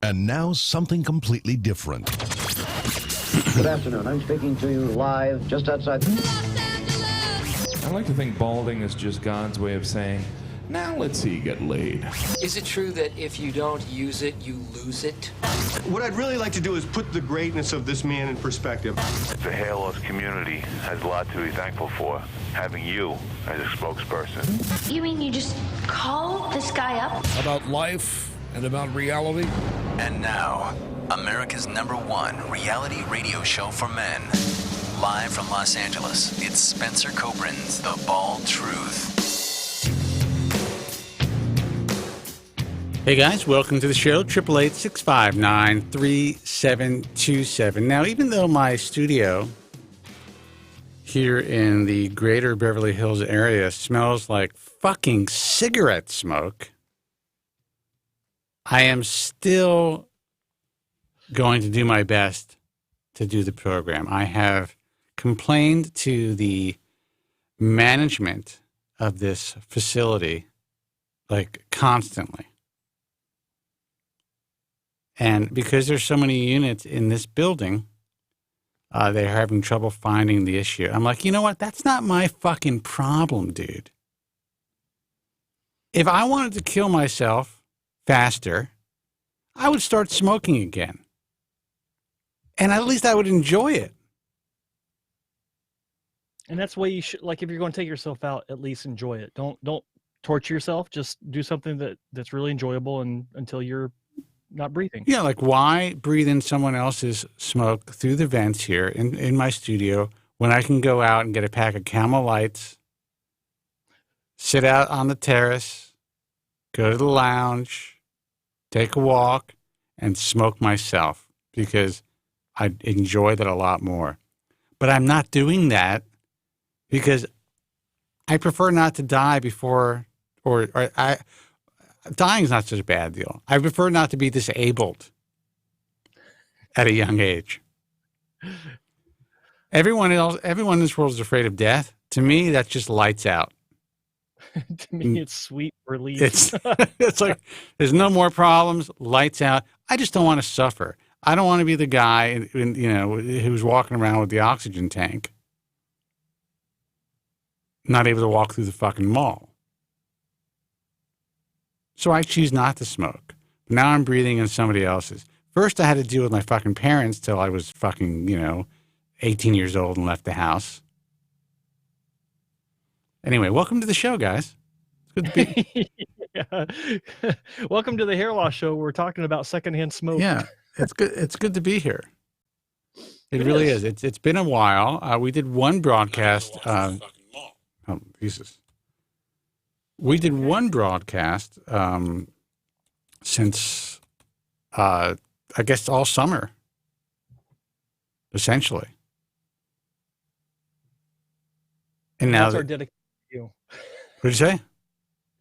And now something completely different. Good afternoon. I'm speaking to you live just outside I like to think balding is just God's way of saying, now let's see you get laid. Is it true that if you don't use it, you lose it? What I'd really like to do is put the greatness of this man in perspective. The hair loss community has a lot to be thankful for, having you as a spokesperson. You mean you just call this guy up? About life and about reality. And now, America's #1 reality radio show for men. Live from Los Angeles, it's Spencer Kobren's The Bald Truth. Hey guys, welcome to the show, 888-659-3727. Now, even though my studio here in the greater Beverly Hills area smells like fucking cigarette smoke, I am still going to do my best to do the program. I have complained to the management of this facility, like, constantly. And because there's so many units in this building, they're having trouble finding the issue. I'm like, you know what? That's not my fucking problem, dude. If I wanted to kill myself faster, I would start smoking again. And at least I would enjoy it. And that's the way you should, like, if you're going to take yourself out, at least enjoy it. Don't torture yourself. Just do something that's really enjoyable and until you're not breathing. Yeah, like, why breathe in someone else's smoke through the vents here in my studio when I can go out and get a pack of Camel Lights, sit out on the terrace, go to the lounge, take a walk, and smoke myself, because I enjoy that a lot more. But I'm not doing that because I prefer not to die before, dying is not such a bad deal. I prefer not to be disabled at a young age. Everyone in this world is afraid of death. To me, that's just lights out. To me, it's sweet relief. It's like there's no more problems. Lights out. I just don't want to suffer. I don't want to be the guy, who's walking around with the oxygen tank, not able to walk through the fucking mall. So I choose not to smoke. But now I'm breathing in somebody else's. First, I had to deal with my fucking parents till I was fucking, 18 years old and left the house. Anyway, welcome to the show, guys. It's good to be. Yeah. Welcome to the Hair Loss Show. We're talking about secondhand smoke. Yeah, it's good. It's good to be here. It really is. It's been a while. We did one broadcast. Oh, Jesus. We did one broadcast since, I guess, all summer, essentially. And now that's our dedication to you. What did you say?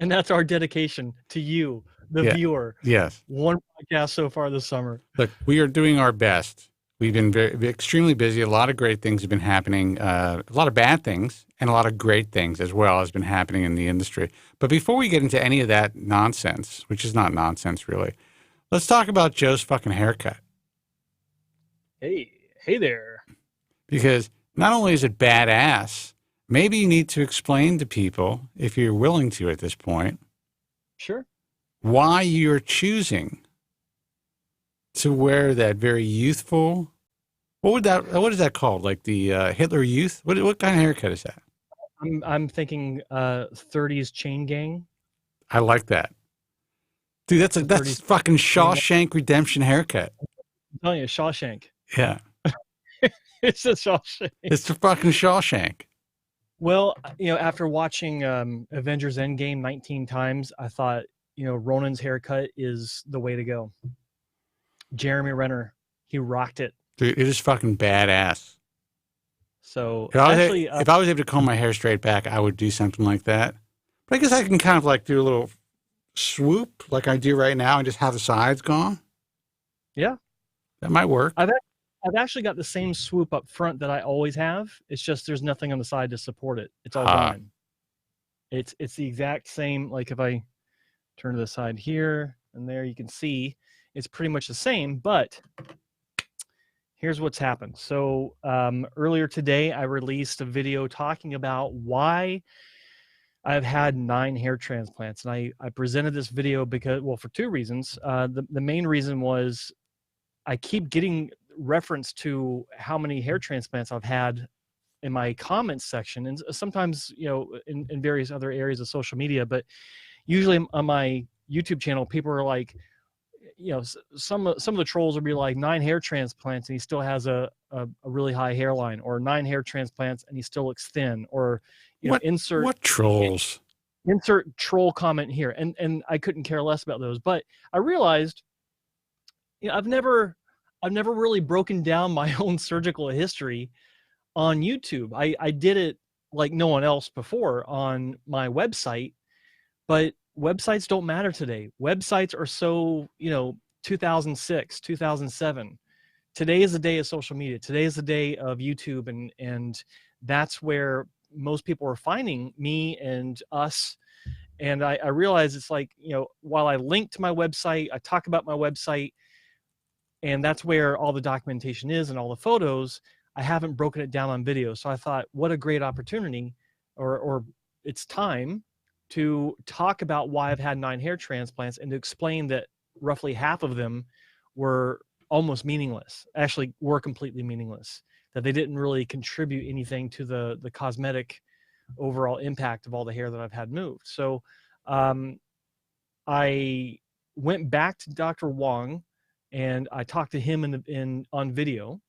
And that's our dedication to you, the viewer. Yes. One podcast so far this summer. Look, we are doing our best. We've been extremely busy. A lot of great things have been happening. A lot of bad things and a lot of great things as well has been happening in the industry. But before we get into any of that nonsense, which is not nonsense really, let's talk about Joe's fucking haircut. Hey there. Because not only is it badass, maybe you need to explain to people, if you're willing to at this point, sure, why you're choosing to wear that very youthful. What is that called? Like the Hitler Youth? What kind of haircut is that? I'm thinking 30s chain gang. I like that, dude. That's fucking Shawshank Redemption haircut. I'm telling you, Shawshank. Yeah, it's a Shawshank. It's the fucking Shawshank. Well, after watching Avengers Endgame 19 times, I thought, Ronan's haircut is the way to go. Jeremy Renner, he rocked it. Dude, it is fucking badass. So if I was able to comb my hair straight back, I would do something like that. But I guess I can kind of like do a little swoop like I do right now and just have the sides gone. Yeah. That might work. I've actually got the same swoop up front that I always have. It's just there's nothing on the side to support it. It's all gone. It's the exact same. Like if I turn to the side here, And there you can see it's pretty much the same, but here's what's happened. So earlier today, I released a video talking about why I've had 9 hair transplants. And I presented this video because, well, for 2 reasons. The main reason was I keep getting reference to how many hair transplants I've had in my comments section, and sometimes, you know, in various other areas of social media, but usually on my YouTube channel, people are like, you know, some of the trolls will be like 9 hair transplants and he still has a really high hairline, or 9 hair transplants and he still looks thin, or, you know, what trolls? Insert troll comment here. And I couldn't care less about those, but I realized, you know, I've never really broken down my own surgical history on YouTube. I did it like no one else before on my website, but websites don't matter today. Websites are so, you know, 2006, 2007. Today is the day of social media. Today is the day of YouTube, and that's where most people are finding me and us. And I realize it's like, you know, while I link to my website, I talk about my website, and that's where all the documentation is and all the photos, I haven't broken it down on video. So I thought, what a great opportunity, or it's time to talk about why I've had 9 hair transplants, and to explain that roughly half of them were almost meaningless, actually were completely meaningless, that they didn't really contribute anything to the cosmetic overall impact of all the hair that I've had moved. So I went back to Dr. Wong, and I talked to him on video.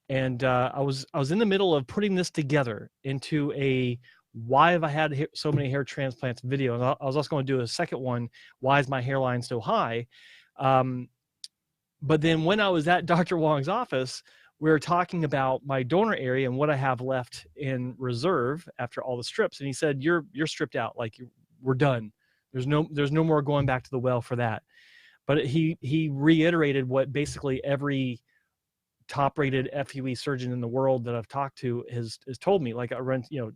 And I was in the middle of putting this together into a why have I had so many hair transplants video. And I was also going to do a second one, why is my hairline so high? But then when I was at Dr. Wong's office, we were talking about my donor area and what I have left in reserve after all the strips. And he said, you're stripped out. Like, we're done. There's no more going back to the well for that. But he reiterated what basically every top-rated FUE surgeon in the world that I've talked to has told me. Like, I run, you know,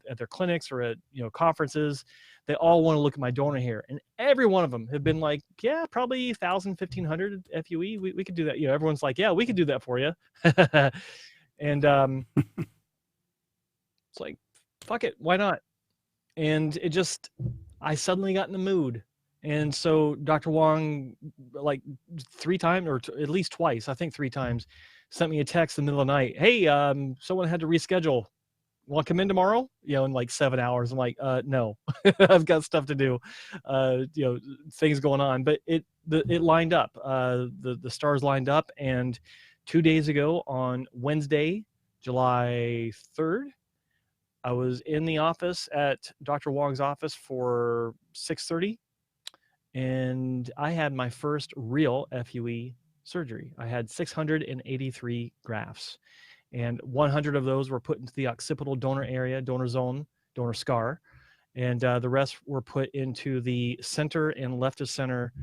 at their clinics or at, you know, conferences, they all want to look at my donor hair, and every one of them have been like, yeah, probably 1,000, 1,500 FUE. We could do that. You know, everyone's like, yeah, we could do that for you. And it's like, fuck it, why not? And it just, I suddenly got in the mood. And so Dr. Wong, like 3 times, or at least twice, I think 3 times, sent me a text in the middle of the night. Hey, someone had to reschedule. Want to come in tomorrow? You know, in like 7 hours. I'm like, no, I've got stuff to do. You know, things going on. But it lined up. The stars lined up. And 2 days ago, on Wednesday, July 3rd, I was in the office at Dr. Wong's office for 6:30. And I had my first real FUE surgery. I had 683 grafts, and 100 of those were put into the occipital donor area, donor zone, donor scar, and the rest were put into the center and left of center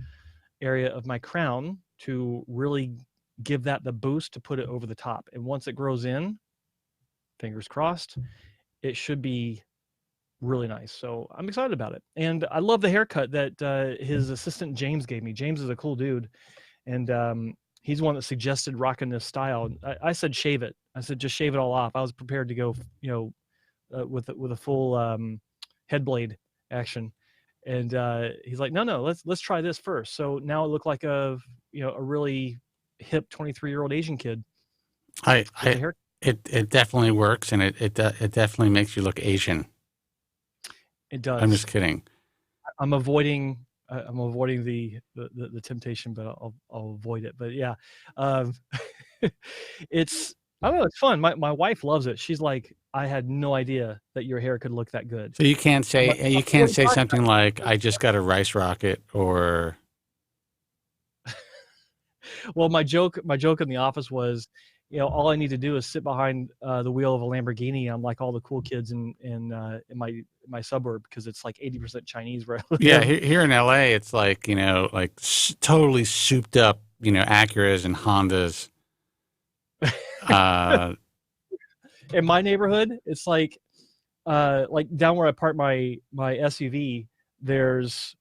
area of my crown to really give that the boost to put it over the top. And once it grows in, fingers crossed, it should be really nice. So I'm excited about it. And I love the haircut that his assistant James gave me. James is a cool dude. And he's the one that suggested rocking this style. I said, shave it. I said, just shave it all off. I was prepared to go, you know, with a full head blade action. And he's like, no, let's try this first. So now it looked like a really hip 23-year-old Asian kid. It definitely works, and it definitely makes you look Asian. It does. I'm just kidding. I'm avoiding the temptation, but I'll avoid it. But yeah, it's, I don't know, it's fun. My wife loves it. She's like, I had no idea that your hair could look that good. So you can't say something like, I just got a rice rocket, or. Well, my joke in the office was, you know, all I need to do is sit behind the wheel of a Lamborghini. I'm like all the cool kids in my suburb, because it's like 80% Chinese where I live. Yeah, here in LA, it's like, you know, like totally souped up, you know, Acuras and Hondas. In my neighborhood, it's like down where I park my SUV, there's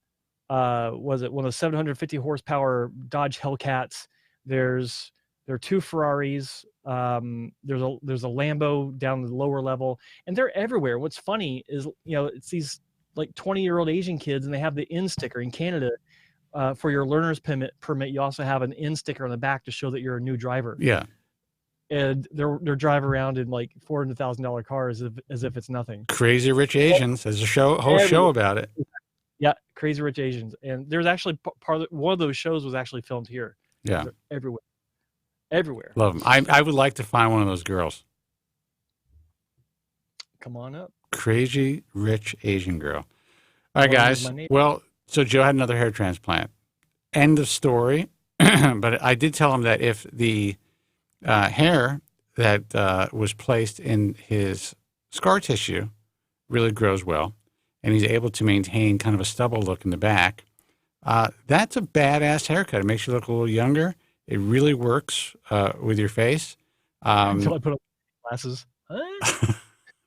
was it one of the 750 horsepower Dodge Hellcats. There are 2 Ferraris. There's a Lambo down the lower level, and they're everywhere. What's funny is, it's these like 20-year-old Asian kids, and they have the in sticker in Canada. For your learner's permit, you also have an in sticker on the back to show that you're a new driver. Yeah. And they're driving around in like $400,000 cars as if it's nothing. Crazy Rich Asians. There's a whole show about it. Yeah, Crazy Rich Asians, and there's actually one of those shows was actually filmed here. Yeah, they're everywhere. Love them. I would like to find one of those girls. Come on up. Crazy Rich Asian girl. All right, guys. Well, so Joe had another hair transplant. End of story. But I did tell him that if the hair that was placed in his scar tissue really grows well, and he's able to maintain kind of a stubble look in the back, that's a badass haircut. It makes you look a little younger. It really works with your face. Until I put on glasses.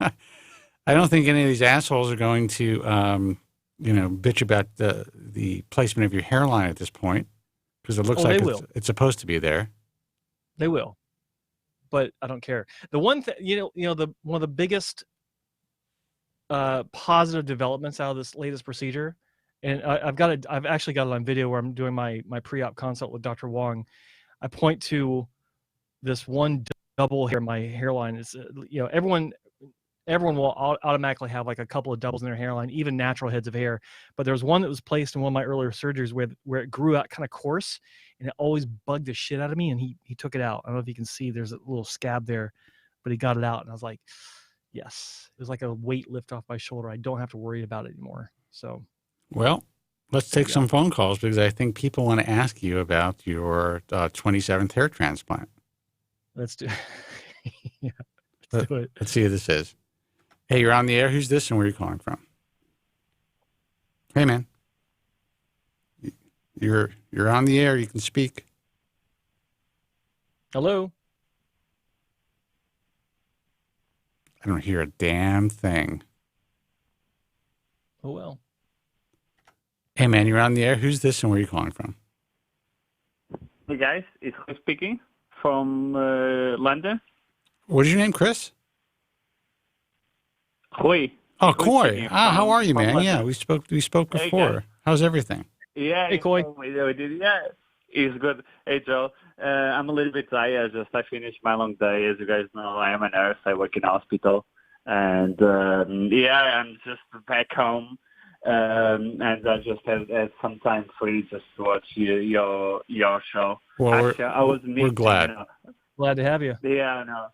I don't think any of these assholes are going to, bitch about the placement of your hairline at this point, because it looks like it's supposed to be there. They will, but I don't care. The one thing, one of the biggest positive developments out of this latest procedure, and I've actually got it on video where I'm doing my pre-op consult with Dr. Wong. I point to this one double hair in my hairline. Is everyone will automatically have like a couple of doubles in their hairline, even natural heads of hair. But there was one that was placed in one of my earlier surgeries where it grew out kind of coarse, and it always bugged the shit out of me. And he took it out. I don't know if you can see, there's a little scab there, but he got it out. And I was like, yes, it was like a weight lift off my shoulder. I don't have to worry about it anymore. So, well, let's take some phone calls, because I think people want to ask you about your 27th hair transplant. Let's do yeah, let's do it. Let's see who this is. Hey, you're on the air. Who's this, and where are you calling from? Hey, man. You're on the air. You can speak. Hello. I don't hear a damn thing. Oh, well. Hey, man, you're on the air. Who's this, and where are you calling from? Hey, guys. It's Chris speaking from London. What is your name, Chris? Koi. Oh, Koi. How are you, man? Yeah, we spoke before. Hey, how's everything? Yeah. Hey, Koi. We did. Yeah, it's good. Hey, Joe. I'm a little bit tired. I finished my long day. As you guys know, I am a nurse. I work in a hospital. And, I'm just back home. And I just had some time free just to watch your show. Well, actually, we're glad. Glad to have you. Yeah, no.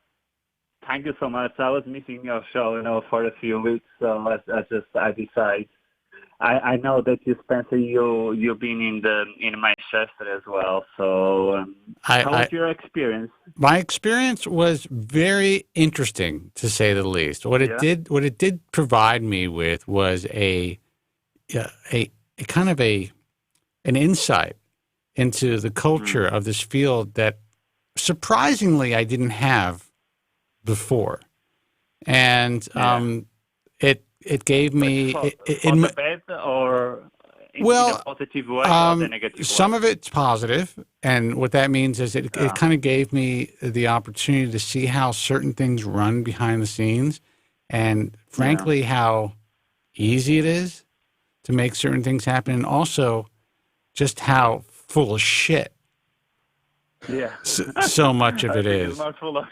Thank you so much. I was missing your show, for a few weeks. So I decided. I know that you, Spencer, you've been in Manchester as well. So how was your experience? My experience was very interesting, to say the least. What it did provide me with was a kind of an insight into the culture of this field that surprisingly I didn't have before, and it gave me in the bad or in a positive way or the negative way? Some of it's positive, and what that means is it kind of gave me the opportunity to see how certain things run behind the scenes, and frankly how easy it is to make certain things happen, and also just how full of shit so much of it is. Not full of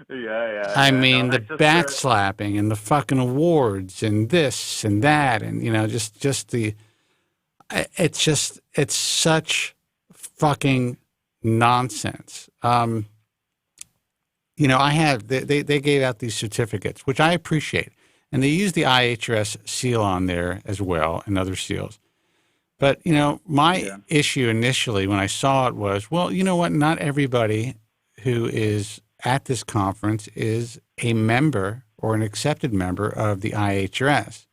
I mean, the backslapping and the fucking awards and this and that, and it's such fucking nonsense. They gave out these certificates, which I appreciate, and they use the IHRS seal on there as well, and other seals. But my issue initially when I saw it was, well, you know what? Not everybody who is at this conference is a member or an accepted member of the IHRS.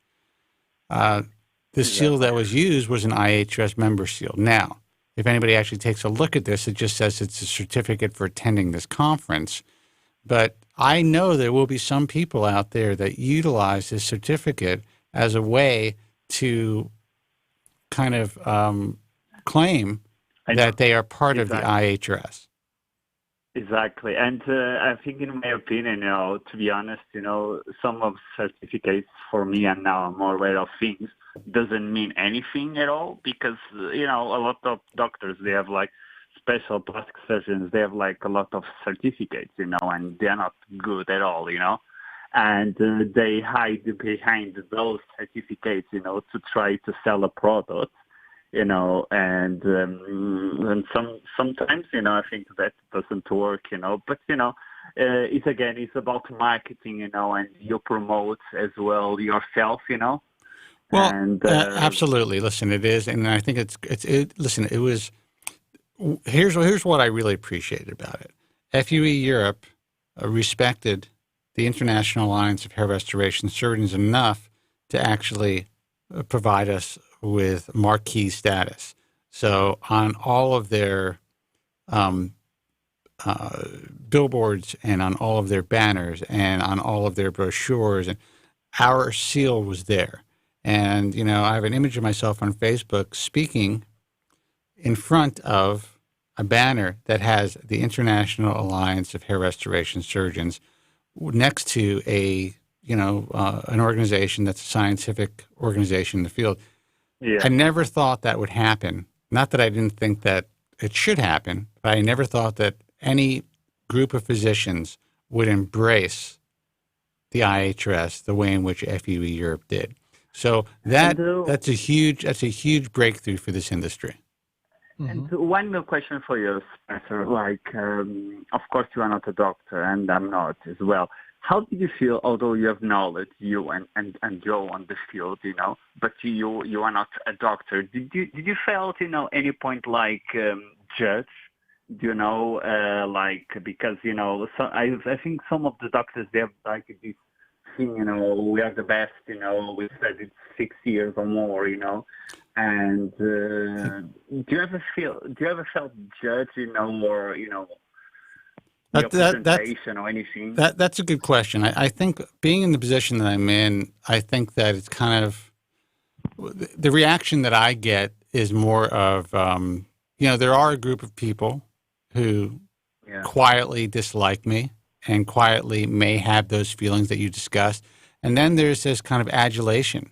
The seal that was used was an IHRS member seal. Now, if anybody actually takes a look at this, it just says it's a certificate for attending this conference. But I know there will be some people out there that utilize this certificate as a way to kind of claim that they are part of the IHRS. Exactly. And I think, in my opinion, to be honest, some of certificates for me, and now I'm more aware of things, doesn't mean anything at all, because, a lot of doctors, they have like special plastic surgeons, they have like a lot of certificates, and they're not good at all, and they hide behind those certificates, to try to sell a product. And sometimes, I think that doesn't work, but, it's about marketing, and you promote as well yourself, Well, and, absolutely. Listen, it is. And I think listen, it was, here's what I really appreciated about it. FUE Europe respected the International Alliance of Hair Restoration Surgeons enough to actually provide us with marquee status. So on all of their billboards and on all of their banners and on all of their brochures, and our seal was there. And, I have an image of myself on Facebook speaking in front of a banner that has the International Alliance of Hair Restoration Surgeons next to an organization that's a scientific organization in the field. Yeah. I never thought that would happen. Not that I didn't think that it should happen, but I never thought that any group of physicians would embrace the IHRS the way in which FUE Europe did. So that's a huge breakthrough for this industry. And one more question for you, Spencer. Of course, you are not a doctor, and I'm not as well. How did you feel, although you have knowledge, you and Joe on the field, but you are not a doctor? Did you felt, any point judge? Because so I think some of the doctors, they have this thing, we are the best, we said it's 6 years or more, and do you ever felt judged, or presentation or anything? That's a good question. I think being in the position that I'm in, I think that it's kind of the reaction that I get is more of there are a group of people who quietly dislike me and quietly may have those feelings that you discussed. And then there's this kind of adulation,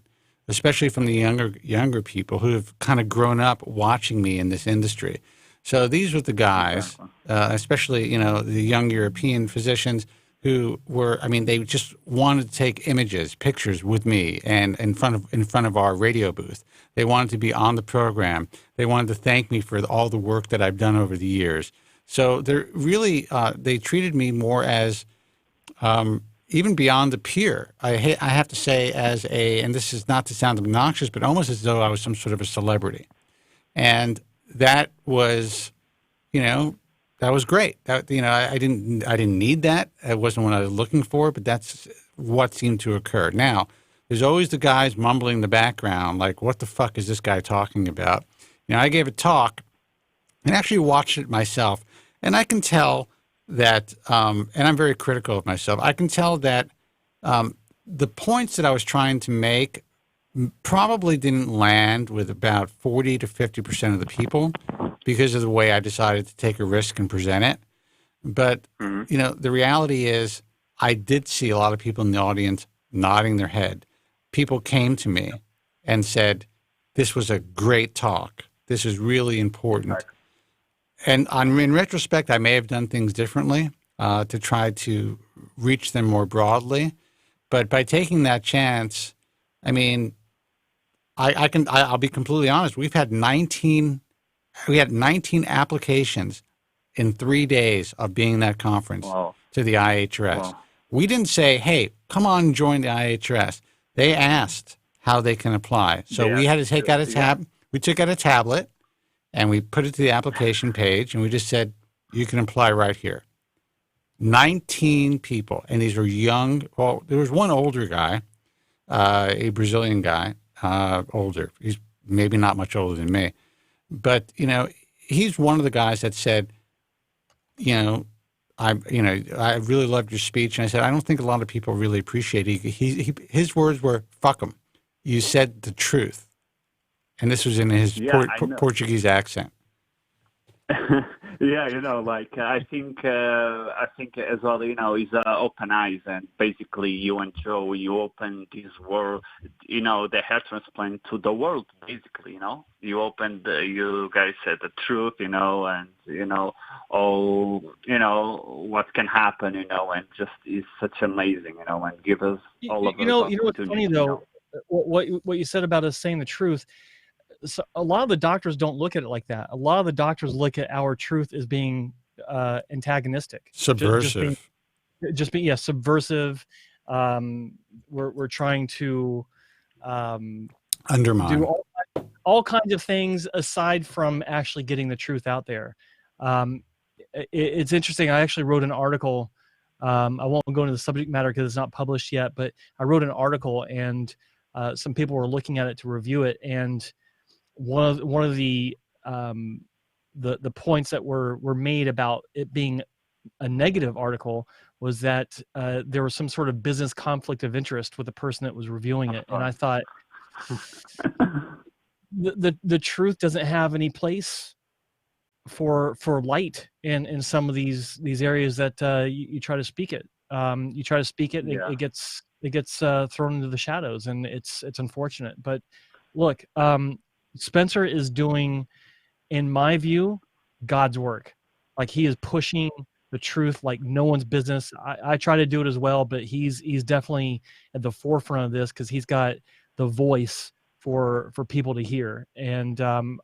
especially from the younger people who have kind of grown up watching me in this industry. So these were the guys, especially, the young European physicians who were, they just wanted to take pictures with me and in front of our radio booth. They wanted to be on the program. They wanted to thank me for all the work that I've done over the years. So they're really, they treated me more as, even beyond the peer. I have to say and this is not to sound obnoxious, but almost as though I was some sort of a celebrity. And that was, that was great. I didn't need that. It wasn't what I was looking for, but that's what seemed to occur. Now, there's always the guys mumbling in the background, like, what the fuck is this guy talking about? I gave a talk and actually watched it myself, and I can tell that, and I'm very critical of myself, I can tell that the points that I was trying to make probably didn't land with about 40 to 50% of the people because of the way I decided to take a risk and present it. But, the reality is I did see a lot of people in the audience nodding their head. People came to me and said, this was a great talk. This is really important. Right. And in retrospect, I may have done things differently to try to reach them more broadly. But by taking that chance, I'll be completely honest. We had 19 applications in 3 days of being in that conference to the IHRS. Wow. We didn't say, hey, come on and join the IHRS. They asked how they can apply. So we had to take out a tab. We took out a tablet and we put it to the application page and we just said, you can apply right here. 19 people. And these were young. Well, there was one older guy, a Brazilian guy, older. He's maybe not much older than me. But, he's one of the guys that said, I really loved your speech. And I said, I don't think a lot of people really appreciate it. His words were, fuck them. You said the truth. And this was in his Portuguese accent. Yeah, I think as well, is open eyes, and basically you and Joe, you open this world, the hair transplant to the world, basically, you opened, you guys said the truth, and, all, what can happen, and just is such amazing, and give us all of those what's funny though, what you said about us saying the truth. So a lot of the doctors don't look at it like that. A lot of the doctors look at our truth as being antagonistic, subversive, subversive. We're trying to undermine, do all kinds of things aside from actually getting the truth out there. It's interesting. I actually wrote an article. I won't go into the subject matter because it's not published yet, but I wrote an article, and some people were looking at it to review it, and one of the points that were made about it being a negative article was that there was some sort of business conflict of interest with the person that was reviewing it, and I thought the truth doesn't have any place for light in some of these areas that you try to speak it. You try to speak it, it gets thrown into the shadows, and it's unfortunate. But look. Spencer is doing, in my view, God's work. Like, he is pushing the truth like no one's business. I try to do it as well, but he's definitely at the forefront of this because he's got the voice for people to hear. And I'm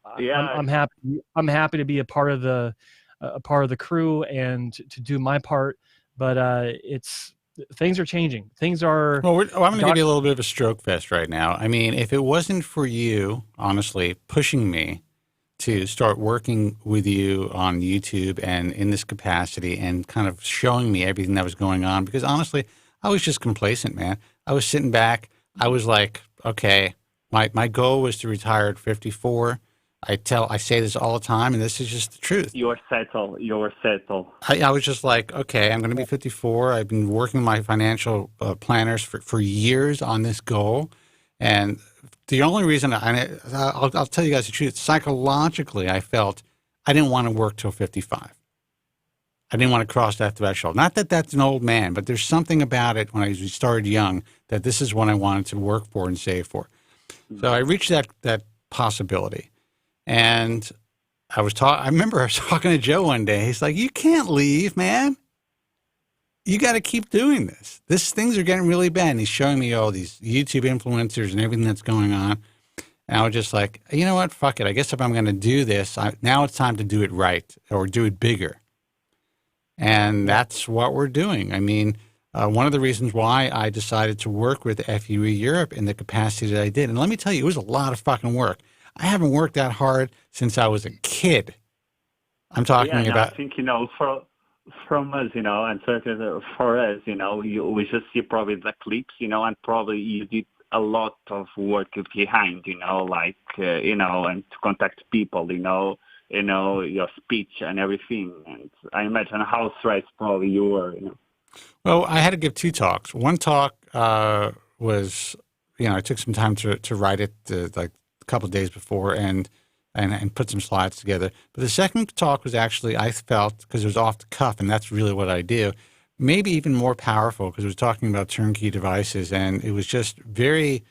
happy to be a part of the crew and to do my part. But things are changing. Things are. Well, I'm going to give you a little bit of a stroke fest right now. I mean, if it wasn't for you, honestly, pushing me to start working with you on YouTube and in this capacity and kind of showing me everything that was going on, because honestly, I was just complacent, man. I was sitting back. I was like, okay, my goal was to retire at 54. I say this all the time, and this is just the truth. You're settled. I was just like, okay, I'm going to be 54. I've been working with my financial planners for years on this goal. And the only reason I'll tell you guys the truth, psychologically, I felt I didn't want to work till 55. I didn't want to cross that threshold. Not that that's an old man, but there's something about it when I started young that this is what I wanted to work for and save for. So I reached that possibility. And I remember I was talking to Joe one day. He's like, you can't leave, man. You got to keep doing this. Things are getting really bad. And he's showing me all these YouTube influencers and everything that's going on. And I was just like, you know what? Fuck it. I guess if I'm going to do this, now it's time to do it right or do it bigger. And that's what we're doing. I mean, one of the reasons why I decided to work with FUE Europe in the capacity that I did. And let me tell you, it was a lot of fucking work. I haven't worked that hard since I was a kid. I'm talking about. I think, from us, and certainly for us, we just see probably the clips, and probably you did a lot of work behind, and to contact people, your speech and everything. And I imagine how stressed probably you were, Well, I had to give 2 talks. One talk was, I took some time to write it, like a couple of days before, and put some slides together. But the second talk was actually, I felt, because it was off the cuff, and that's really what I do, maybe even more powerful because it was talking about turnkey devices, and it was just very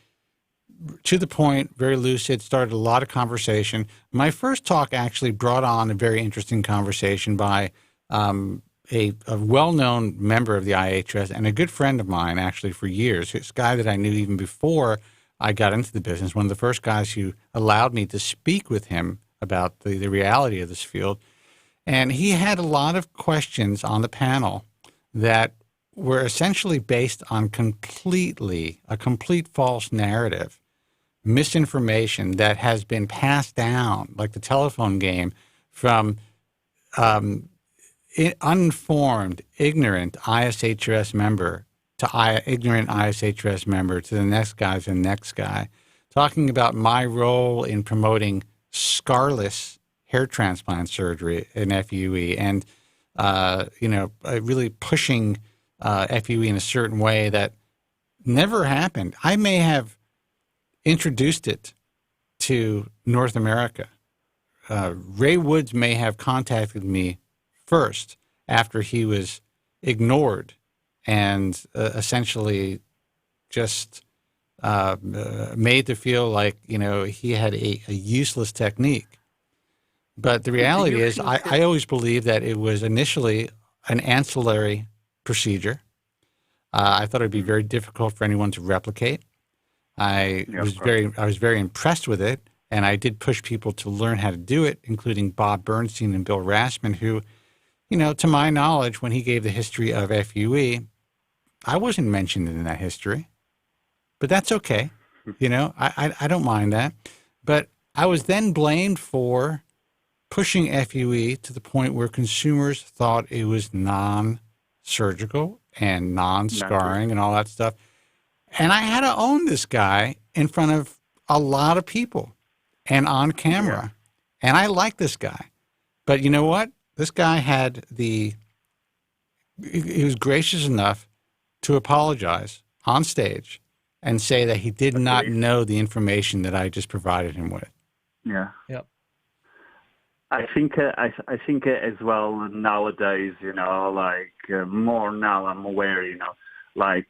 to the point, very lucid, started a lot of conversation. My first talk actually brought on a very interesting conversation by a well-known member of the IHS and a good friend of mine actually for years, this guy that I knew even before I got into the business, one of the first guys who allowed me to speak with him about the reality of this field. And he had a lot of questions on the panel that were essentially based on a complete false narrative, misinformation that has been passed down, like the telephone game, from uninformed, ignorant ISHRS member to ignorant ISHRS member to the next guy to the next guy, talking about my role in promoting scarless hair transplant surgery in FUE and, really pushing FUE in a certain way that never happened. I may have introduced it to North America. Ray Woods may have contacted me first after he was ignored and essentially just made to feel like, he had a useless technique. But the reality is I always believed that it was initially an ancillary procedure. I thought it would be very difficult for anyone to replicate. I was very impressed with it, and I did push people to learn how to do it, including Bob Bernstein and Bill Rassman, who, to my knowledge, when he gave the history of FUE, I wasn't mentioned in that history. But that's okay. I don't mind that. But I was then blamed for pushing FUE to the point where consumers thought it was non-surgical and non-scarring and all that stuff. And I had to own this guy in front of a lot of people and on camera. Yeah. And I like this guy. But you know what? This guy he was gracious enough to apologize on stage and say that he did not know the information that I just provided him with. Yeah. Yep. I think as well nowadays, more now I'm aware, I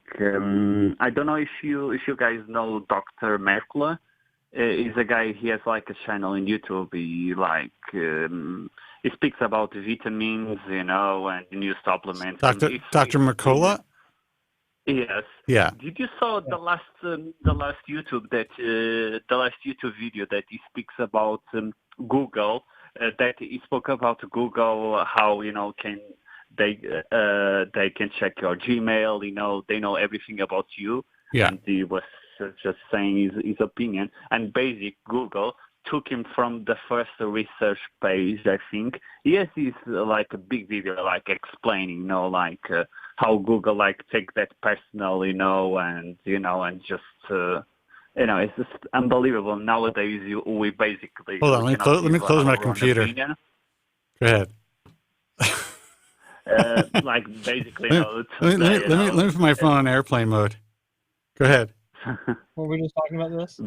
don't know if you guys know Dr. Merkle. He's a guy, he has like a channel on YouTube. He speaks about vitamins, and new supplements. Dr. Mercola? Yes. Yeah. Did you saw the last YouTube video that he speaks about Google? That he spoke about Google, how can they can check your Gmail, they know everything about you. Yeah. And he was just saying his opinion. And basic Google took him from the first research page, I think. Yes, it's like a big video, like explaining, how Google take that personal, and just. It's just unbelievable. Nowadays, we basically... Hold on, let me close my computer. Opinion. Go ahead. Basically... let me put my phone on airplane mode. Go ahead. Were we just talking about this?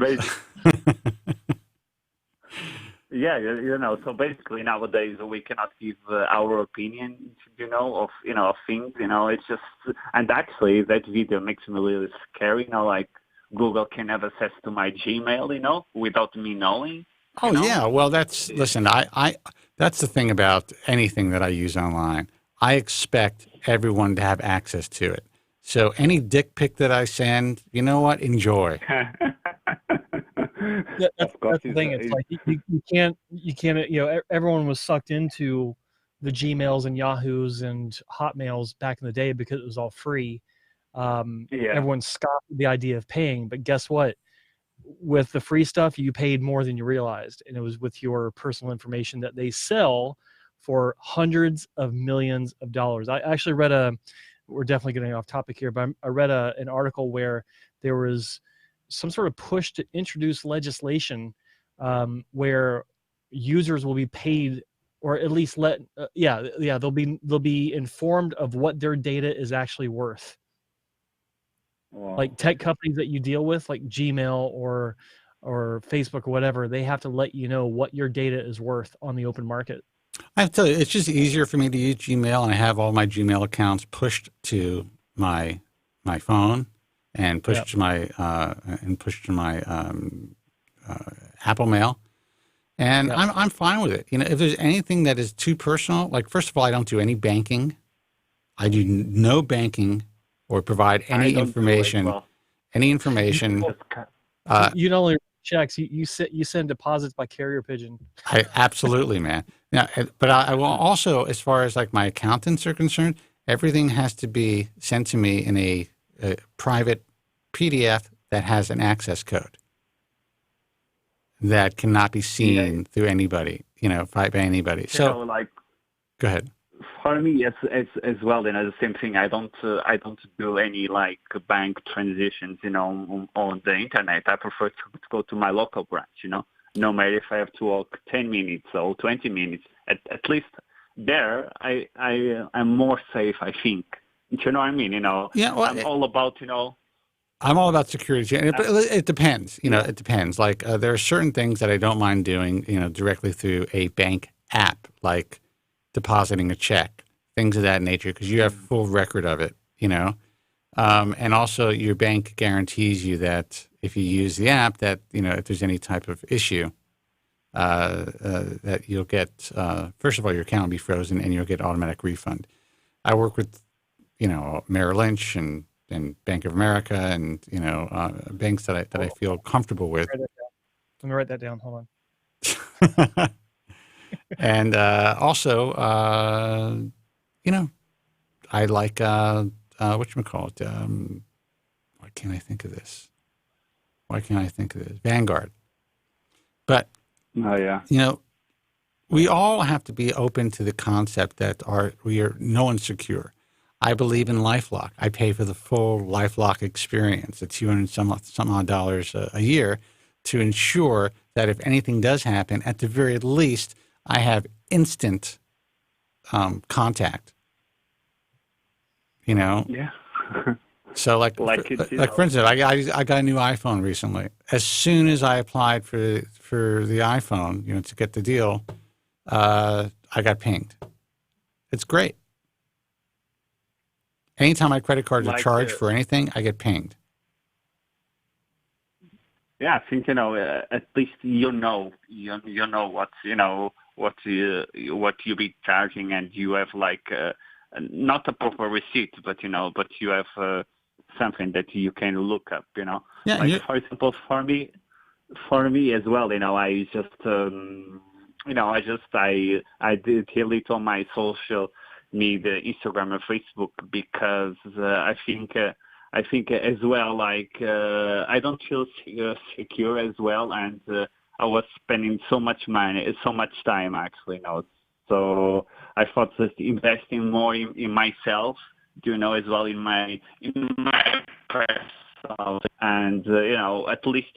Yeah, so basically nowadays we cannot give our opinion, of things, it's just... And actually, that video makes me really scary, Google can have access to my Gmail, without me knowing. Oh, yeah. Well, listen, I that's the thing about anything that I use online. I expect everyone to have access to it. So any dick pic that I send, you know what? Enjoy. That's the thing. It's like you can't, everyone was sucked into the Gmails and Yahoos and Hotmails back in the day because it was all free. Everyone scoffed at the idea of paying, but guess what? With the free stuff, you paid more than you realized, and it was with your personal information that they sell for hundreds of millions of dollars. I actually read we're definitely getting off topic here, but I read an article where there was some sort of push to introduce legislation where users will be paid, or at least they'll be informed of what their data is actually worth. Wow. Like tech companies that you deal with, like Gmail or Facebook or whatever, they have to let you know what your data is worth on the open market. I have to tell you, it's just easier for me to use Gmail, and I have all my Gmail accounts pushed to my phone and pushed to my Apple Mail, and I'm fine with it. If there's anything that is too personal, like first of all, I don't do any banking. I do no banking or provide any information. Any information. You don't only checks. You send deposits by carrier pigeon. Absolutely, man. Now, but I will also, as far as like my accountants are concerned, everything has to be sent to me in a private PDF that has an access code that cannot be seen through anybody, by anybody. So, go ahead. For me, as well, the same thing. I don't do any bank transitions, on the internet. I prefer to go to my local branch, no matter if I have to walk 10 minutes or 20 minutes. At least there, I'm more safe, I think. You know what I mean? Yeah, well, I'm all about, I'm all about security. And it depends. It depends. Like there are certain things that I don't mind doing, directly through a bank app, like depositing a check, things of that nature, because you have full record of it, and also your bank guarantees you that if you use the app, that, if there's any type of issue, that you'll get, first of all, your account will be frozen and you'll get automatic refund. I work with, Merrill Lynch and Bank of America and, banks that I feel comfortable with. Let me write that down. Hold on. And also, I like, whatchamacallit? Why can't I think of this? Vanguard. But, we all have to be open to the concept that no one's secure. I believe in LifeLock. I pay for the full LifeLock experience at $200 some odd a year to ensure that if anything does happen, at the very least, I have instant contact. Yeah. So, like for instance, I got a new iPhone recently. As soon as I applied for the iPhone, to get the deal, I got pinged. It's great. Anytime my credit cards are charged for anything, I get pinged. Yeah, I think at least you know what you be charging, and you have not a proper receipt, but you have something that you can look up. Yeah, for example, for me as well. I just I did delete all my social media, Instagram and Facebook, because I think as well, I don't feel secure as well, and I was spending so much money, so much time actually, so I thought that investing more in myself, as well in my press, and at least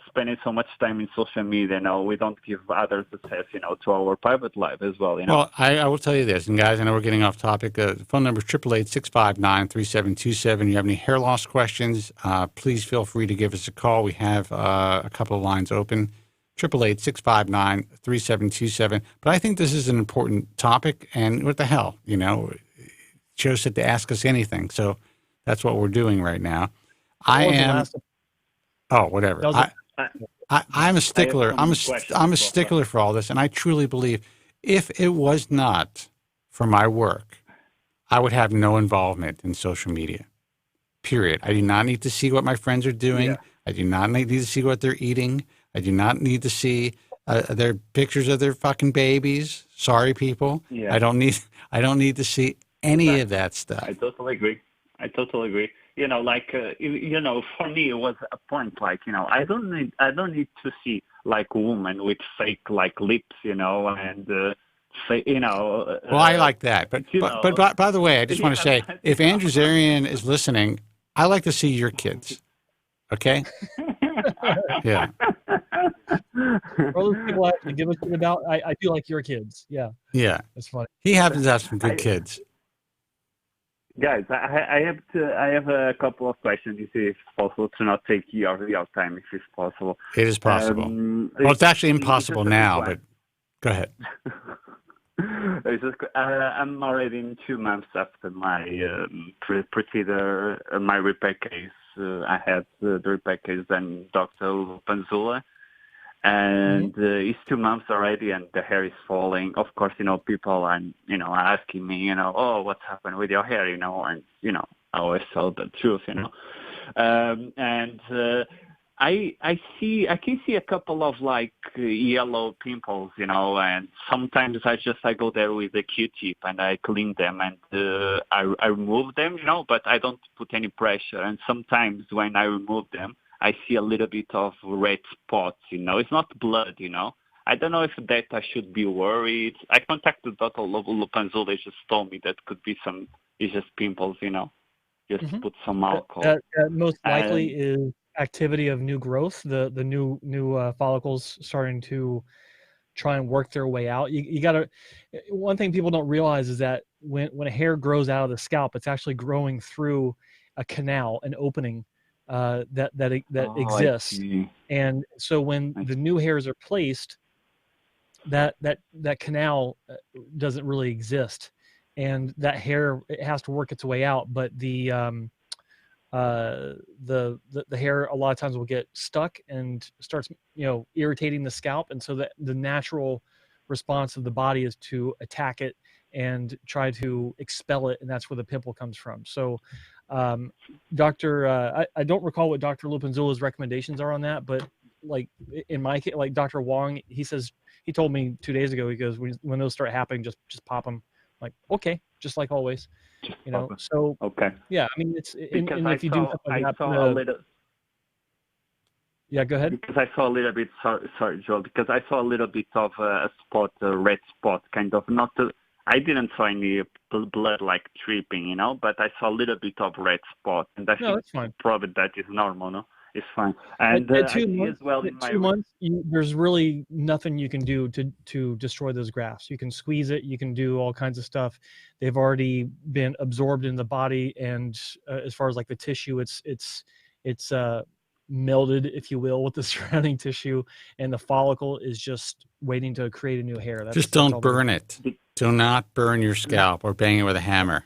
spending so much time in social media, we don't give others access, to our private life as well. Well, I will tell you this, and guys, I know we're getting off topic. The phone number is 888-659-3727. You have any hair loss questions? Please feel free to give us a call. We have a couple of lines open. 888-659-3727. But I think this is an important topic, and what the hell, Joe said to ask us anything, so that's what we're doing right now. Whatever. I'm a stickler. I'm a stickler for all this, and I truly believe if it was not for my work, I would have no involvement in social media. Period. I do not need to see what my friends are doing. Yeah. I do not need to see what they're eating. I do not need to see their pictures of their fucking babies. Sorry, people. Yeah. I don't need to see any of that stuff. I totally agree. For me, it was a point, I don't need to see women with fake lips, and Well, I like that, but by the way, I just want to say, if Andrew Zarian is listening, I like to see your kids. Okay. Yeah. All those people actually give a shit about. I do like your kids. Yeah. Yeah. That's funny. He happens to have some good kids. Guys, I have a couple of questions. You see, if it's possible to not take your time, if it's possible. It is possible. Well, it's actually impossible now, but go ahead. I'm already in 2 months after my procedure, my repair case. I had the repair case and Dr. Lupanzula. And it's 2 months already, and the hair is falling. Of course, people are, asking me, oh, what's happened with your hair, and, I always tell the truth, and I can see a couple of yellow pimples, and sometimes I go there with a Q-tip and I clean them and I remove them, but I don't put any pressure. And sometimes when I remove them, I see a little bit of red spots, It's not blood, I don't know if that I should be worried. I contacted Dr. Lupanzula. They just told me that could be it's just pimples, Just put some alcohol. That most likely is activity of new growth, the new follicles starting to try and work their way out. You gotta. One thing people don't realize is that when a hair grows out of the scalp, it's actually growing through a canal, an opening that exists. And so when the new hairs are placed, that canal doesn't really exist, and that hair, it has to work its way out. But the hair a lot of times will get stuck and starts irritating the scalp, and so that the natural response of the body is to attack it and try to expel it, and that's where the pimple comes from. So I don't recall what Dr. Lupanzula's recommendations are on that, but like in my case, like Dr. Wong, he told me 2 days ago, he goes, when those start happening, just pop them. Like, okay, just like always, so okay. Yeah, I mean, it's and if you do something like that, yeah, go ahead. Because I saw a little bit, sorry, Joel, because I saw a little bit of a spot, a red spot, kind of, I didn't saw any blood like dripping, but I saw a little bit of red spot, and I think that's fine. Probably that is normal, no? It's fine. And at 2 months, as well, in 2 months, there's really nothing you can do to destroy those grafts. You can squeeze it, you can do all kinds of stuff. They've already been absorbed in the body, and as far as like the tissue, it's melded, if you will, with the surrounding tissue, and the follicle is just waiting to create a new hair. Just don't burn it. Do not burn your scalp or bang it with a hammer.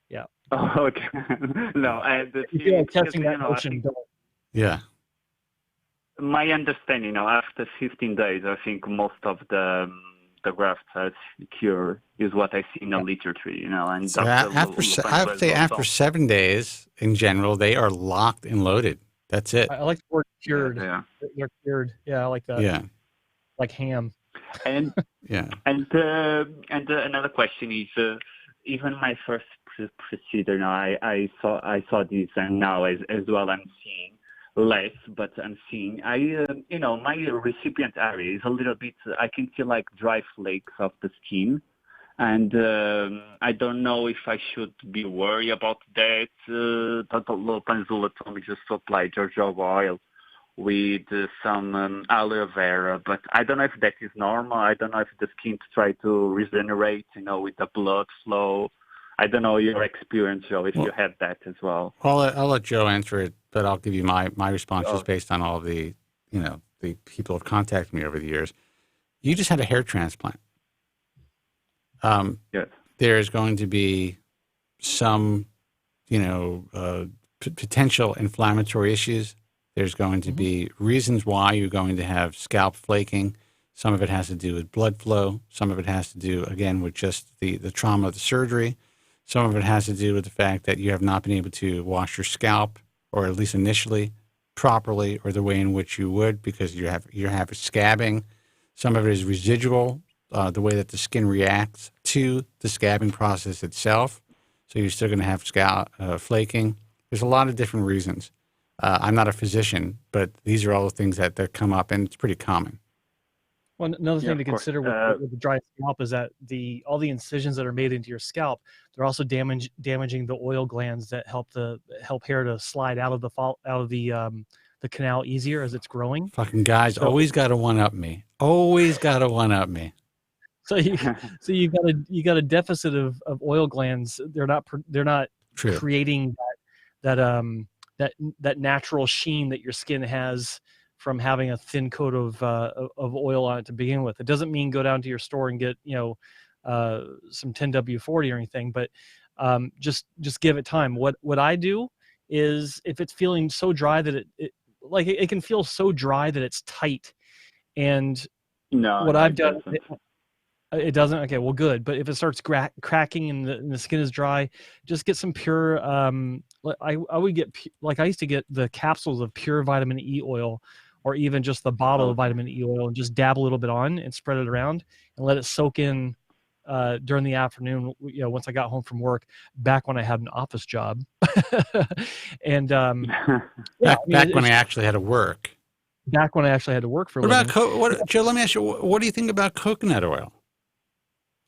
Yeah. Oh, okay. No, if you're testing that motion, don't. Yeah. My understanding, after 15 days, I think most of the grafts are cured, is what I see in the literature, And so after 7 days, in general, they are locked and loaded. That's it. I like the word cured. Yeah. They're cured. Yeah, I like that. Yeah. Like ham. And yeah. And another question is, even my first procedure, I saw this, and now as well I'm seeing less, but I'm seeing my recipient area is a little bit. I can feel like dry flakes of the skin. And I don't know if I should be worried about that. Dr. Lupanzula told me just to apply jojoba oil with some aloe vera, but I don't know if that is normal. I don't know if the skin try to regenerate, with the blood flow. I don't know your experience, Joe, if you had that as well. I'll let Joe answer it, but I'll give you my response just based on all the, the people who have contacted me over the years. You just had a hair transplant. Yes. There's going to be some, potential inflammatory issues. There's going to be reasons why you're going to have scalp flaking. Some of it has to do with blood flow. Some of it has to do, again, with just the trauma of the surgery. Some of it has to do with the fact that you have not been able to wash your scalp, or at least initially, properly, or the way in which you would, because you have scabbing. Some of it is residual. The way that the skin reacts to the scabbing process itself. So you're still going to have scalp flaking. There's a lot of different reasons. I'm not a physician, but these are all the things that come up, and it's pretty common. Well, another thing to consider with the dry scalp is that all the incisions that are made into your scalp, they're also damaging the oil glands that help hair to slide out of the canal easier as it's growing. Fucking guys always got to one-up me. Always got to one-up me. So you got a deficit of oil glands. They're not True. Creating that natural sheen that your skin has from having a thin coat of oil on it to begin with. It doesn't mean go down to your store and get some 10W40 or anything, but just give it time. What I do is, if it's feeling so dry that it can feel so dry that it's tight, and I've done. It doesn't? Okay, well, good. But if it starts cracking and the skin is dry, just get some pure, I would get, I used to get the capsules of pure vitamin E oil, or even just the bottle of vitamin E oil, and just dab a little bit on and spread it around and let it soak in during the afternoon, once I got home from work, back when I had an office job. And back when I actually had to work. Back when I actually had to work for a living. Joe, let me ask you, what do you think about coconut oil?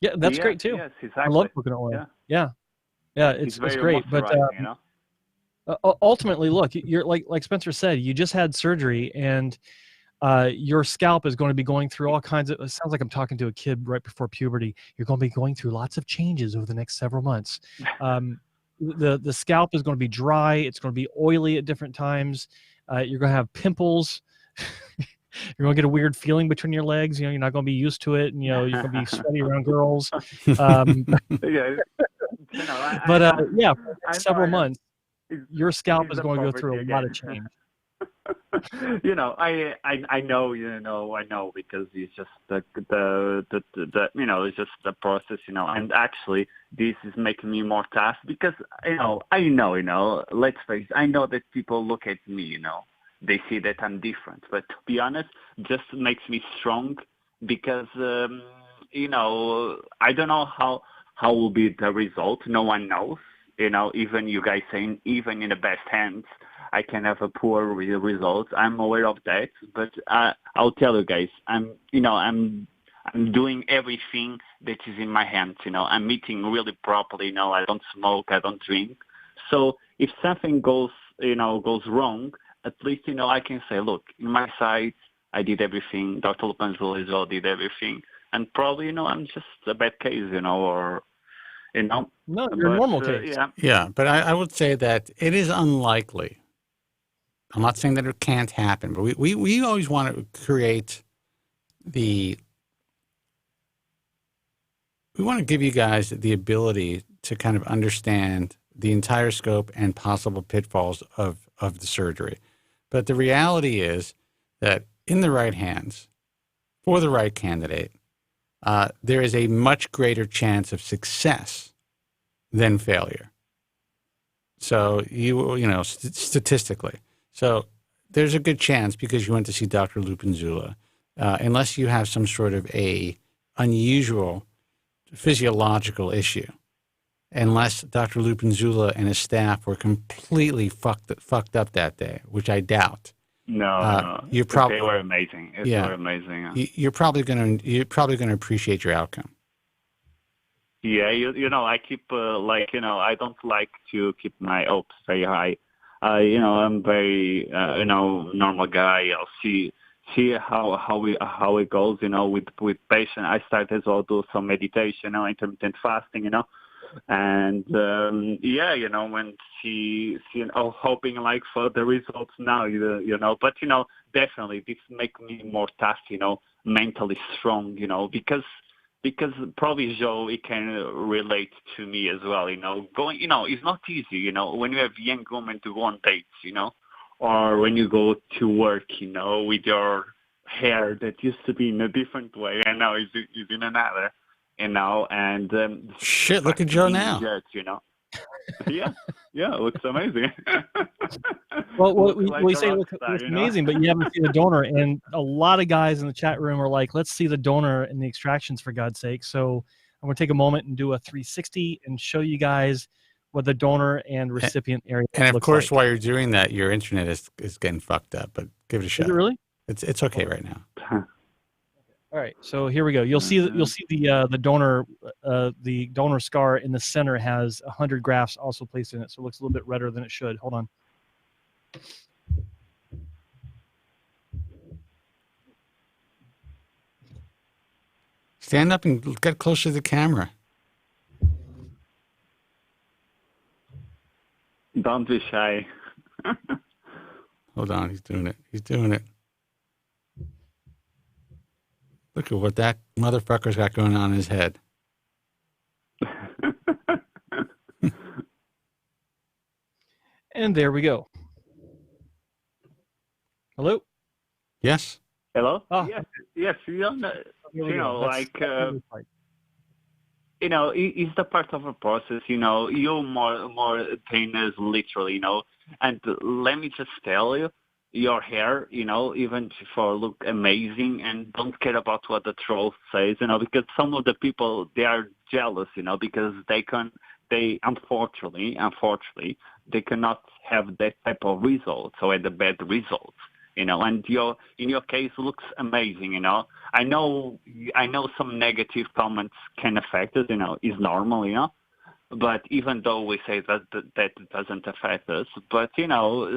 Yeah, that's great too. Yes, exactly. I love coconut oil. Yeah, it's great. But ultimately, look, you're like Spencer said, you just had surgery, and your scalp is going to be going through all kinds of. It sounds like I'm talking to a kid right before puberty. You're going to be going through lots of changes over the next several months. the scalp is going to be dry. It's going to be oily at different times. You're going to have pimples. You're going to get a weird feeling between your legs. You're not going to be used to it. And, you're going to be sweaty around girls. For several months, your scalp is going to go through a lot of change. I know because it's just the it's just the process, and actually this is making me more tough because I know, let's face it, I know that people look at me, they see that I'm different, but to be honest, just makes me strong because, I don't know how will be the result. No one knows, even you guys saying, even in the best hands, I can have a poor result. I'm aware of that, but I'll tell you guys, I'm doing everything that is in my hands. I'm eating really properly. I don't smoke, I don't drink. So if something goes wrong, at least I can say, look, in my side, I did everything. Dr. Lupanzula as well did everything, and probably I'm just a bad case, or. No, you're a normal case. Yeah, but I would say that it is unlikely. I'm not saying that it can't happen, but we always want to create we want to give you guys the ability to kind of understand the entire scope and possible pitfalls of the surgery. But the reality is that in the right hands, for the right candidate, there is a much greater chance of success than failure. So statistically. So there's a good chance, because you went to see Dr. Lupanzula, unless you have some sort of a unusual physiological issue, unless Dr. Lupanzula and his staff were completely fucked up that day, which I doubt. No, you're probably, they were amazing. They were amazing. You're probably gonna appreciate your outcome. Yeah, I keep I don't like to keep my hopes very high. I'm very normal guy. I'll see how it goes. With patient, I start as well do some meditation, intermittent fasting, and when she hoping like for the results now, but definitely this make me more tough, mentally strong, because probably Joe, it can relate to me as well, going, it's not easy, when you have young women to go on dates, or when you go to work, with your hair that used to be in a different way and now is in another, and shit, look at Joe now. Yeah, it looks amazing. Well, we say it looks amazing, but you haven't seen the donor, and a lot of guys in the chat room are like, let's see the donor and the extractions, for God's sake. So I'm going to take a moment and do a 360 and show you guys what the donor and recipient area looks like. And of course, while you're doing that, your internet is getting fucked up, but give it a shot. Is it really? It's okay right now. All right, so here we go. You'll see the donor scar in the center has 100 grafts also placed in it, so it looks a little bit redder than it should. Hold on. Stand up and get closer to the camera. Don't be shy. Hold on, he's doing it. He's doing it. Look at what that motherfucker's got going on in his head. And there we go. Hello? Yes. Hello? Oh. Yes. It's the part of a process, you're more painless, literally, and let me just tell you, your hair, even for look amazing, and don't care about what the troll says, because some of the people, they are jealous, because they unfortunately, they cannot have that type of results or the bad results, and in your case looks amazing, I know some negative comments can affect us, is normal, but even though we say that doesn't affect us, but you are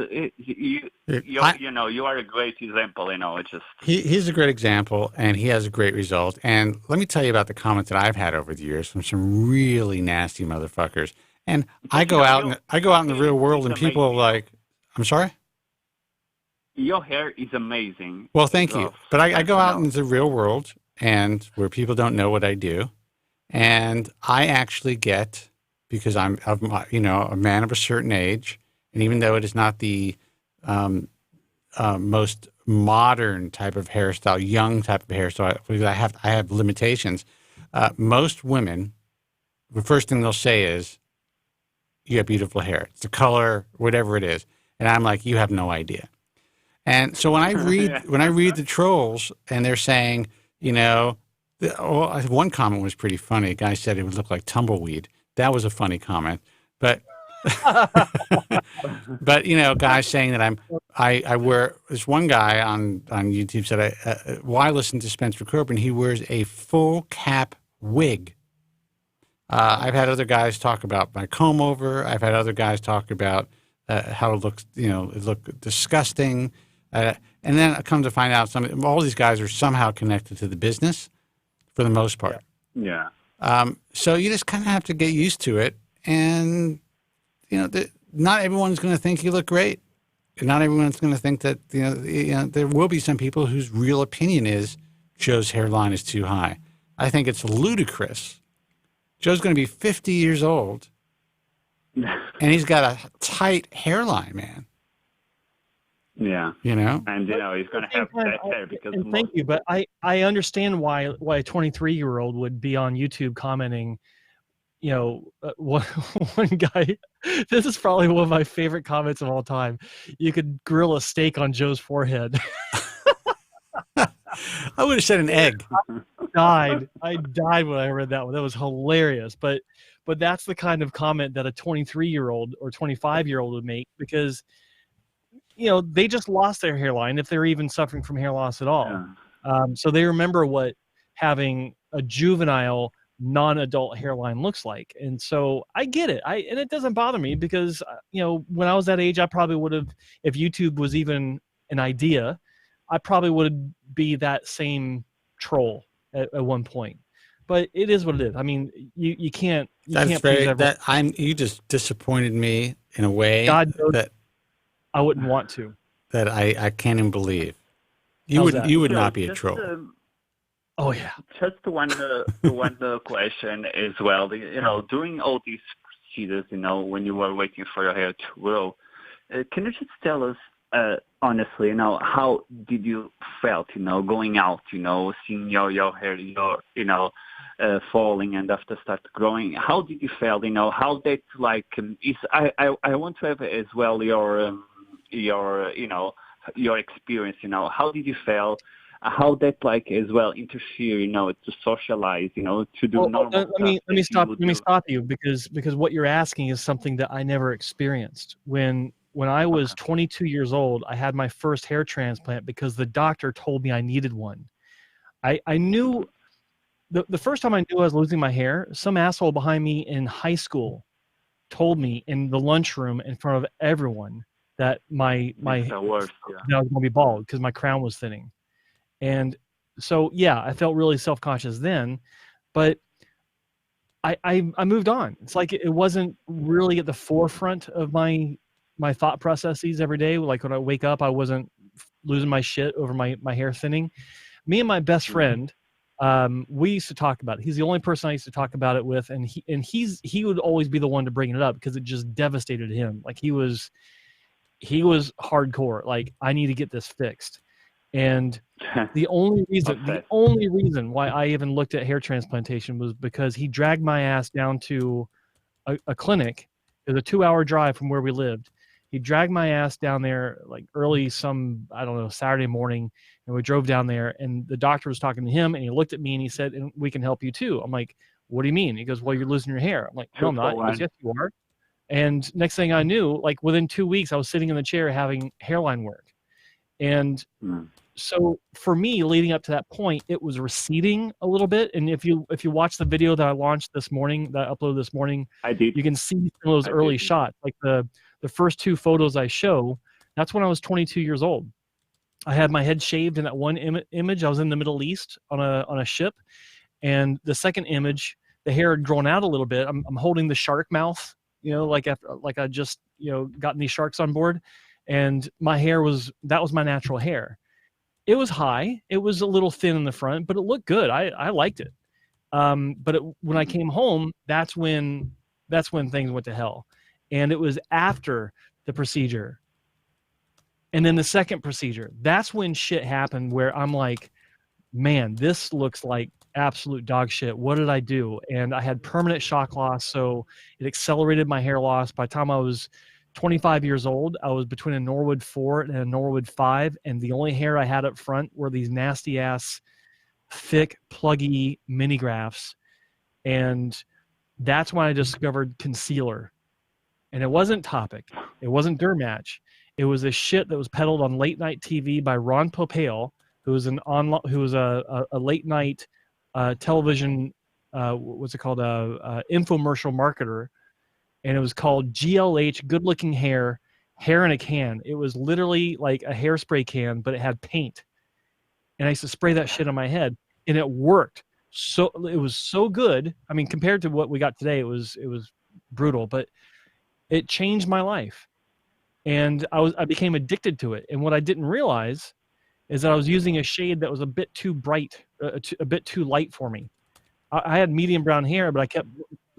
a great example. It's just he's a great example, and he has a great result. And let me tell you about the comments that I've had over the years from some really nasty motherfuckers. And I go out in the real world, and people are like, "I'm sorry." Your hair is amazing. Well, thank you. But I go out into the real world, and where people don't know what I do, and I actually get, because I'm a man of a certain age, and even though it is not the most modern type of hairstyle, young type of hairstyle, because I have limitations. Most women, the first thing they'll say is, "You have beautiful hair. It's the color, whatever it is," and I'm like, "You have no idea." And so when I read the trolls, and they're saying, one comment was pretty funny. A guy said it would look like tumbleweed. That was a funny comment, but. But guys saying that I wear. There's one guy on YouTube said, "Why listen to Spencer Kobren? He wears a full cap wig." I've had other guys talk about my comb over. I've had other guys talk about how it looks. It looked disgusting. And then I come to find out all these guys are somehow connected to the business, for the most part. Yeah. So you just kind of have to get used to it, and not everyone's going to think you look great. Not everyone's going to think that, there will be some people whose real opinion is Joe's hairline is too high. I think it's ludicrous. Joe's going to be 50 years old, and he's got a tight hairline, man. Yeah. And, he's going to have that hair because... And thank you, but I understand why a 23-year-old would be on YouTube commenting, one guy, this is probably one of my favorite comments of all time. "You could grill a steak on Joe's forehead." I would have said an egg. I died when I read that one. That was hilarious. But that's the kind of comment that a 23-year-old or 25-year-old would make, because, they just lost their hairline, if they're even suffering from hair loss at all. Yeah. So they remember what having a juvenile non-adult hairline looks like. And so I get it. And it doesn't bother me, because, when I was that age, I probably would have, if YouTube was even an idea, I probably would be that same troll at one point. But it is what it is. I mean, you can't. You just disappointed me in a way. God knows that I wouldn't want to. That I can't even believe. You would not be a troll. Oh yeah. Just one question as well. During all these procedures, when you were waiting for your hair to grow, can you just tell us honestly, how did you felt, going out, seeing your hair, falling and after start growing? How did you feel? How that like is? I want to have as well your experience. How did you feel? How that like as well interfere, to socialize, to do normal stuff. Let me stop you because what you're asking is something that I never experienced. When I was 22 years old, I had my first hair transplant because the doctor told me I needed one. I knew the first time I knew I was losing my hair, some asshole behind me in high school told me in the lunchroom in front of everyone that I was going to be bald because my crown was thinning. And so, yeah, I felt really self-conscious then, but I moved on. It's like it wasn't really at the forefront of my thought processes every day. Like when I wake up, I wasn't losing my shit over my hair thinning. Me and my best friend, we used to talk about it. He's the only person I used to talk about it with, and he would always be the one to bring it up because it just devastated him. Like he was hardcore. Like, I need to get this fixed. And the only reason why I even looked at hair transplantation was because he dragged my ass down to a clinic. It was a 2-hour drive from where we lived. He dragged my ass down there like early Saturday morning, and we drove down there, and the doctor was talking to him, and he looked at me and he said, "And we can help you too." I'm like, "What do you mean?" He goes, "Well, you're losing your hair." I'm like, "No, I'm not." He goes, "Yes, you are." And next thing I knew, like within 2 weeks, I was sitting in the chair having hairline work. And so for me, leading up to that point, it was receding a little bit. And if you watch the video that I launched this morning, that I uploaded this morning, you can see some of those early shots. Like the first 2 photos I show, that's when I was 22 years old. I had my head shaved in that one image. I was in the Middle East on a ship. And the second image, the hair had grown out a little bit. I'm holding the shark mouth like I just, gotten these sharks on board, and my hair that was my natural hair. It was high. It was a little thin in the front, but it looked good. I liked it. But when I came home, that's when things went to hell. And it was after the procedure. And then the second procedure, that's when shit happened, where I'm like, man, this looks like absolute dog shit. What did I do? And I had permanent shock loss. So it accelerated my hair loss. By the time I was 25 years old, I was between a Norwood 4 and a Norwood 5. And the only hair I had up front were these nasty ass, thick, pluggy mini grafts. And that's when I discovered concealer. And it wasn't Topic. It wasn't Dermatch. It was a shit that was peddled on late night TV by Ron Popeil, who was a late night television, what's it called, infomercial marketer. And it was called GLH, Good Looking Hair in a Can. It was literally like a hairspray can, but it had paint. And I used to spray that shit on my head, and it worked. So it was so good. I mean, compared to what we got today, it was brutal, but it changed my life. And I became addicted to it. And what I didn't realize is that I was using a shade that was a bit too bright, a bit too light for me. I had medium brown hair, but I kept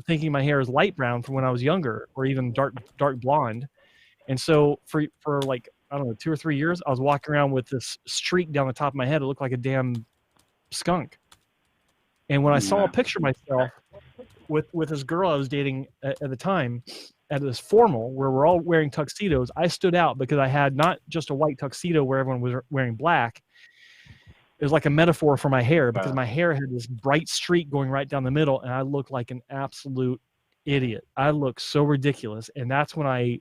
thinking my hair was light brown from when I was younger, or even dark blonde. And so for like, I don't know, 2 or 3 years, I was walking around with this streak down the top of my head. It looked like a damn skunk. And when I saw a picture of myself with this girl I was dating at the time, at this formal where we're all wearing tuxedos, I stood out because I had not just a white tuxedo where everyone was wearing black. It was like a metaphor for my hair, because my hair had this bright streak going right down the middle, and I looked like an absolute idiot. I looked so ridiculous. And that's when I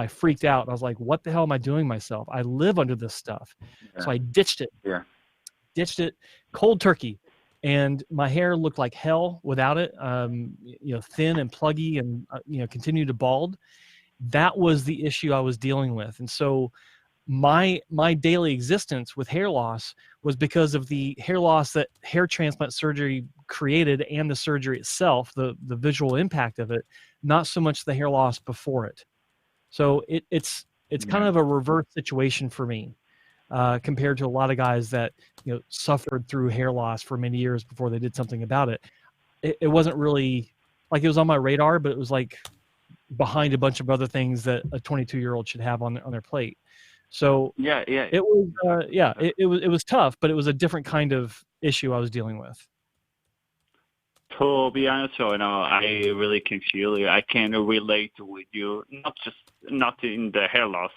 freaked out. I was like, what the hell am I doing myself? I live under this stuff. Yeah. So I ditched it. Yeah. Ditched it cold turkey. And my hair looked like hell without it, thin and pluggy, and continued to bald. That was the issue I was dealing with. And so my daily existence with hair loss was because of the hair loss that hair transplant surgery created, and the surgery itself, the visual impact of it, not so much the hair loss before it. So it's kind of a reverse situation for me. Compared to a lot of guys that suffered through hair loss for many years before they did something about it. It wasn't really like it was on my radar, but it was like behind a bunch of other things that a 22-year-old should have on their plate. So it was tough, but it was a different kind of issue I was dealing with. To be honest, I really can feel you. I can relate with you, not in the hair loss,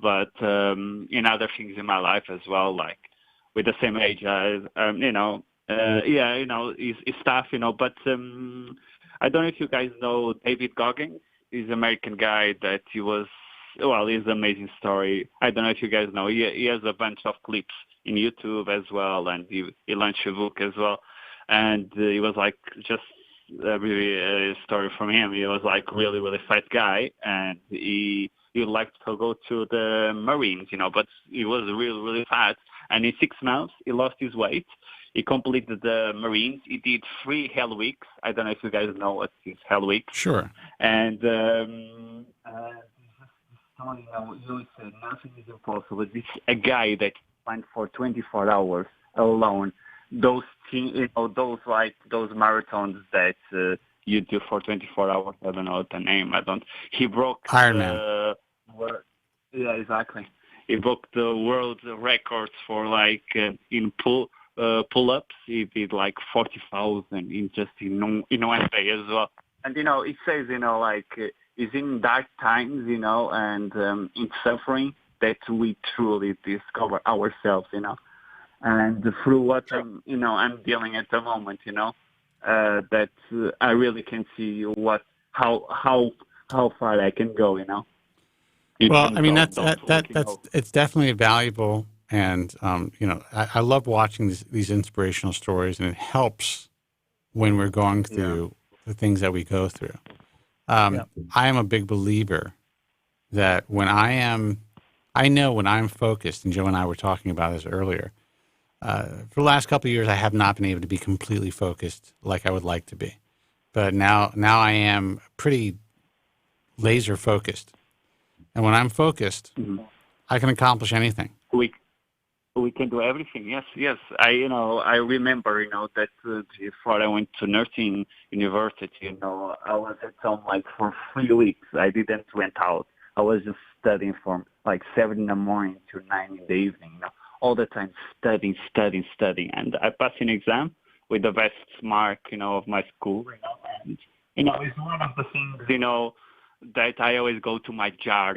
but in other things in my life as well, like with the same age, it's tough, but I don't know if you guys know David Goggins. He's an American guy that he's an amazing story. I don't know if you guys know. He has a bunch of clips in YouTube as well, and he launched a book as well. And he was like just a story from him. He was like really, really fat guy, and he liked to go to the Marines, but he was really, really fat. And in 6 months, he lost his weight. He completed the Marines. He did 3 Hell Weeks. I don't know if you guys know what is Hell Week. Sure. And you said nothing is impossible. This a guy that went for 24 hours alone. Those marathons that you do for 24 hours. I don't know the name. He broke Ironman. Yeah, exactly. He broke the world records for in pull-ups. He did 40,000 in one day as well. And it says it's in dark times, and in suffering that we truly discover ourselves, and through what I'm dealing at the moment, that I really can see how far I can go, Well, I mean, that's it's definitely valuable, and I love watching these inspirational stories, and it helps when we're going through the things that we go through. I am a big believer that I know when I'm focused, and Joe and I were talking about this earlier. For the last couple of years, I have not been able to be completely focused like I would like to be, but now I am pretty laser focused. And when I'm focused, I can accomplish anything. We can do everything. Yes. I remember, that before I went to nursing university, I was at home like for 3 weeks. I didn't went out. I was just studying from like 7 in the morning to 9 in the evening, all the time studying. And I passed an exam with the best mark, of my school, and, it's one of the things, that I always go to my jar,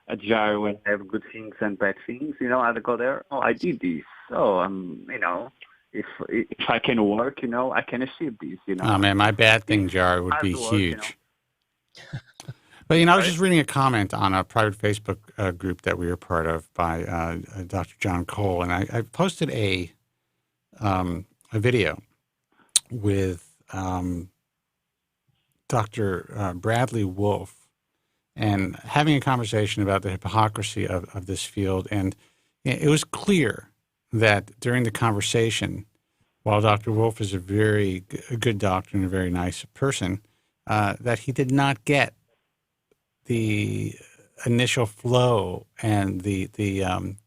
a jar when I have good things and bad things, I go there, I did this. So, if I can work, I can achieve this, Oh, man, my bad thing jar would be huge. But, I was just reading a comment on a private Facebook group that we were part of by Dr. John Cole, and I posted a video with Dr. Bradley Wolf, and having a conversation about the hypocrisy of this field. And it was clear that during the conversation, while Dr. Wolf is a very good doctor and a very nice person, that he did not get the initial flow and the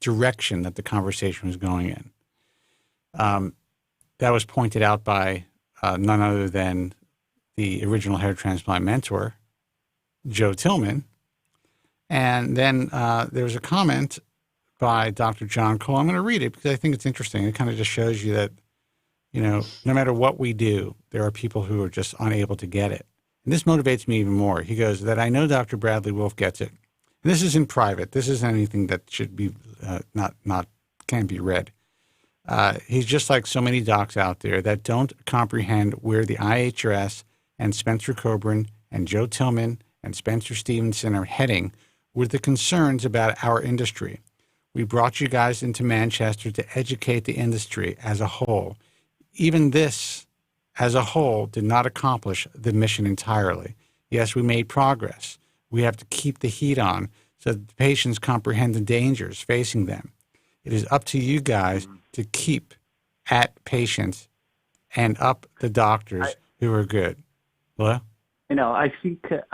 direction that the conversation was going in. That was pointed out by none other than the original hair transplant mentor, Joe Tillman. And then there was a comment by Dr. John Cole. I'm going to read it because I think it's interesting. It kind of just shows you that, no matter what we do, there are people who are just unable to get it. And this motivates me even more. He goes, that I know Dr. Bradley Wolf gets it. And this is in private. This isn't anything that should be can't be read. He's just like so many docs out there that don't comprehend where the IHRS and Spencer Kobren and Joe Tillman and Spencer Stevenson are heading with the concerns about our industry. We brought you guys into Manchester to educate the industry as a whole. Even this, as a whole, did not accomplish the mission entirely. Yes, we made progress. We have to keep the heat on so that the patients comprehend the dangers facing them. It is up to you guys to keep at patients and up the doctors who are good. What? I think for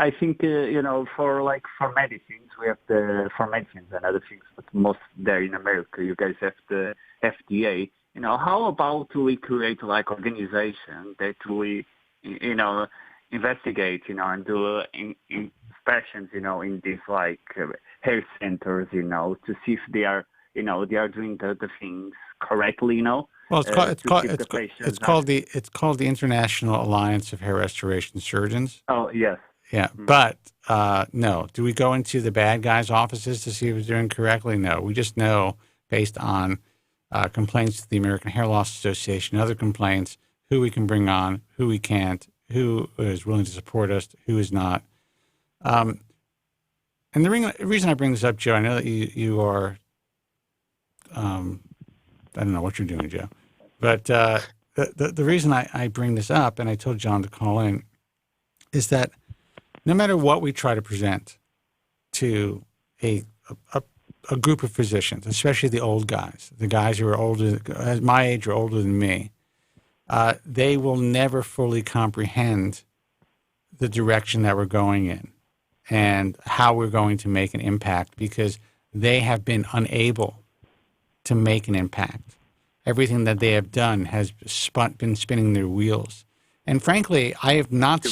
medicines we have for medicines and other things, but most there in America you guys have the FDA. How about we create like organization that we investigate and do inspections in these like hair centers to see if they are they are doing the things correctly. Well, it's called the International Alliance of Hair Restoration Surgeons. Oh, yes. Yeah, but no. Do we go into the bad guys' offices to see if they're doing correctly? No. We just know based on complaints to the American Hair Loss Association, other complaints, who we can bring on, who we can't, who is willing to support us, who is not. And the reason I bring this up, Joe, I know that you are, I don't know what you're doing, Joe, but the reason I bring this up, and I told John to call in, is that no matter what we try to present to a group of physicians, especially the old guys, the guys who are older, my age or older than me, they will never fully comprehend the direction that we're going in and how we're going to make an impact because they have been unable to make an impact. Everything that they have done has been spinning their wheels. And frankly, I have not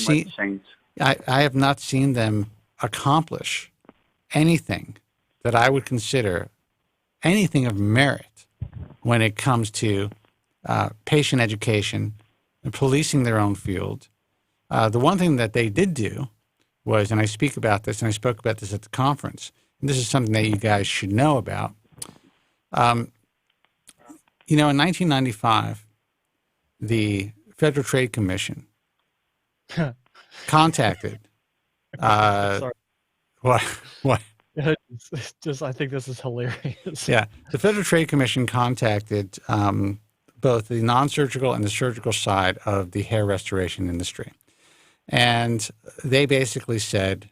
seen them accomplish anything that I would consider anything of merit when it comes to patient education and policing their own field. The one thing that they did do was, and I speak about this, and I spoke about this at the conference, and this is something that you guys should know about. In 1995, the Federal Trade Commission contacted. Sorry. What? It's just, I think this is hilarious. Yeah, the Federal Trade Commission contacted both the non-surgical and the surgical side of the hair restoration industry. And they basically said,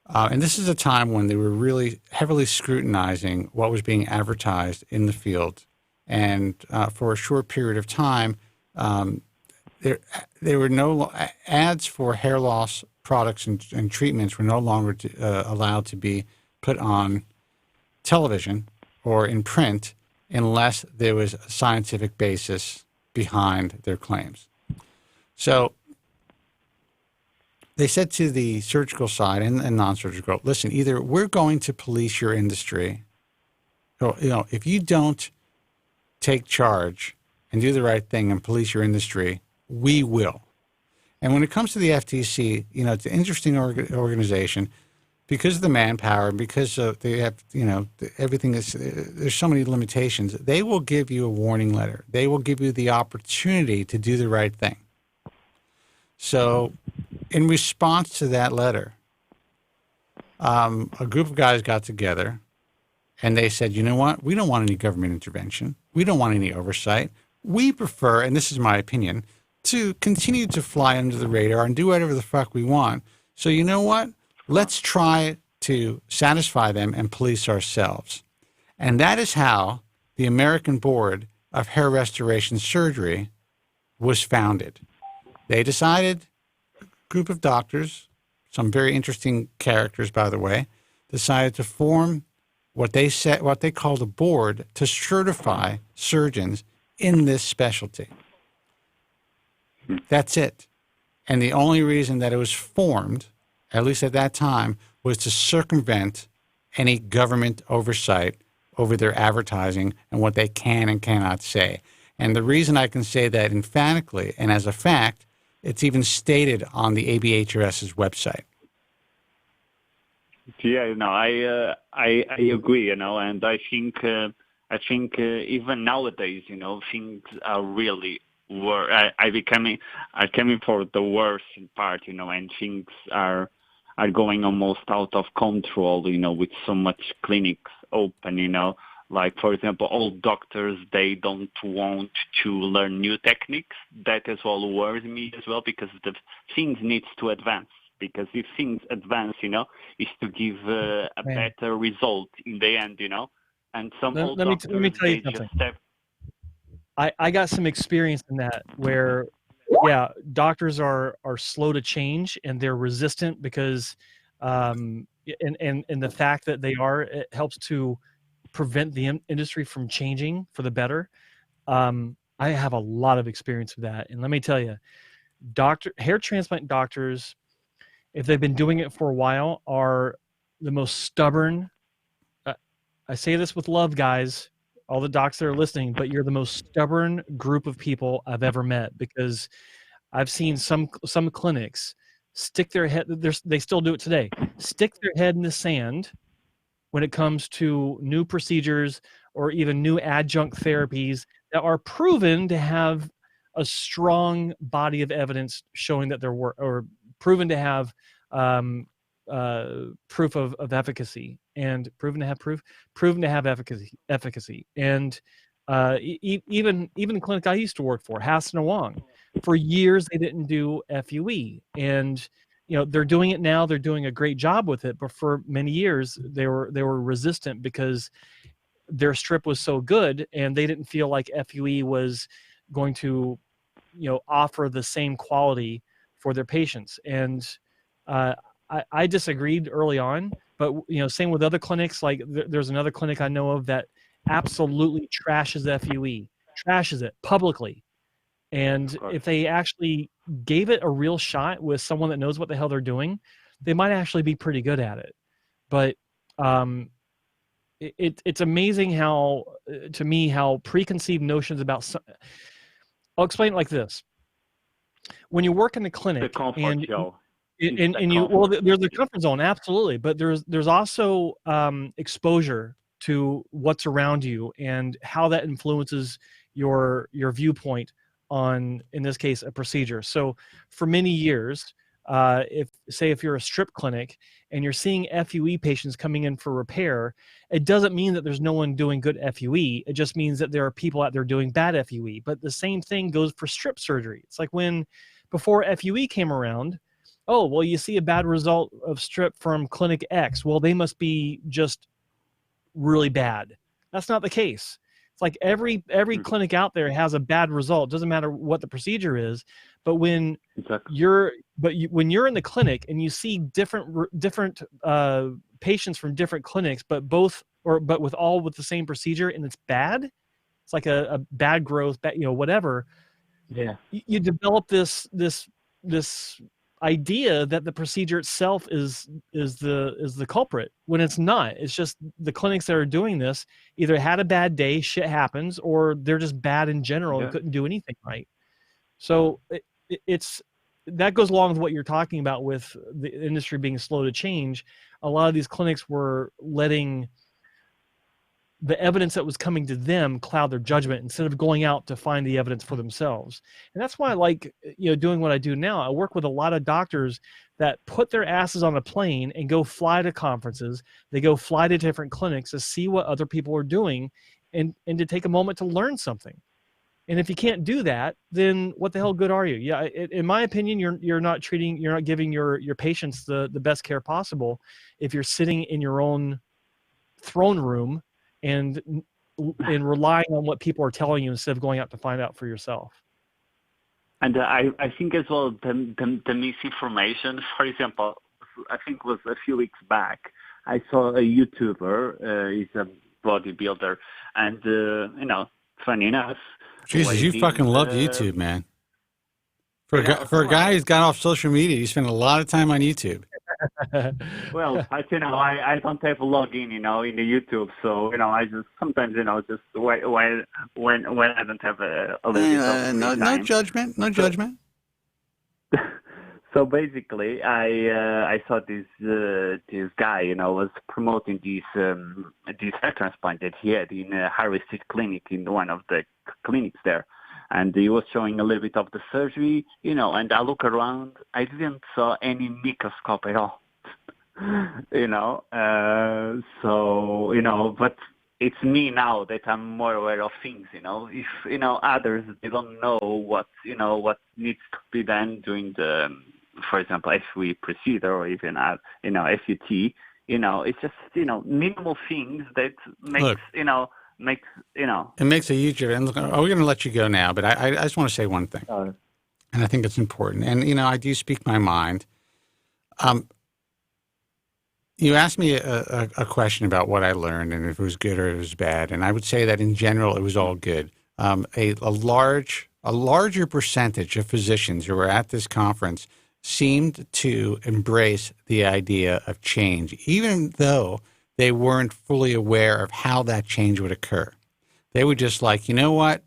and this is a time when they were really heavily scrutinizing what was being advertised in the field. And for a short period of time, there were no ads for hair loss products and treatments were no longer allowed to be put on television or in print unless there was a scientific basis behind their claims. So they said to the surgical side and non-surgical, listen, either we're going to police your industry, or, if you don't take charge and do the right thing and police your industry, we will. And when it comes to the FTC, it's an interesting organization because of the manpower, because they have, everything is, there's so many limitations. They will give you a warning letter. They will give you the opportunity to do the right thing. So in response to that letter, a group of guys got together and they said, you know what? We don't want any government intervention. We don't want any oversight. We prefer, and this is my opinion, to continue to fly under the radar and do whatever the fuck we want. So you know what? Let's try to satisfy them and police ourselves. And that is how the American Board of Hair Restoration Surgery was founded. They decided, a group of doctors, some very interesting characters, by the way, decided to form what they called a board to certify surgeons in this specialty. That's it. And the only reason that it was formed, at least at that time, was to circumvent any government oversight over their advertising and what they can and cannot say. And the reason I can say that emphatically and as a fact, it's even stated on the ABHRS's website. Yeah, I agree, and I think even nowadays, things are really are coming for the worst part, and things are going almost out of control, with so much clinics open, like, for example, all doctors, they don't want to learn new techniques. That as well worries me as well, because the things needs to advance. Because if things advance, is to give a better result in the end, And some old doctors, let me tell you something. I got some experience in that where, doctors are slow to change and they're resistant because, and the fact that they are, it helps to prevent the industry from changing for the better. I have a lot of experience with that, and let me tell you, hair transplant doctors, if they've been doing it for a while, are the most stubborn. I say this with love, guys, all the docs that are listening, but you're the most stubborn group of people I've ever met, because I've seen some clinics stick their head, they still do it today, stick their head in the sand when it comes to new procedures or even new adjunct therapies that are proven to have a strong body of evidence showing that they're or proven to have proof of efficacy, and proven to have efficacy. And even the clinic I used to work for, Hassan Wong, for years they didn't do FUE, and they're doing it now. They're doing a great job with it, but for many years they were resistant because their strip was so good, and they didn't feel like FUE was going to offer the same quality for their patients. And I disagreed early on, but same with other clinics. Like there's another clinic I know of that absolutely trashes FUE, trashes it publicly. And if they actually gave it a real shot with someone that knows what the hell they're doing, they might actually be pretty good at it. But it's amazing how preconceived notions about I'll explain it like this. When you work in the clinic, there's the comfort zone, absolutely, but there's also exposure to what's around you and how that influences your viewpoint on, in this case, a procedure. So for many years, if you're a strip clinic and you're seeing FUE patients coming in for repair, it doesn't mean that there's no one doing good FUE. It just means that there are people out there doing bad FUE. But the same thing goes for strip surgery. It's like before FUE came around, oh, well, you see a bad result of strip from clinic X. Well, they must be just really bad. That's not the case. It's like every clinic out there has a bad result. Doesn't matter what the procedure is, but when you're in the clinic and you see different patients from different clinics, but with the same procedure, and it's bad. It's like a bad growth, whatever. Yeah. You develop this idea that the procedure itself is the culprit, when it's not. It's just the clinics that are doing this either had a bad day, shit happens, or they're just bad in general and couldn't do anything right. So it's that goes along with what you're talking about with the industry being slow to change. A lot of these clinics were letting the evidence that was coming to them cloud their judgment instead of going out to find the evidence for themselves. And that's why I like, doing what I do now. I work with a lot of doctors that put their asses on a plane and go fly to conferences. They go fly to different clinics to see what other people are doing and to take a moment to learn something. And if you can't do that, then what the hell good are you? Yeah, in my opinion, you're not giving your patients the best care possible if you're sitting in your own throne room and relying on what people are telling you instead of going out to find out for yourself. And I think as well the misinformation. For example, I think it was a few weeks back, I saw a YouTuber. He's a bodybuilder, and funny enough. Jesus, you fucking love YouTube, man. For a guy who's got off social media, you spend a lot of time on YouTube. Well, I don't have a login, in the YouTube, so I just sometimes just when I don't have a little bit of no judgment, no judgment. So basically, I saw this guy, was promoting this hair transplant that he had in a Harvey Street clinic, in one of the clinics there. And he was showing a little bit of the surgery, and I look around, I didn't saw any microscope at all, but it's me now that I'm more aware of things, if, others, they don't know what needs to be done during the, for example, FUE procedure or even, FUT, it's just, minimal things that makes, It makes a huge difference. We're going to let you go now, but I just want to say one thing, and I think it's important. And I do speak my mind. You asked me a question about what I learned and if it was good or it was bad, and I would say that in general it was all good. A larger percentage of physicians who were at this conference seemed to embrace the idea of change, even though they weren't fully aware of how that change would occur. They were just like, you know what?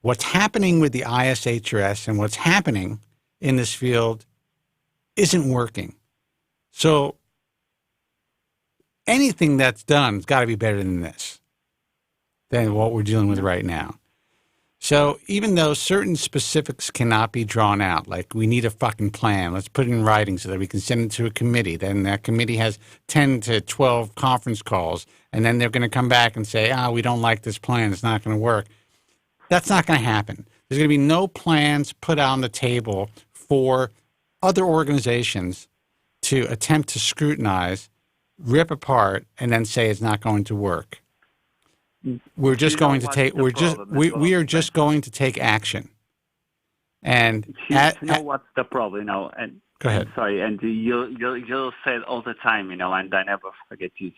What's happening with the ISHRS and what's happening in this field isn't working. So anything that's done has got to be better than this, than what we're dealing with right now. So even though certain specifics cannot be drawn out, like we need a fucking plan, let's put it in writing so that we can send it to a committee. Then that committee has 10 to 12 conference calls, and then they're going to come back and say, we don't like this plan, it's not going to work. That's not going to happen. There's going to be no plans put on the table for other organizations to attempt to scrutinize, rip apart, and then say it's not going to work. We're just going to take. We are just going to take action. And what's the problem? And go ahead. Sorry, and you said all the time, and I never forget you.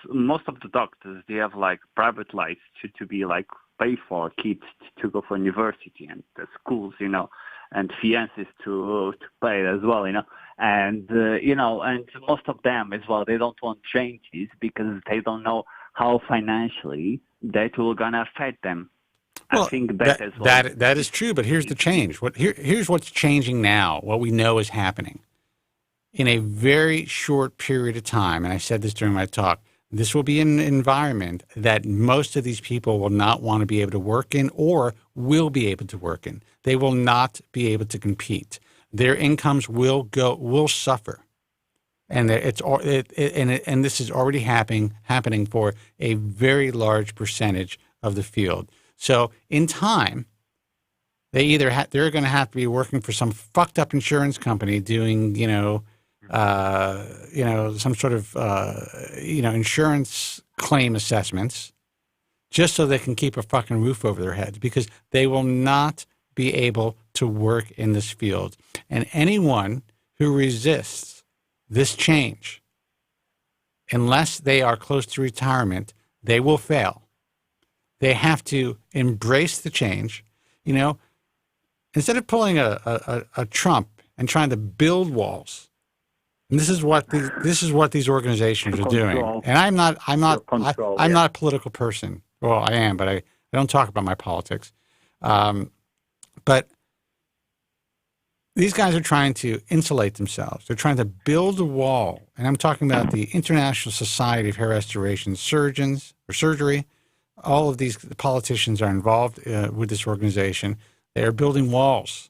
Most of the doctors, they have like private lives to be like pay for kids to go for university and the schools, and fiances to pay as well, and and most of them as well, they don't want changes because they don't know how financially that will gonna affect them. Well, I think that as well. That is true, but here's the change. Here's what's changing now, what we know is happening. In a very short period of time, and I said this during my talk, this will be an environment that most of these people will not want to be able to work in or will be able to work in. They will not be able to compete. Their incomes will suffer. And and this is already happening for a very large percentage of the field. So in time, they're going to have to be working for some fucked up insurance company doing some sort of insurance claim assessments just so they can keep a fucking roof over their heads, because they will not be able to work in this field. And anyone who resists this change, unless they are close to retirement, they will fail. They have to embrace the change. You know, instead of pulling a Trump and trying to build walls, and this is what these organizations are doing. And I'm not a political person. Well, I am, but I don't talk about my politics. But these guys are trying to insulate themselves. They're trying to build a wall. And I'm talking about the International Society of Hair Restoration Surgeons or Surgery. All of these politicians are involved with this organization. They are building walls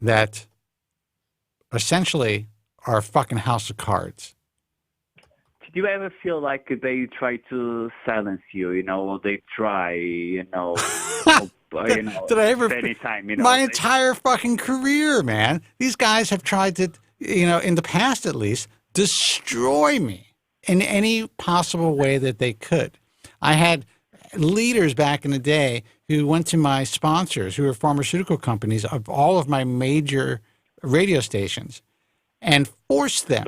that essentially are a fucking house of cards. Did you ever feel like they try to silence you, you know, or they try, you know, Did I ever? Anytime, you know, my entire fucking career, man. These guys have tried to, you know, in the past at least, destroy me in any possible way that they could. I had leaders back in the day who went to my sponsors, who were pharmaceutical companies of all of my major radio stations, and forced them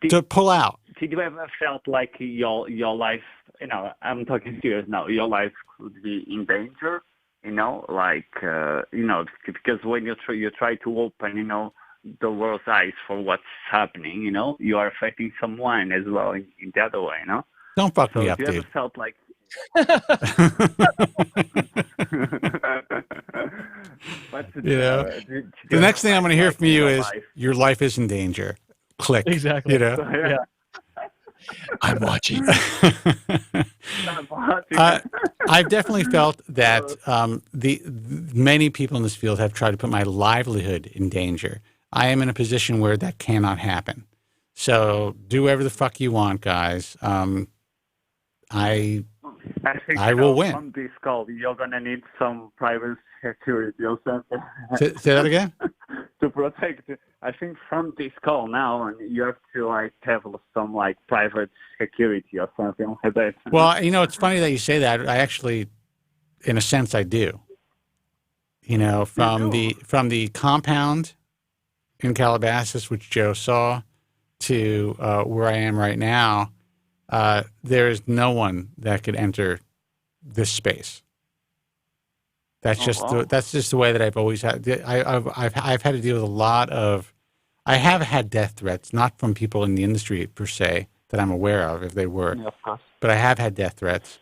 to pull out. Did you ever felt like your life, you know, I'm talking serious now, your life could be in danger? You know, like, you know, because when you try to open, you know, the world's eyes for what's happening, you know, you are affecting someone as well in the other way, you know? Don't fuck me up, dude. dude. You ever felt like... You know, the next thing I'm going to hear from you is your life is in danger. Click. Exactly. You know? Yeah. I'm watching. I've definitely felt that many people in this field have tried to put my livelihood in danger. I am in a position where that cannot happen. So do whatever the fuck you want, guys. I will win. On this call, you're gonna need some private security or something. Say that again. To protect. I think from this call now, you have to like have some like private security or something like that. Well, you know, it's funny that you say that. I actually, in a sense, I do. You know, from the compound in Calabasas, which Joe saw, to where I am right now, there is no one that could enter this space. That's just the way that I've always had. I've had to deal with a lot of. I have had death threats, not from people in the industry per se that I'm aware of, if they were, but I have had death threats,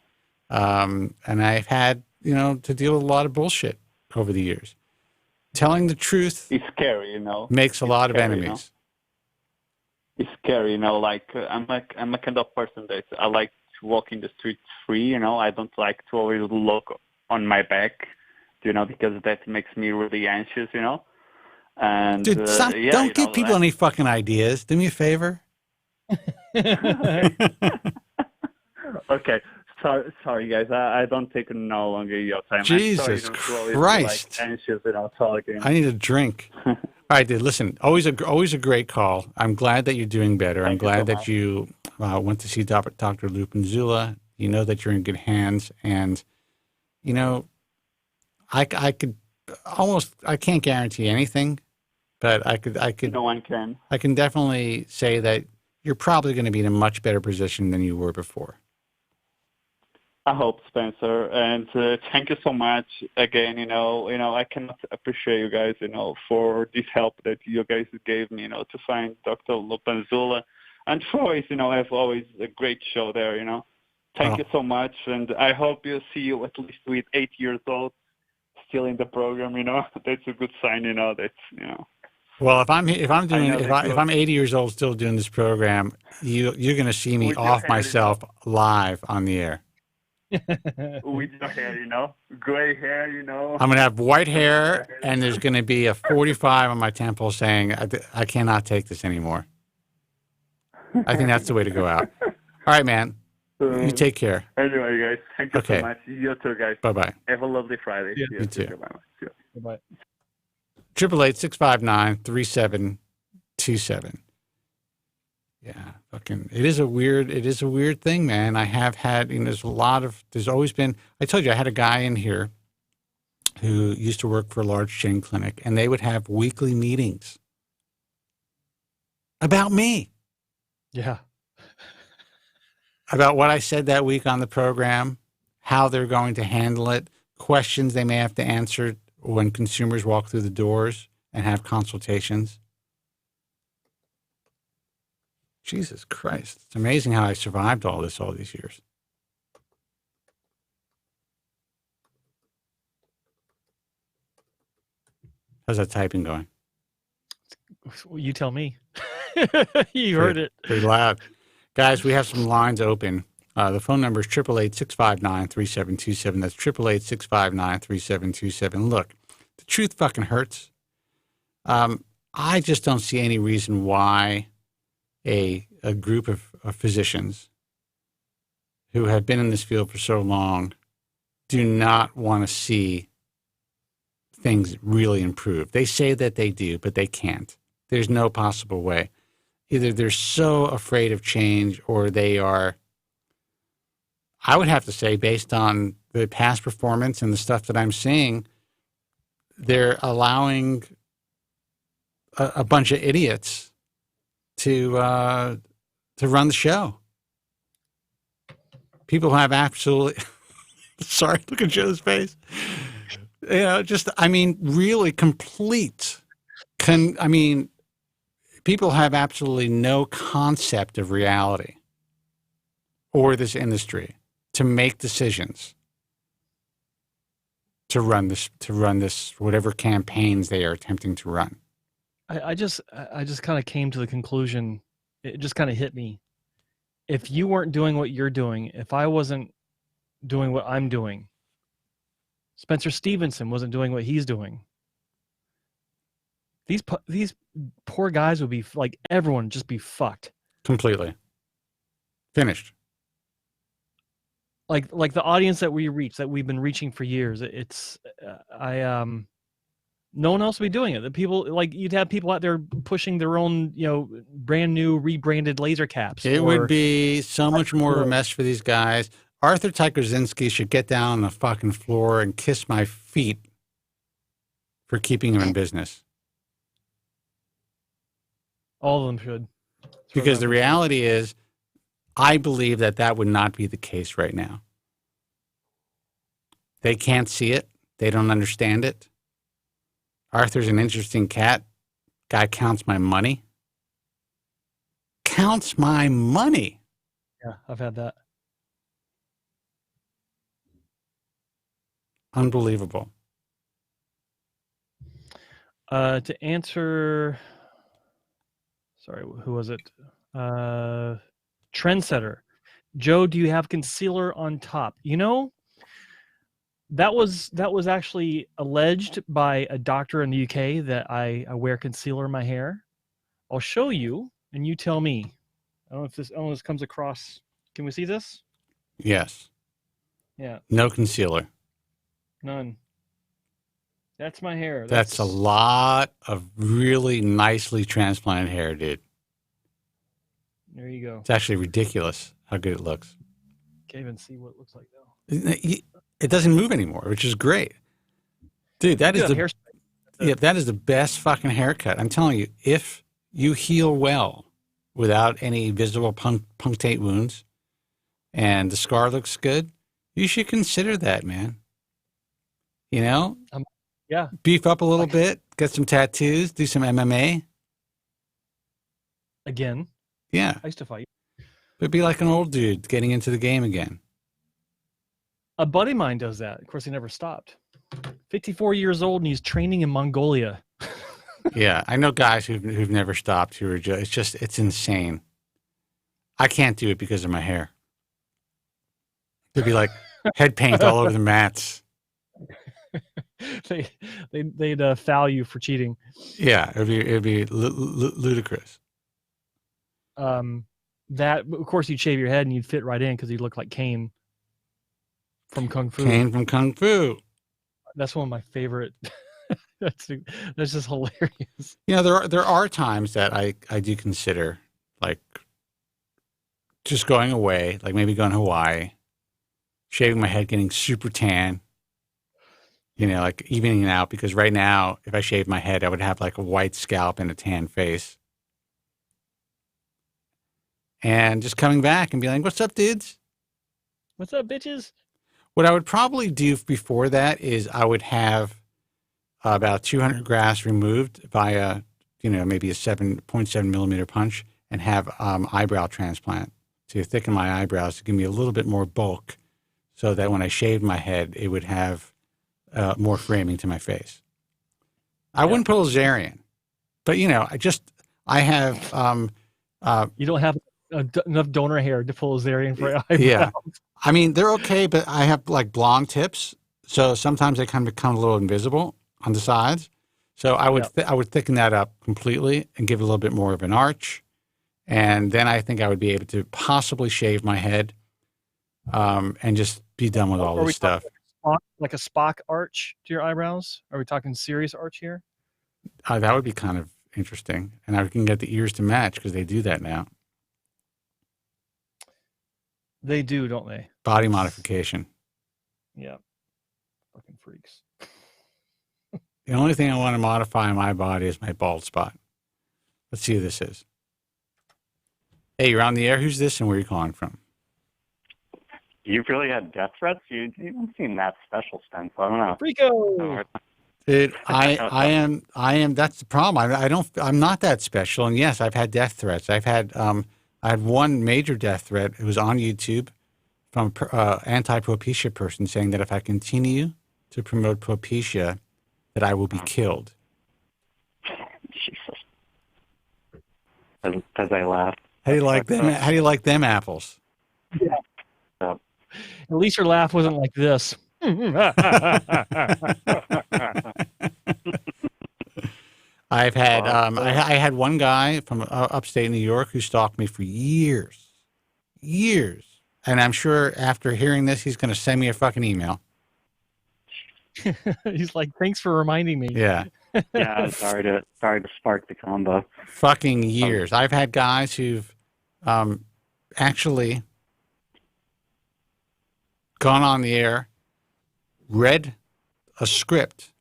and I've had to deal with a lot of bullshit over the years. Telling the truth is scary, you know. Makes a lot of enemies. It's scary, you know. Like I'm a kind of person that I like to walk in the streets free, you know. I don't like to always look on my back, you know, because that makes me really anxious, you know. And dude, don't give people any fucking ideas. Do me a favor. Okay. Sorry, guys. I don't take no longer your time. Jesus Christ! Like, anxious, you know, talking. I need a drink. All right, dude. Listen, always a great call. I'm glad that you're doing better. I'm glad that you went to see Dr. Lupanzula. You know that you're in good hands, and you know, I can't guarantee anything, but I could. No one can. I can definitely say that you're probably going to be in a much better position than you were before. I hope, Spencer, and thank you so much again. You know, I cannot appreciate you guys, you know, for this help that you guys gave me, you know, to find Dr. Lupanzula, and for always, you know, I have always a great show there, you know. Thank you so much, and I hope you see you at least with 8 years old, still in the program, you know. That's a good sign, you know. That's, you know. Well, if I'm 80 years old still doing this program, you're going to see me off myself live on the air. With your hair, you know, gray hair, you know. I'm going to have white hair, and there's going to be a 45 on my temple saying, I cannot take this anymore. I think that's the way to go out. All right, man. You take care. Anyway, guys, thank you so much. You too, guys. Bye-bye. Have a lovely Friday. Yeah. You too. Bye-bye. 888-659-3727. Yeah. Fucking, it is a weird thing, man. I have had, there's always been, I told you, I had a guy in here who used to work for a large chain clinic, and they would have weekly meetings about me. Yeah. About what I said that week on the program, how they're going to handle it, questions they may have to answer when consumers walk through the doors and have consultations. Jesus Christ. It's amazing how I survived all this all these years. How's that typing going? You tell me. You heard it. Pretty loud. Guys, we have some lines open. The phone number is 888-659-3727. That's 888-659-3727. Look, the truth fucking hurts. I just don't see any reason why a group of physicians who have been in this field for so long do not want to see things really improve. They say that they do, but they can't. There's no possible way. Either they're so afraid of change, or they are, I would have to say, based on the past performance and the stuff that I'm seeing, they're allowing a bunch of idiots to run the show. People have absolutely, sorry, look at Joe's face. Really complete. People have absolutely no concept of reality or this industry to make decisions to run this whatever campaigns they are attempting to run. I just kind of came to the conclusion. It just kind of hit me. If you weren't doing what you're doing, if I wasn't doing what I'm doing, Spencer Stevenson wasn't doing what he's doing, these poor guys would be like, everyone would just be fucked. Completely. Finished. Like the audience that we reach, that we've been reaching for years. No one else would be doing it. The people, like, you'd have people out there pushing their own, brand new rebranded laser caps. It would be so much more of a mess for these guys. Arthur Tykozinski should get down on the fucking floor and kiss my feet for keeping him in business. All of them should. Because the reality is, I believe that would not be the case right now. They can't see it. They don't understand it. Arthur's an interesting cat. Guy counts my money. Counts my money. Yeah, I've had that. Unbelievable. To answer, sorry, who was it? Trendsetter. Joe, do you have concealer on top? That was actually alleged by a doctor in the UK that I wear concealer in my hair. I'll show you, and you tell me. I don't know if this comes across. Can we see this? Yes. Yeah. No concealer. None. That's my hair. That's a lot of really nicely transplanted hair, dude. There you go. It's actually ridiculous how good it looks. Can't even see what it looks like now. It doesn't move anymore, which is great. Dude, that is the best fucking haircut. I'm telling you, if you heal well without any visible punctate wounds and the scar looks good, you should consider that, man. Yeah. Beef up a little bit, get some tattoos, do some MMA. Again. Yeah. I used to fight. But be like an old dude getting into the game again. A buddy of mine does that. Of course, he never stopped. 54 years old, and he's training in Mongolia. Yeah, I know guys who've never stopped. Who are it's insane. I can't do it because of my hair. It'd be like head paint all over the mats. They'd foul you for cheating. Yeah, it'd be ludicrous. That, of course, you'd shave your head and you'd fit right in because you look like Kane from Kung Fu. Kane from Kung Fu. That's one of my favorite. That's just hilarious. There are times that I do consider, like, just going away, like maybe going to Hawaii, shaving my head, getting super tan, like evening it out, because right now, if I shaved my head, I would have like a white scalp and a tan face. And just coming back and be like, what's up, dudes? What's up, bitches? What I would probably do before that is I would have about 200 grafts removed via, maybe a 7.7 millimeter punch, and have eyebrow transplant to thicken my eyebrows to give me a little bit more bulk, so that when I shaved my head, it would have more framing to my face. I wouldn't pull a Zarian, but I have. You don't have enough donor hair to pull a Zarian for eyebrows. Yeah, I mean they're okay, but I have like blonde tips, so sometimes they kind of become a little invisible on the sides. So I would I would thicken that up completely and give it a little bit more of an arch, and then I think I would be able to possibly shave my head, and just be done with all this stuff. Like a Spock arch to your eyebrows? Are we talking serious arch here? That would be kind of interesting, and I can get the ears to match because they do that now. They do, don't they? Body modification. Yeah. Fucking freaks. The only thing I want to modify in my body is my bald spot. Let's see who this is. Hey, you're on the air. Who's this and where are you calling from? You've really had death threats? You don't seem that special, Spence. I don't know. Rico! Dude, I am, that's the problem. I'm not that special. And yes, I've had death threats. I had one major death threat. It was on YouTube from an anti-propecia person saying that if I continue to promote propecia, that I will be killed. Jesus. As I laughed. How do you like them? How do you like them apples? Yeah. At least your laugh wasn't like this. I've had I had one guy from upstate New York who stalked me for years, and I'm sure after hearing this, he's going to send me a fucking email. He's like, "Thanks for reminding me." Yeah. Yeah. Sorry to spark the combo. Fucking years. I've had guys who've actually gone on the air, read a script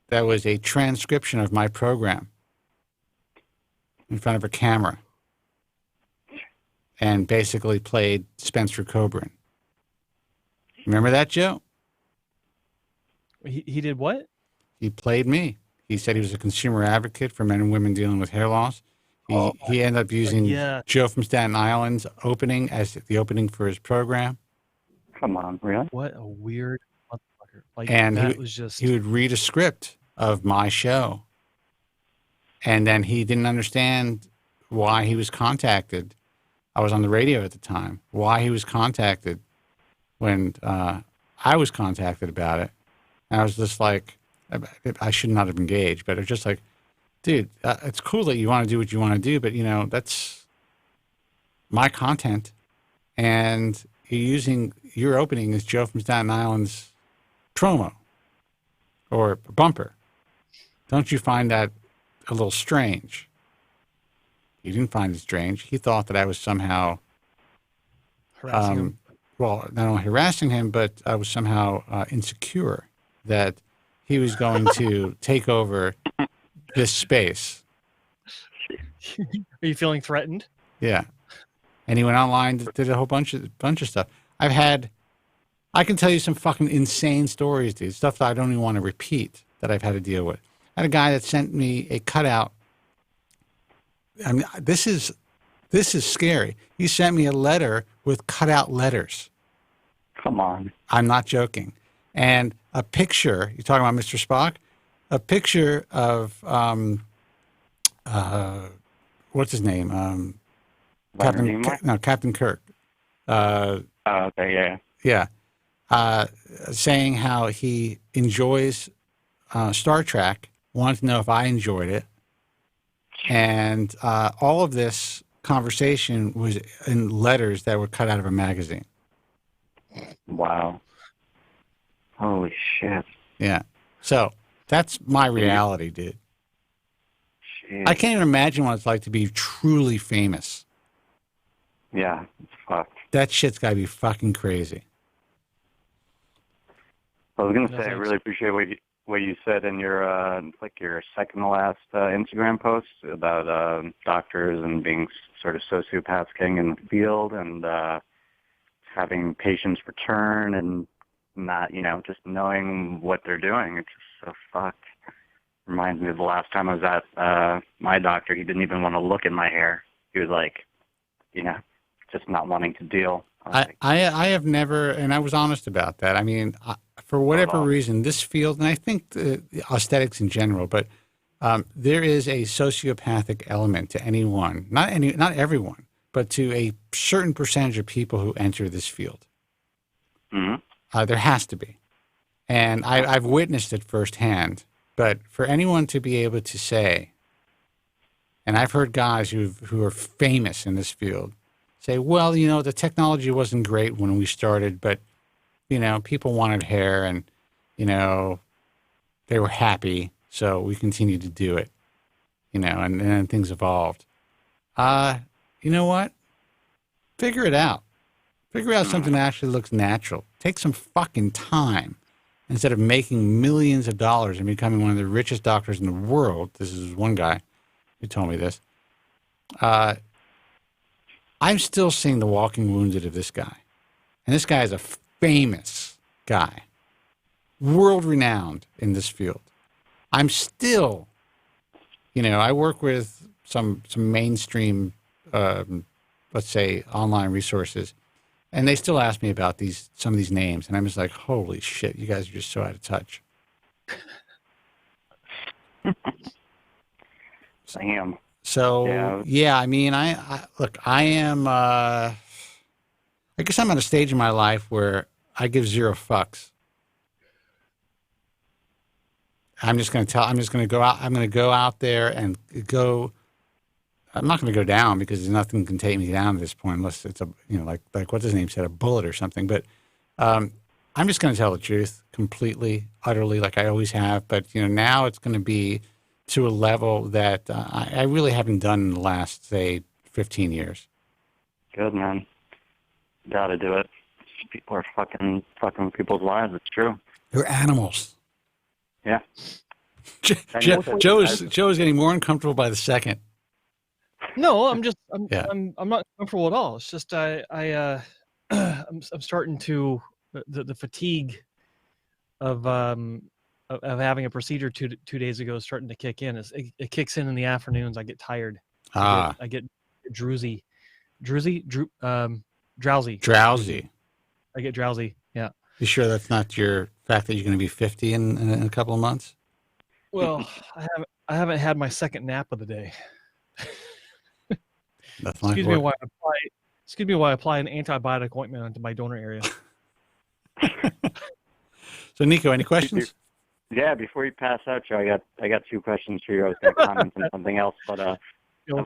that was a transcription of my program in front of a camera and basically played Spencer Kobren. Remember that, Joe? He did what? He played me. He said he was a consumer advocate for men and women dealing with hair loss. He ended up using Joe from Staten Island's opening as the opening for his program. Come on, really? What a weird motherfucker. Like, and that was just... he would read a script of my show, and then he didn't understand why he was contacted. I was on the radio at the time. Why he was contacted when I was contacted about it. And I was just like, I should not have engaged, but it was just like, dude, it's cool that you want to do what you want to do, but, that's my content. And you're using your opening as Joe from Staten Island's promo or bumper. Don't you find that a little strange? He didn't find it strange. He thought that I was somehow harassing him. Well, not only harassing him, but I was somehow insecure that he was going to take over this space. Are you feeling threatened? Yeah. And he went online, did a whole bunch of stuff. I can tell you some fucking insane stories, dude. Stuff that I don't even want to repeat that I've had to deal with. I had a guy that sent me a cutout. I mean, this is scary. He sent me a letter with cutout letters. Come on. I'm not joking. And a picture, you're talking about Mr. Spock? A picture of, what's his name? Captain Kirk. Okay, yeah. Saying how he enjoys Star Trek, wanted to know if I enjoyed it. And all of this conversation was in letters that were cut out of a magazine. Wow. Holy shit. Yeah. So that's my reality, dude. Jeez. I can't even imagine what it's like to be truly famous. Yeah, it's fucked. That shit's got to be fucking crazy. I was gonna No, say I thanks. really appreciate what you said in your like your second to last Instagram post about doctors and being sort of sociopaths getting in the field and having patients return and not just knowing what they're doing. It's just so fucked. Reminds me of the last time I was at my doctor. He didn't even want to look at my hair. He was like, just not wanting to deal. I have never, and I was honest about that. I mean, for whatever reason, this field, and I think aesthetics in general, but there is a sociopathic element to anyone, not everyone, but to a certain percentage of people who enter this field. Mm-hmm. There has to be, and I've witnessed it firsthand. But for anyone to be able to say, and I've heard guys who are famous in this field say, well, the technology wasn't great when we started, but, people wanted hair and, they were happy, so we continued to do it, and then things evolved. You know what? Figure it out. Figure out something that actually looks natural. Take some fucking time. Instead of making millions of dollars and becoming one of the richest doctors in the world, this is one guy who told me this, I'm still seeing the walking wounded of this guy. And this guy is a famous guy, world-renowned in this field. I'm still, I work with some mainstream, let's say, online resources, and they still ask me about some of these names, and I'm just like, holy shit, you guys are just so out of touch. Damn. So, yeah, I mean, look, I am, I guess I'm at a stage in my life where I give zero fucks. I'm just going to go out there and go. I'm not going to go down because nothing can take me down at this point unless it's like what's his name said, a bullet or something. But I'm just going to tell the truth completely, utterly, like I always have. But, now it's going to be to a level that I really haven't done in the last, say, 15 years. Good, man. Got to do it. People are fucking people's lives. It's true. They're animals. Yeah. Joe is getting more uncomfortable by the second. No, I'm not comfortable at all. It's just I'm starting to the fatigue of having a procedure two days ago is starting to kick in. It kicks in the afternoons. I get tired. I get drowsy. Drowsy. I get drowsy. Yeah. You sure that's not your fact that you're going to be 50 in a couple of months? Well, I haven't had my second nap of the day. Excuse me while I apply an antibiotic ointment onto my donor area. So, Nico, any questions? Yeah, before you pass out, Joe, I got two questions for you. I was going to comment on something else, but of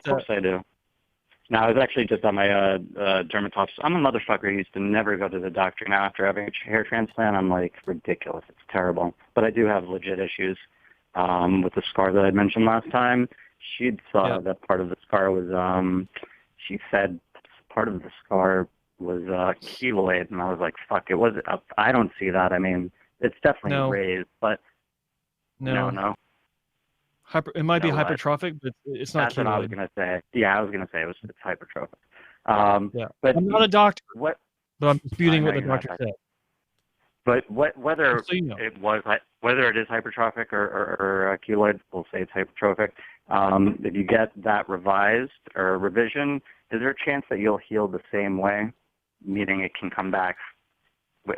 course I do. No, I was actually just on my dermatologist. I'm a motherfucker who used to never go to the doctor. Now, after having a hair transplant, I'm like, ridiculous. It's terrible. But I do have legit issues with the scar that I mentioned last time. She'd saw that part of the scar was, she said part of the scar was keloid, and I was like, fuck, it was, I don't see that. I mean, it's definitely raised, but no. It might be hypertrophic, but it's not keloid. That's what I was going to say. Yeah, I was going to say it's hypertrophic. But I'm not a doctor, but I'm disputing what the doctor said. But whether it is hypertrophic or keloid, we'll say it's hypertrophic. If you get that revised or revision, is there a chance that you'll heal the same way, meaning it can come back?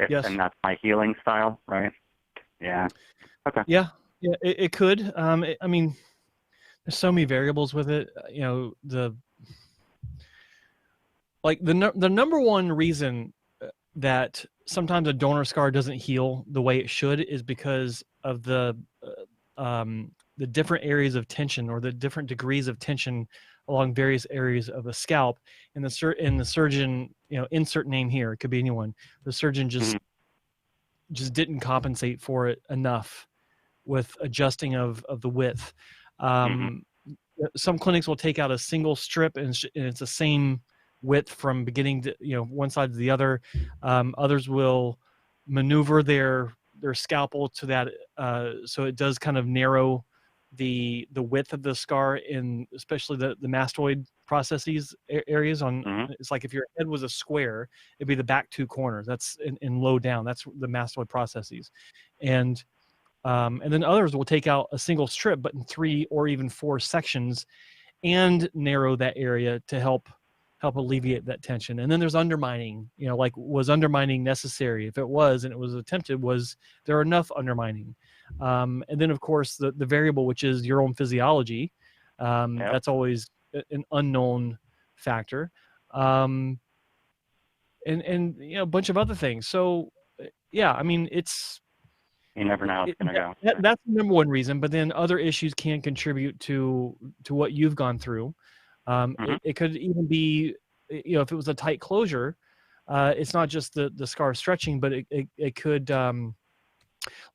Yes. And that's my healing style, right? Yeah. Okay. Yeah, it could. I mean, there's so many variables with it. The number one reason that sometimes a donor scar doesn't heal the way it should is because of the different areas of tension or the different degrees of tension along various areas of the scalp. And the surgeon, insert name here, it could be anyone. The surgeon just didn't compensate for it enough with adjusting of the width. Some clinics will take out a single strip and it's the same width from beginning to, one side to the other. Others will maneuver their scalpel to that, so it does kind of narrow the width of the scar in especially the mastoid processes areas on. It's like if your head was a square, it'd be the back two corners. That's in low down. That's the mastoid processes, and then others will take out a single strip, but in 3 or even 4 sections, and narrow that area to help alleviate that tension. And then there's undermining. Like, was undermining necessary? If it was, and it was attempted, was there enough undermining? And then of course the variable, which is your own physiology. That's always an unknown factor. And a bunch of other things. So yeah, I mean, you never know how it's going to go. That's the number one reason, but then other issues can contribute to what you've gone through. It could even be, if it was a tight closure, it's not just the scar stretching, but it could,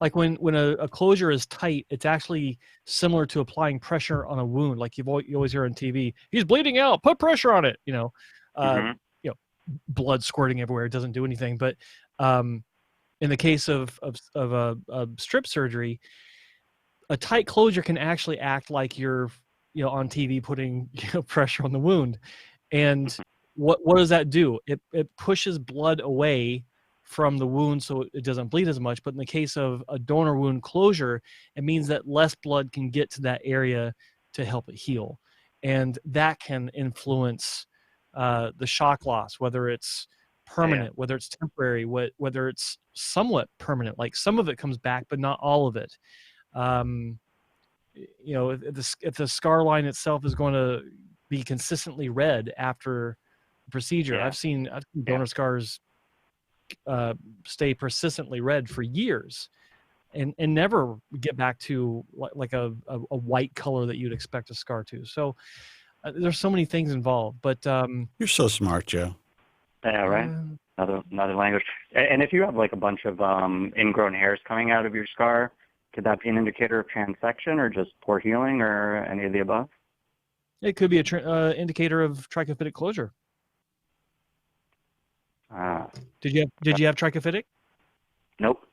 like when a closure is tight, it's actually similar to applying pressure on a wound. Like you always hear on TV, he's bleeding out, put pressure on it. Blood squirting everywhere. It doesn't do anything. But in the case of a strip surgery, a tight closure can actually act like you're on TV putting pressure on the wound. And what does that do? It pushes blood away from the wound so it doesn't bleed as much. But in the case of a donor wound closure, it means that less blood can get to that area to help it heal. And that can influence the shock loss, whether it's permanent, whether it's temporary, whether it's somewhat permanent. Like some of it comes back, but not all of it. If the scar line itself is going to be consistently red after the procedure, I've seen donor scars stay persistently red for years and never get back to like a white color that you'd expect a scar to. So there's so many things involved, but you're so smart, Joe. Yeah, right. Another language. And if you have like a bunch of ingrown hairs coming out of your scar, could that be an indicator of transection or just poor healing or any of the above? It could be a indicator of trichophytic closure. Did you have trichophytic? Nope.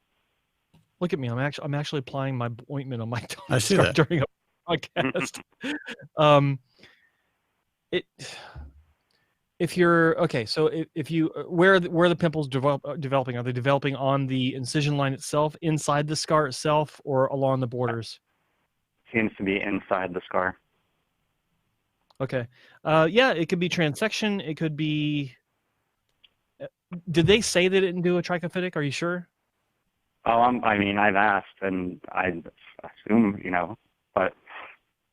Look at me. I'm actually applying my ointment on my tongue. I see that during a podcast. If you're okay, so if you where are the pimples developing? Are they developing on the incision line itself, inside the scar itself, or along the borders? Seems to be inside the scar. Okay. Yeah, it could be transection. It could be. Did they say they didn't do a trichophytic? Are you sure? Oh, I've asked, and I assume, but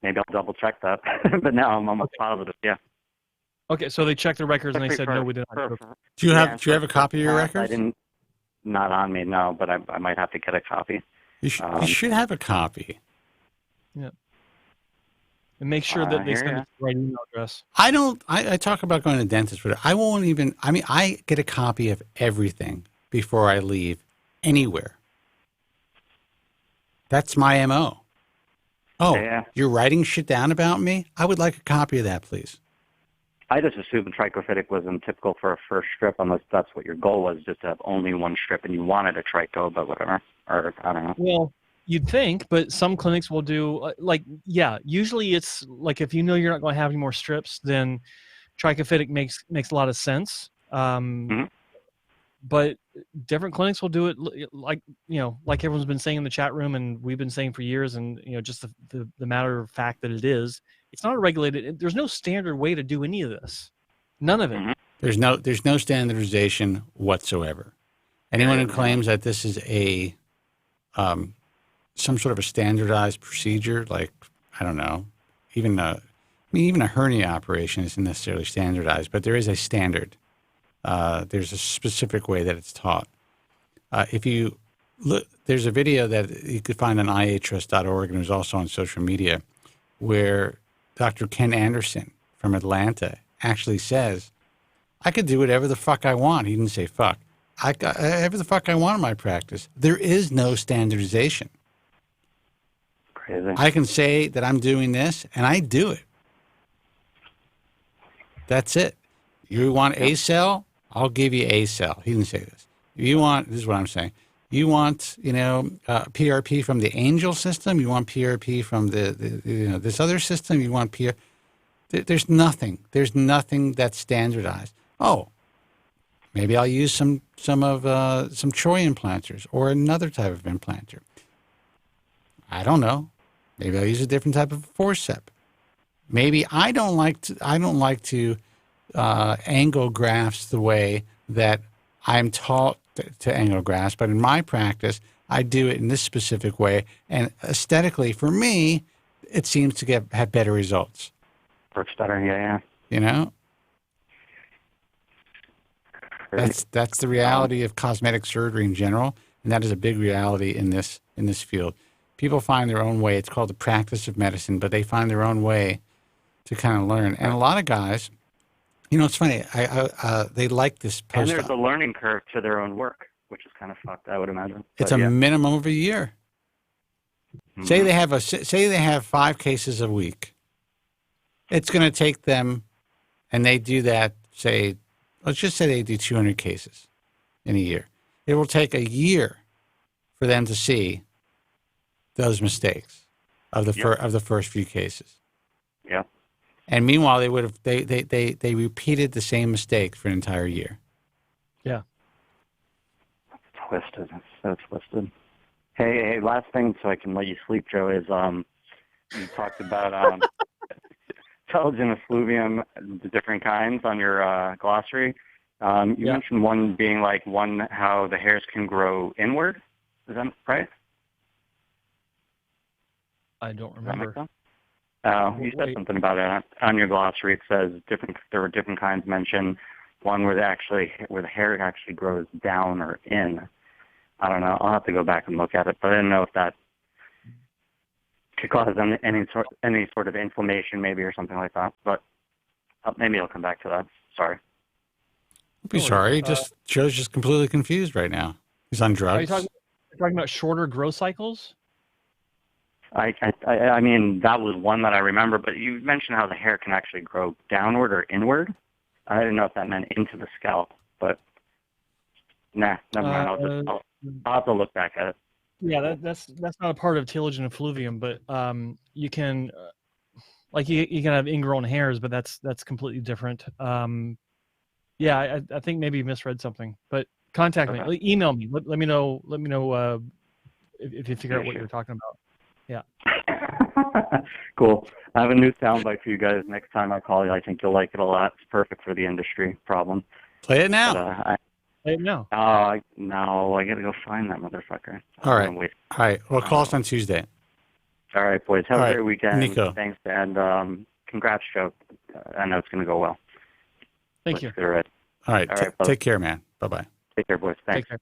maybe I'll double check that. But no, I'm almost positive. Yeah. Okay, so they checked the records and they said no, we didn't. Do you have a copy of your records? I didn't. Not on me, no, but I might have to get a copy. You should have a copy. Yeah. And make sure that they send it to the right email address. I talk about going to the dentist, but I get a copy of everything before I leave anywhere. That's my MO. Oh, yeah. You're writing shit down about me? I would like a copy of that, please. I just assumed trichophytic wasn't typical for a first strip unless that's what your goal was, just to have only one strip and you wanted a tricho, but whatever. Or, I don't know. Well, you'd think, but some clinics will do, usually it's like if you know you're not going to have any more strips, then trichophytic makes a lot of sense. But different clinics will do it like everyone's been saying in the chat room and we've been saying for years, and just the matter of fact that it's not a regulated, there's no standard way to do any of this. None of it. There's no standardization whatsoever. Anyone who claims that this is a some sort of a standardized procedure, like, I don't know, even a hernia operation isn't necessarily standardized, but there is a standard. There's a specific way that it's taught. If you look, there's a video that you could find on IHS.org, and it was also on social media, where Dr. Ken Anderson from Atlanta actually says, I could do whatever the fuck I want. He didn't say fuck. I got whatever the fuck I want in my practice. There is no standardization. Crazy. I can say that I'm doing this, and I do it. That's it. You want a cell? I'll give you a cell. He didn't say this. This is what I'm saying. You want, PRP from the Angel system? You want PRP from this other system? You want PR? There's nothing. There's nothing that's standardized. Oh, maybe I'll use some Troy implanters or another type of implanter. I don't know. Maybe I'll use a different type of forceps. Maybe I don't like to angle grafts the way that I'm taught to angle grafts, but in my practice, I do it in this specific way, and aesthetically, for me, it seems to have better results. Works better, yeah. That's the reality of cosmetic surgery in general, and that is a big reality in this field. People find their own way. It's called the practice of medicine, but they find their own way to kind of learn. And a lot of guys, it's funny. They like this post-op. And there's a learning curve to their own work, which is kind of fucked, I would imagine. It's a minimum of a year. Mm-hmm. Say they have 5 cases a week. It's going to take them, and they do that. Let's just say they do 200 cases in a year. It will take a year for them to see those mistakes of the first few cases. Yeah. And meanwhile, they repeated the same mistake for an entire year. Yeah. That's twisted. That's so twisted. Hey, last thing so I can let you sleep, Joe, is you talked about telogen effluvium, the different kinds on your glossary. You mentioned one being how the hairs can grow inward. Is that right? I don't remember. You said something about it on your glossary. It says there were different kinds mentioned. One where the hair actually grows down or in. I don't know. I'll have to go back and look at it, but I didn't know if that could cause any sort of inflammation, maybe, or something like that. But maybe I'll come back to that. Sorry. Don't be sorry. Joe's just completely confused right now. He's on drugs. Are you talking about shorter growth cycles? I mean, that was one that I remember, but you mentioned how the hair can actually grow downward or inward. I didn't know if that meant into the scalp, but never mind. I'll have to look back at it. Yeah, that's not a part of telogen effluvium, but you can you can have ingrown hairs, but that's completely different. I think maybe you misread something, but contact me, email me. Let me know. Let me know if you figure out what you're talking about. Yeah. Cool. I have a new soundbite for you guys. Next time I call you, I think you'll like it a lot. It's perfect for the industry problem. Play it now. Play it now. No, I got to go find that motherfucker. All right. Well, call us on Tuesday. All right, boys. Have a great weekend. Nico. Thanks, and congrats, Joe. I know it's going to go well. Thank you. All right. Take care, man. Bye-bye. Take care, boys. Thanks. Take care.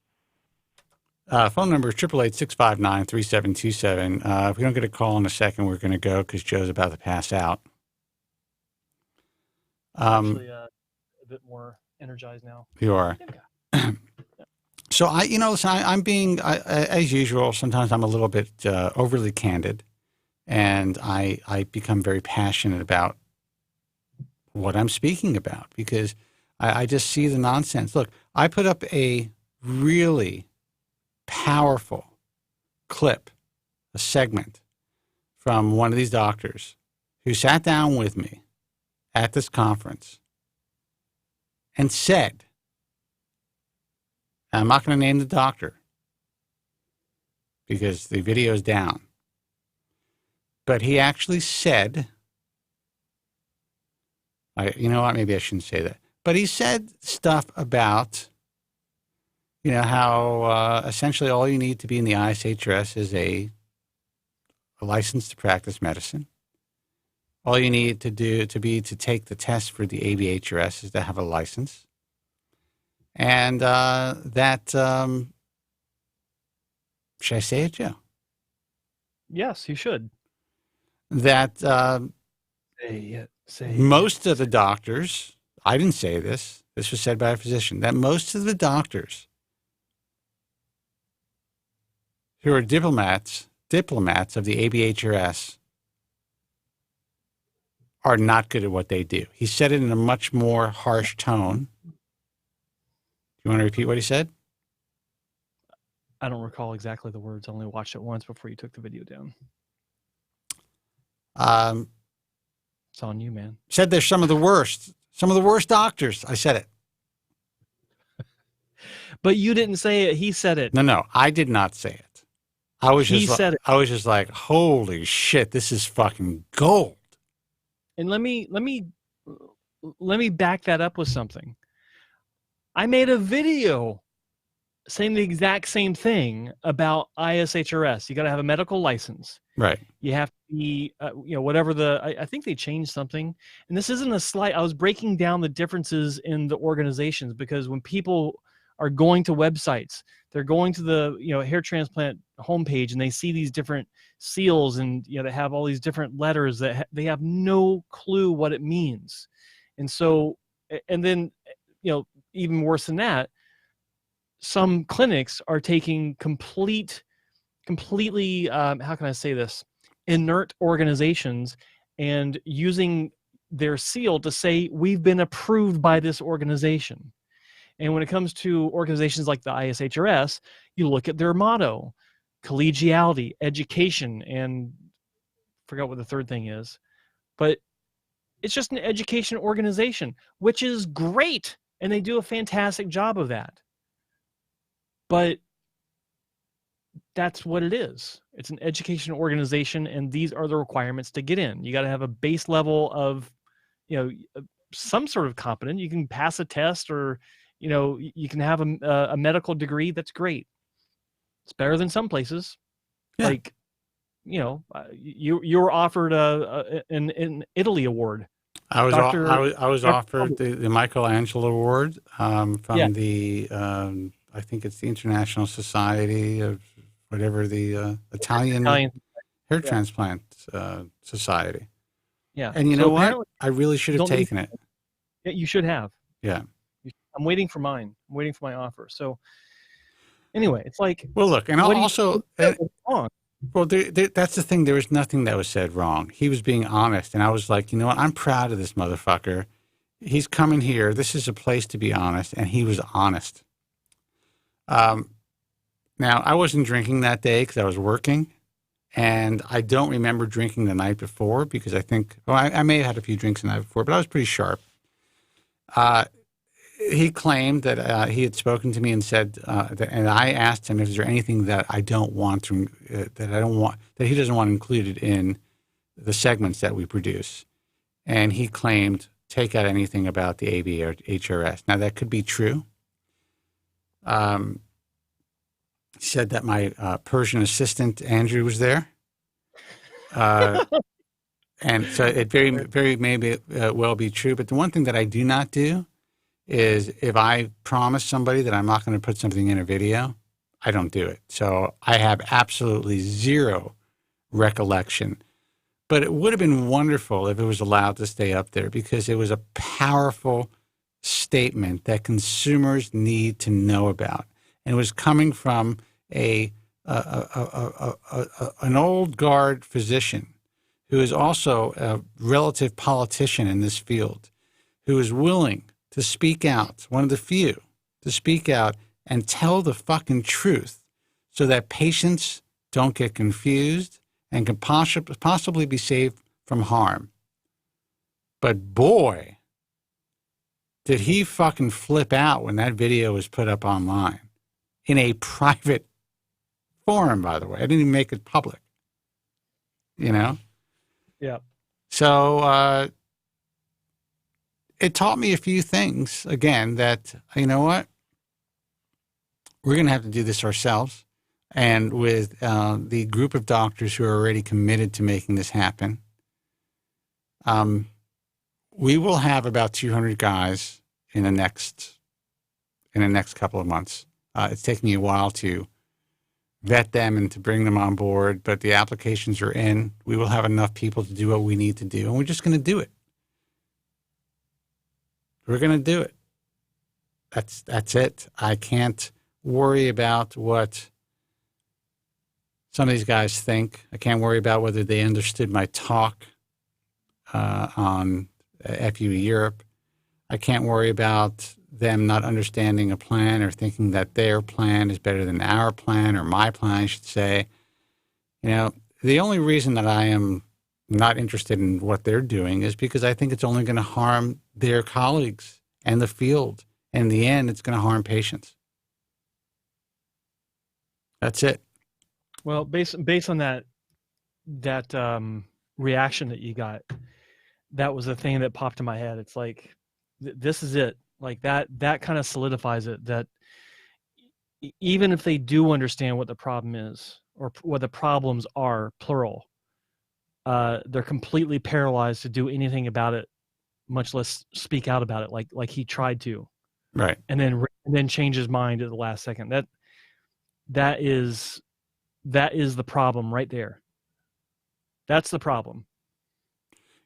Phone number is 888-659-3727. If we don't get a call in a second, we're going to go because Joe's about to pass out. Actually, a bit more energized now. You are. So I'm being, as usual, sometimes I'm a little bit overly candid, and I become very passionate about what I'm speaking about because I just see the nonsense. Look, I put up a really powerful clip, a segment from one of these doctors who sat down with me at this conference and said, and I'm not going to name the doctor because the video is down, but he actually said, you know what, maybe I shouldn't say that, but he said stuff about how essentially all you need to be in the ISHRS is a license to practice medicine. All you need to do to take the test for the ABHRS is to have a license. And should I say it, Joe? Yes, you should. That say most of the doctors, I didn't say this was said by a physician, that most of the doctors who are diplomats of the ABHRS are not good at what they do. He said it in a much more harsh tone. You want to repeat what he said? I don't recall exactly the words. I only watched it once before you took the video down. It's on you, man. Said they're some of the worst doctors. I said it. But you didn't say it. He said it. No, I did not say it. I was He said it. I was just like, holy shit, this is fucking gold. And let me back that up with something. I made a video saying the exact same thing about ISHRS. You got to have a medical license. Right. You have to be, whatever I think they changed something. And this isn't a slight. I was breaking down the differences in the organizations, because when people are going to websites, they're going to the hair transplant homepage, and they see these different seals, and they have all these different letters that they have no clue what it means. And so, and then even worse than that, some clinics are taking completely how can I say this, inert organizations, and using their seal to say we've been approved by this organization. And when it comes to organizations like the ISHRS, you look at their motto: collegiality, education, and forgot what the third thing is, but it's just an education organization, which is great, and they do a fantastic job of that. But that's what it is. It's an education organization, and these are the requirements to get in. You got to have a base level of, some sort of competent. You can pass a test, or you can have a medical degree. That's great. It's better than some places. Yeah. Like, you were offered an Italy award. I was offered the Michelangelo Award from the I think it's the International Society of whatever, the Italian Hair Transplant Society. Yeah. And you know what? I really should have taken it. Yeah, you should have. Yeah. I'm waiting for mine. I'm waiting for my offer. So anyway, it's like, well, look, and also, well, that's the thing. There was nothing that was said wrong. He was being honest. And I was like, you know what? I'm proud of this motherfucker. He's coming here. This is a place to be honest. And he was honest. Now, I wasn't drinking that day because I was working. And I don't remember drinking the night before, because I think, I may have had a few drinks the night before, but I was pretty sharp. He claimed that he had spoken to me and said, and I asked him, is there anything that I don't want to, that he doesn't want included in the segments that we produce? And he claimed, take out anything about the ABHRS. Now, that could be true. He said that my Persian assistant, Andrew, was there. And so it very maybe well be true. But the one thing that I do not do is, if I promise somebody that I'm not going to put something in a video, I don't do it. So I have absolutely zero recollection. But it would have been wonderful if it was allowed to stay up there, because it was a powerful statement that consumers need to know about. And it was coming from an old guard physician who is also a relative politician in this field, who is willing to speak out, one of the few, to speak out and tell the fucking truth, so that patients don't get confused and can possibly be saved from harm. But boy, did he fucking flip out when that video was put up online. In a private forum, by the way. I didn't even make it public. Yeah. So it taught me a few things, again, that, you know what? We're going to have to do this ourselves. And with the group of doctors who are already committed to making this happen, we will have about 200 guys in the next couple of months. It's taken me a while to vet them and to bring them on board, but the applications are in. We will have enough people to do what we need to do, and we're just going to do it. We're going to do it. That's it. I can't worry about what some of these guys think. I can't worry about whether they understood my talk. on FUE Europe. I can't worry about them not understanding a plan or thinking that their plan is better than our plan, or my plan, I should say. You know, the only reason that I am not interested in what they're doing is because I think it's only going to harm their colleagues and the field. And in the end, it's going to harm patients. That's it. Well, based on that reaction that you got, that was the thing that popped in my head. It's like, this is it. Like that kind of solidifies it, that even if they do understand what the problem is, or what the problems are, plural, they're completely paralyzed to do anything about it, much less speak out about it, like he tried to. Right. And then change his mind at the last second. That is the problem right there. That's the problem.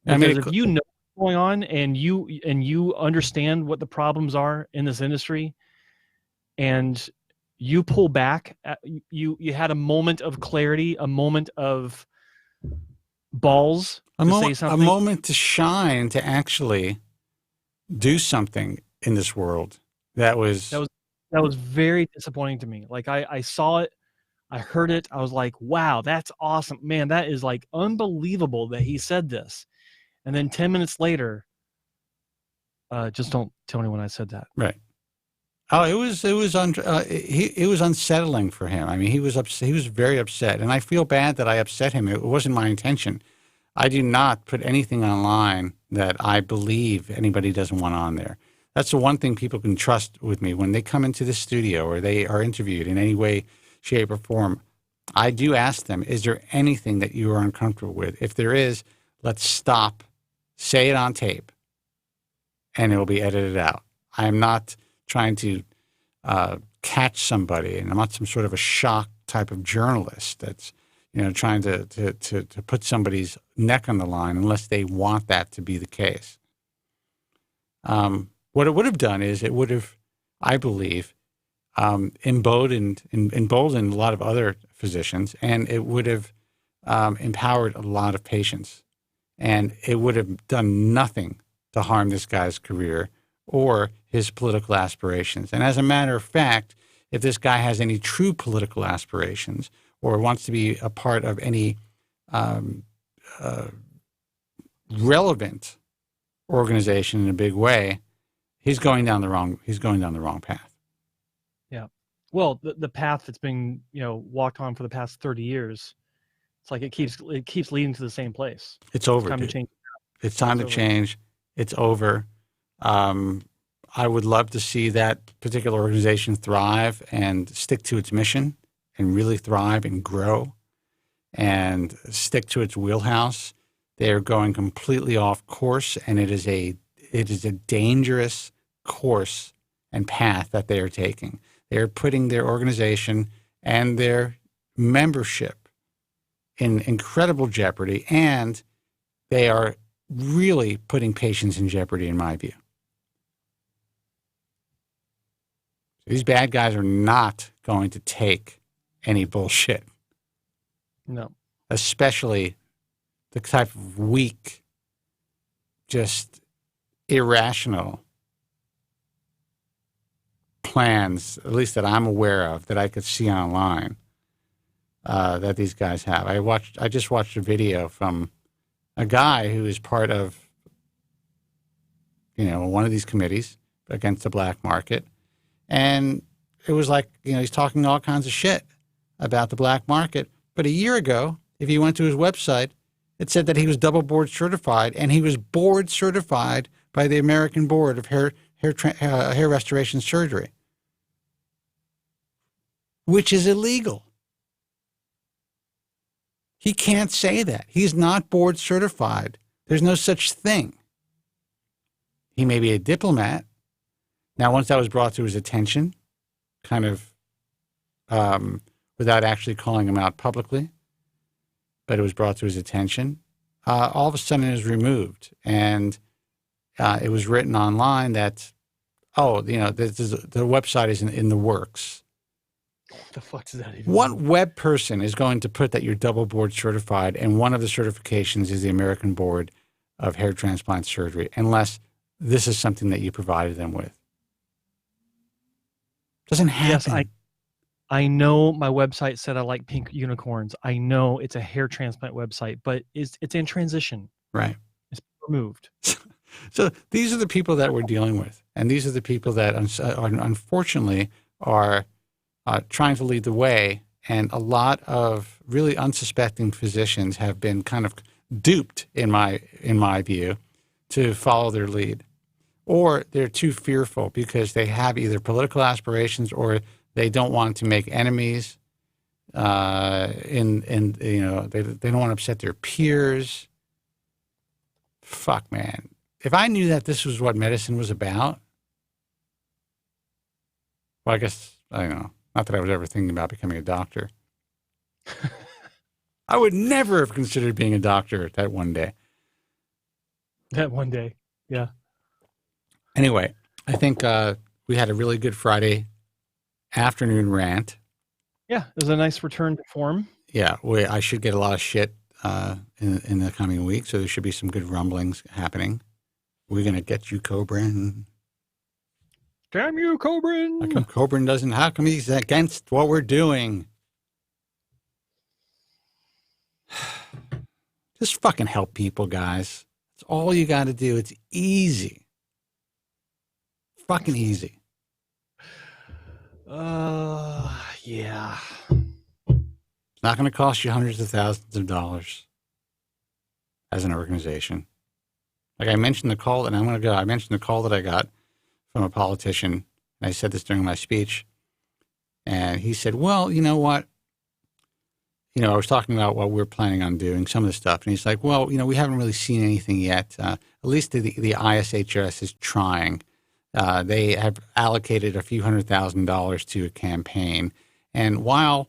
Because if you know what's going on and you understand what the problems are in this industry, and you pull back, you had a moment of clarity, a moment of balls to say something. A moment to shine, to actually do something in this world. That was very disappointing to me. Like I saw it, I heard it, I was like, wow, that's awesome. Man, that is like unbelievable that he said this. And then 10 minutes later, just don't tell anyone I said that. Right. Oh, it was unsettling for him. I mean, he was upset. He was very upset, and I feel bad that I upset him. It wasn't my intention. I do not put anything online that I believe anybody doesn't want on there. That's the one thing people can trust with me. When they come into the studio or they are interviewed in any way, shape, or form, I do ask them, is there anything that you are uncomfortable with? If there is, let's stop, say it on tape, and it will be edited out. I am not trying to catch somebody, and I'm not some sort of a shock type of journalist that's, you know, trying to put somebody's neck on the line unless they want that to be the case. What it would have done is it would have, I believe, emboldened a lot of other physicians, and it would have empowered a lot of patients, and it would have done nothing to harm this guy's career or his political aspirations. And as a matter of fact, if this guy has any true political aspirations or wants to be a part of any relevant organization in a big way, he's going down the wrong path. Yeah. Well, the path that's been, walked on for the past 30 years, it's like it keeps leading to the same place. It's over. It's time to change. It's time to change. It's over. I would love to see that particular organization thrive and stick to its mission and really thrive and grow and stick to its wheelhouse. They are going completely off course, and it is a dangerous course and path that they are taking. They are putting their organization and their membership in incredible jeopardy, and they are really putting patients in jeopardy, in my view. These bad guys are not going to take any bullshit. No. Especially the type of weak, just irrational plans, at least that I'm aware of, that I could see online, that these guys have. I just watched a video from a guy who is part of, one of these committees against the black market. And it was like, he's talking all kinds of shit about the black market. But a year ago, if you went to his website, it said that he was double board certified, and he was board certified by the American Board of Hair Restoration Surgery, which is illegal. He can't say that. He's not board certified. There's no such thing. He may be a diplomat. Now, once that was brought to his attention, kind of without actually calling him out publicly, but it was brought to his attention, all of a sudden it was removed. And it was written online that, the website is in the works. What the fuck does that even What mean? web person is going to put that you're double board certified, and one of the certifications is the American Board of hair transplant surgery unless this is something that you provided them with. Doesn't happen. Yes, I know my website said I like pink unicorns. I know it's a hair transplant website, but it's in transition. Right. It's removed. So these are the people that we're dealing with. And these are the people that unfortunately are trying to lead the way. And a lot of really unsuspecting physicians have been kind of duped, in my view, to follow their lead. Or they're too fearful because they have either political aspirations or they don't want to make enemies. They don't want to upset their peers. Fuck, man. If I knew that this was what medicine was about, well, I guess, I don't know. Not that I was ever thinking about becoming a doctor. I would never have considered being a doctor that one day. That one day, yeah. Anyway, I think we had a really good Friday afternoon rant. Yeah, it was a nice return to form. Yeah, I should get a lot of shit in the coming week, so there should be some good rumblings happening. We're going to get you, Kobren. Damn you, Kobren. How come Kobren doesn't? How come he's against what we're doing? Just fucking help people, guys. It's all you got to do. It's easy. Fucking easy. Yeah. It's not going to cost you hundreds of thousands of dollars as an organization. Like I mentioned the call, and I mentioned the call that I got from a politician, and I said this during my speech, and he said, well, you know what? I was talking about what we're planning on doing, some of the stuff, and he's like, well, we haven't really seen anything yet. At least the ISHS is trying. They have allocated a few $100,000 to a campaign, and while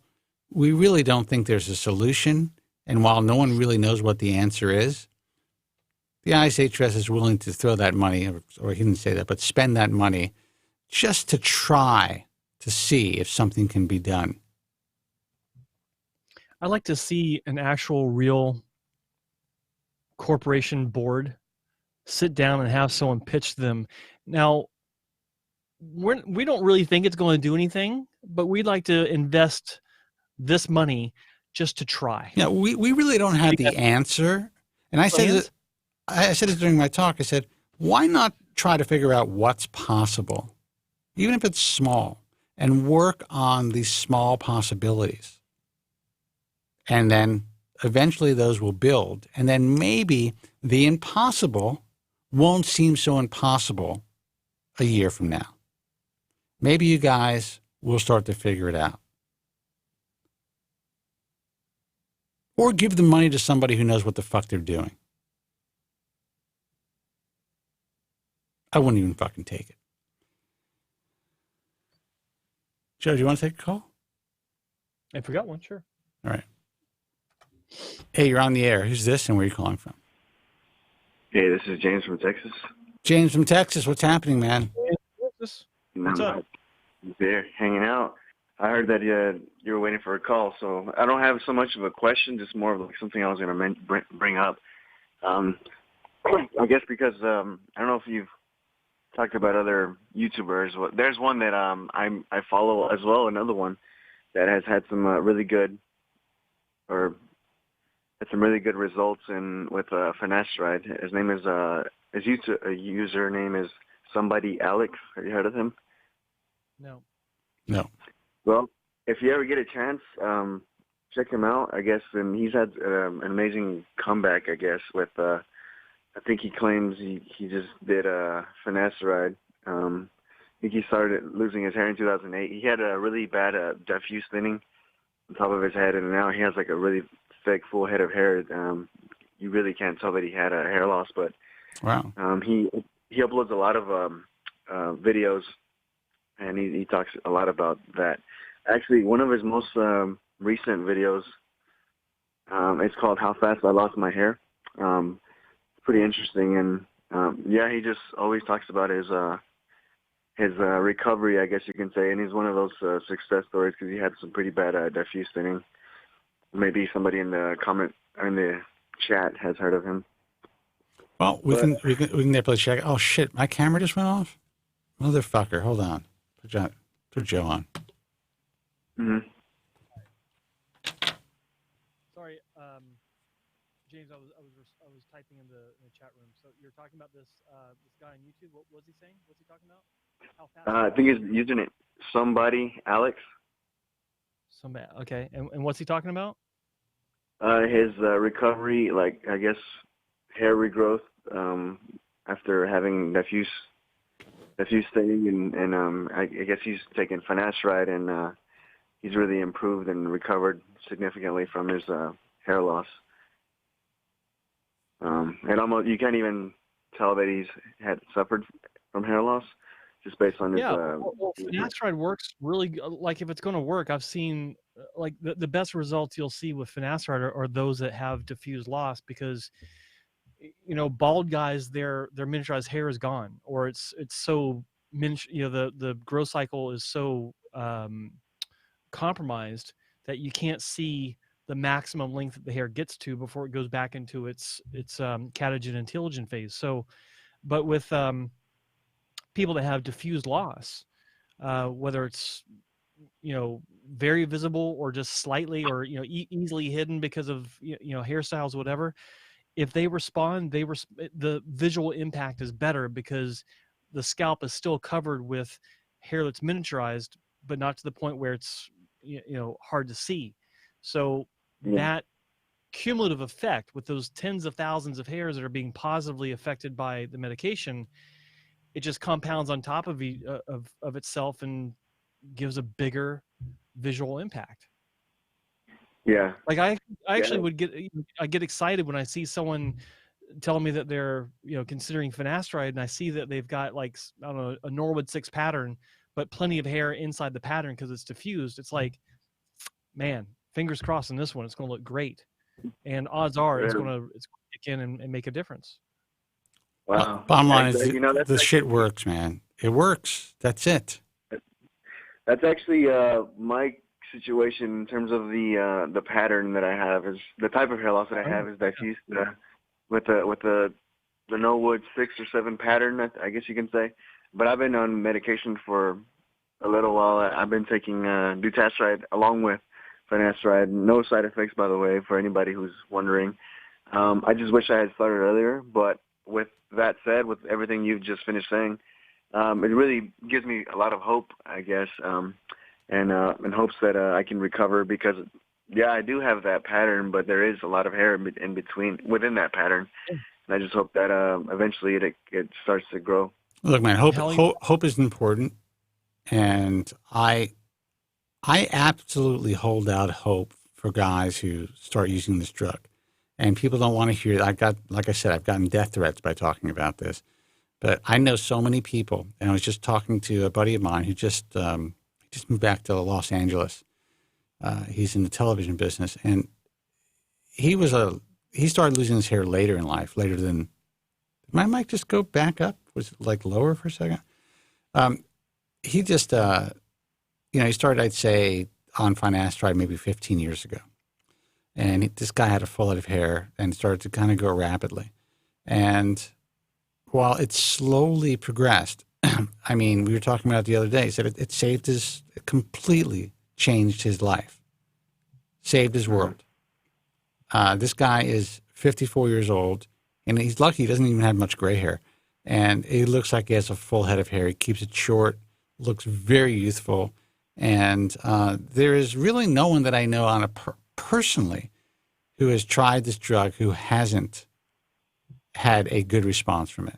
we really don't think there's a solution, and while no one really knows what the answer is, the ISHS is willing to throw that money, or he didn't say that, but spend that money just to try to see if something can be done. I'd like to see an actual real corporation board sit down and have someone pitch them. Now, we don't really think it's going to do anything, but we'd like to invest this money just to try. Yeah, we really don't have the answer. And I said it during my talk. I said, why not try to figure out what's possible, even if it's small, and work on these small possibilities. And then eventually those will build. And then maybe the impossible won't seem so impossible a year from now. Maybe you guys will start to figure it out. Or give the money to somebody who knows what the fuck they're doing. I wouldn't even fucking take it. Joe, do you want to take a call? If we got one, sure. All right. Hey, you're on the air. Who's this and where are you calling from? Hey, this is James from Texas. James from Texas. What's happening, man? What's up? There, hanging out. I heard that you were waiting for a call, so I don't have so much of a question, just more of like something I was going to bring up. I guess because I don't know if you've talked about other YouTubers. Well, there's one that I follow as well, another one that has had some really good results with finasteride. His name is his username is somebody Alex. Have you heard of him? No. Well, if you ever get a chance, check him out, I guess. And he's had an amazing comeback, I guess, with, I think he claims he just did finasteride. I think he started losing his hair in 2008. He had a really bad diffuse thinning on top of his head, and now he has like a really thick, full head of hair. You really can't tell that he had a hair loss, but wow. He uploads a lot of videos, and he talks a lot about that. Actually, one of his most recent videos, it's called "How Fast I Lost My Hair." It's pretty interesting, and he just always talks about his recovery, I guess you can say, and he's one of those success stories because he had some pretty bad diffuse thinning. Maybe somebody in the chat has heard of him. Well, we can definitely check. Oh shit, my camera just went off. Motherfucker, hold on. Put Joe on. Mm-hmm. Sorry, James. I was typing in the chat room. So you're talking about this guy on YouTube. What was he saying? What's he talking about? How fast? I think his username somebody Alex. Somebody. Okay, and what's he talking about? His recovery, like I guess hair regrowth after having diffuse thing, and I guess he's taken finasteride, and he's really improved and recovered significantly from his hair loss. And almost you can't even tell that he's had suffered from hair loss just based on his. Well, finasteride works really. Like if it's going to work, I've seen like the best results you'll see with finasteride are those that have diffused loss, because bald guys, their miniaturized hair is gone, or it's so the growth cycle is so compromised that you can't see the maximum length that the hair gets to before it goes back into its catagen and telogen phase. So, but with people that have diffused loss, whether it's very visible or just slightly, or easily hidden because of hairstyles, whatever, if they respond, the visual impact is better because the scalp is still covered with hair that's miniaturized, but not to the point where it's hard to see. So that cumulative effect with those tens of thousands of hairs that are being positively affected by the medication, it just compounds on top of itself and gives a bigger visual impact. Yeah. Like I actually get excited when I see someone telling me that they're considering finasteride, and I see that they've got like, I don't know, a Norwood 6 pattern, but plenty of hair inside the pattern because it's diffused. It's like, man, fingers crossed on this one, it's going to look great, and odds are it's going to kick in and make a difference. Wow. Bottom line is the shit works, man. It works. That's it. That's actually my situation in terms of the pattern that I have. Is the type of hair loss that I have is diffused with the Norwood 6 or 7 pattern, I guess you can say. But I've been on medication for a little while. I've been taking dutasteride along with finasteride. No side effects, by the way, for anybody who's wondering. I just wish I had started earlier. But with that said, with everything you've just finished saying, it really gives me a lot of hope, I guess, and in hopes that I can recover, because, yeah, I do have that pattern, but there is a lot of hair in between, within that pattern. And I just hope that eventually it starts to grow. Look, man, hope is important, and I absolutely hold out hope for guys who start using this drug. And people don't want to hear it. Like I said, I've gotten death threats by talking about this. But I know so many people, and I was just talking to a buddy of mine who just moved back to Los Angeles. He's in the television business, and he started losing his hair later in life, later than. Did my mic just go back up? Was it like lower for a second? He just, he started, I'd say, on finasteride maybe 15 years ago. And this guy had a full head of hair and started to kind of grow rapidly. And while it slowly progressed, I mean, we were talking about it the other day, he said it saved it completely changed his life, saved his world. This guy is 54 years old, and he's lucky he doesn't even have much gray hair. And it looks like he has a full head of hair. He keeps it short, looks very youthful. And there is really no one that I know personally who has tried this drug who hasn't had a good response from it.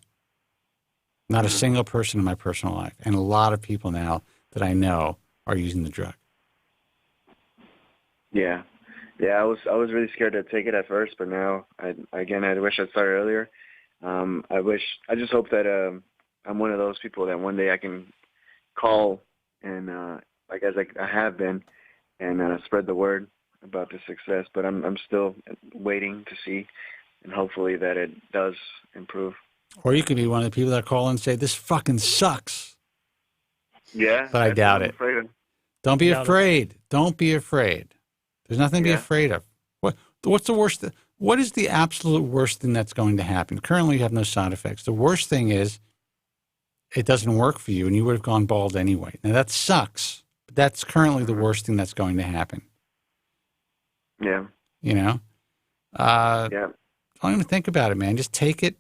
Not a single person in my personal life. And a lot of people now that I know are using the drug. Yeah. Yeah, I was really scared to take it at first, but now, I wish I'd started earlier. I just hope that I'm one of those people that one day I can call and, as I have been, and spread the word about the success. But I'm still waiting to see, and hopefully that it does improve. Or you could be one of the people that call and say, "This fucking sucks." Yeah, but I doubt it. Don't be afraid. Don't be afraid. There's nothing to be afraid of. What's the worst? what is the absolute worst thing that's going to happen? Currently, you have no side effects. The worst thing is it doesn't work for you, and you would have gone bald anyway. Now, that sucks, but that's currently the worst thing that's going to happen. Yeah. You know? Yeah. Don't even think about it, man. Just take it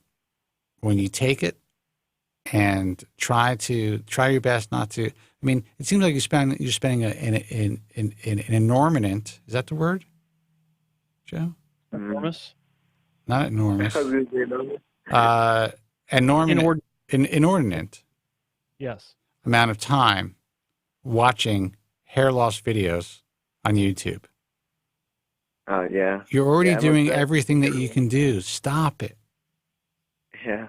when you take it, and try your best not to. I mean, it seems like you're spending an enormous. Is that the word, Joe? Enormous. Not enormous. Inordinate. Yes. Amount of time watching hair loss videos on YouTube. Yeah. You're already doing everything that you can do. Stop it. Yeah.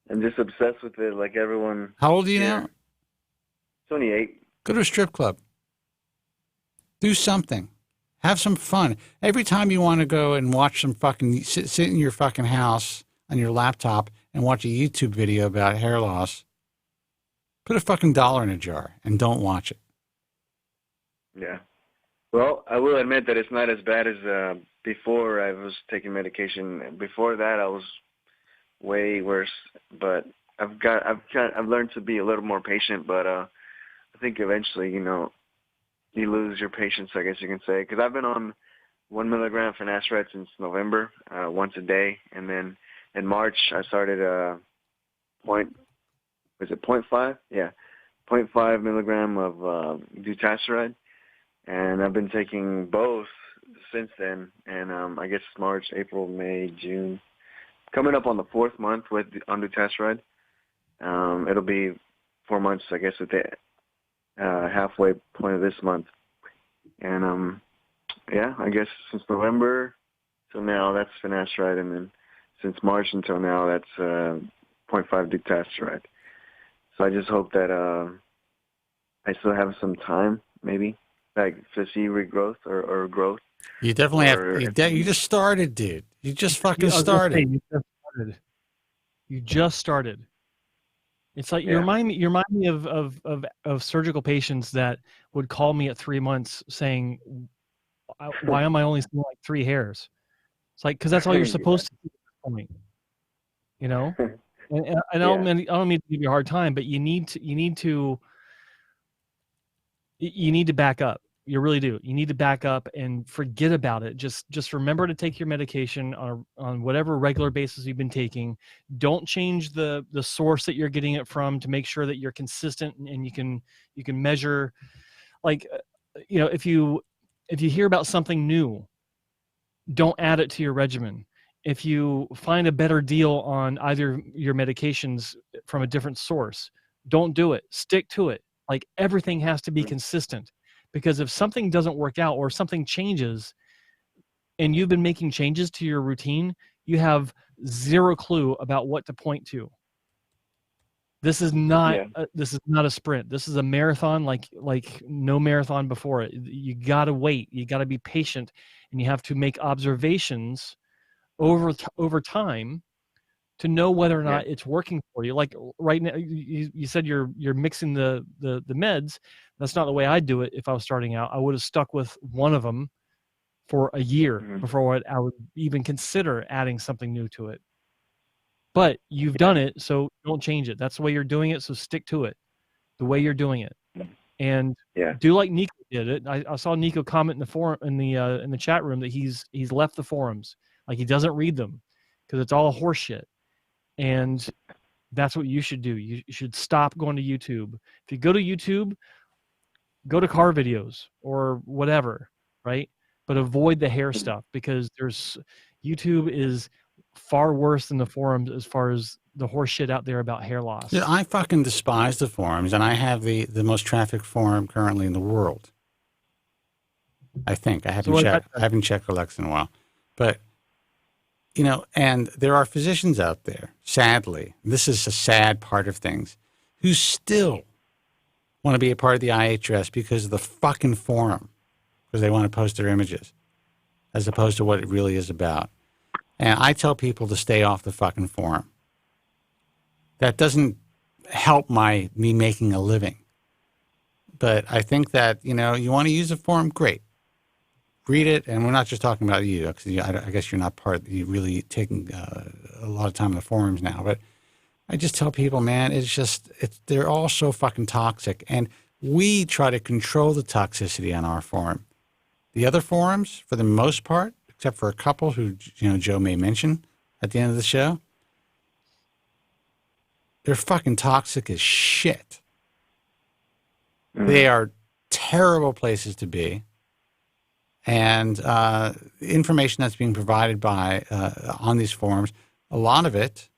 I'm just obsessed with it, like everyone. How old are you now? 28. Go to a strip club. Do something. Have some fun. Every time you want to go and watch some fucking, sit in your fucking house on your laptop and watch a YouTube video about hair loss, put a fucking $1 in a jar and don't watch it. Yeah. Well, I will admit that it's not as bad as before I was taking medication. Before that, I was way worse, but I've learned to be a little more patient, but I think eventually, you lose your patience, I guess you can say, because I've been on 1 milligram finasteride since November, once a day, and then in March I started 0.5? Yeah, 0.5 milligram of dutasteride, and I've been taking both since then, and I guess March, April, May, June. Coming up on the 4th month on dutasteride. It'll be 4 months, I guess, at the halfway point of this month. And, yeah, I guess since November till now, that's finasteride. And then since March until now, that's 0.5 dutasteride. So I just hope that I still have some time, maybe, like to see regrowth or growth. You definitely have. You just started, dude. You just fucking started. You just started. It's like you remind me of surgical patients that would call me at 3 months saying, "Why am I only seeing like 3 hairs?" It's like because that's all you're supposed to do at this point, you know. And I don't mean to give you a hard time, but you need to back up. You really do. You need to back up and forget about it. Just remember to take your medication on whatever regular basis you've been taking. Don't change the source that you're getting it from to make sure that you're consistent and you can measure. Like, if you hear about something new, don't add it to your regimen. If you find a better deal on either your medications from a different source, don't do it. Stick to it. Like everything has to be consistent. Because if something doesn't work out or something changes and you've been making changes to your routine, you have zero clue about what to point to. This is not a sprint. This is a marathon like no marathon before it. You got to wait. You got to be patient, and you have to make observations over time to know whether or not it's working for you. Like right now, you said you're mixing the meds. That's not the way I'd do it. If I was starting out, I would have stuck with one of them for a year before I would even consider adding something new to it. But you've done it, so don't change it. That's the way you're doing it, so stick to it, the way you're doing it, and do like Nico did it. I saw Nico comment in the forum in the chat room that he's left the forums, like he doesn't read them because it's all horseshit. And that's what you should do. You should stop going to YouTube. If you go to YouTube, go to car videos or whatever, right? But avoid the hair stuff because YouTube is far worse than the forums as far as the horse shit out there about hair loss. Yeah, I fucking despise the forums, and I have the most trafficked forum currently in the world. I think I haven't checked Alexa in a while, but and there are physicians out there. Sadly, this is a sad part of things, who still want to be a part of the IHS because of the fucking forum, because they want to post their images, as opposed to what it really is about. And I tell people to stay off the fucking forum. That doesn't help me making a living. But I think that, you want to use a forum, great. read it, and we're not just talking about you, because I guess you're not you're really taking a lot of time in the forums now, but I just tell people, man, they're all so fucking toxic, and we try to control the toxicity on our forum. The other forums, for the most part, except for a couple who, Joe may mention at the end of the show, they're fucking toxic as shit. They are terrible places to be. And the information that's being provided by on these forums, a lot of it,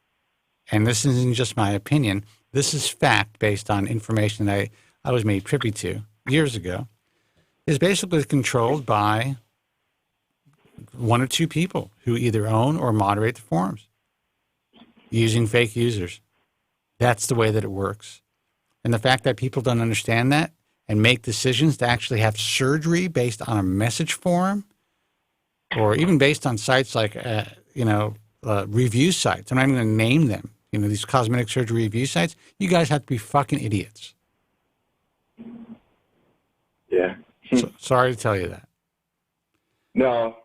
and this isn't just my opinion, this is fact based on information that I was made privy to years ago, is basically controlled by one or two people who either own or moderate the forums using fake users. That's the way that it works. And the fact that people don't understand that and make decisions to actually have surgery based on a message forum, or even based on sites like, review sites. I'm not even going to name them. These cosmetic surgery review sites. You guys have to be fucking idiots. Yeah. So, sorry to tell you that. No,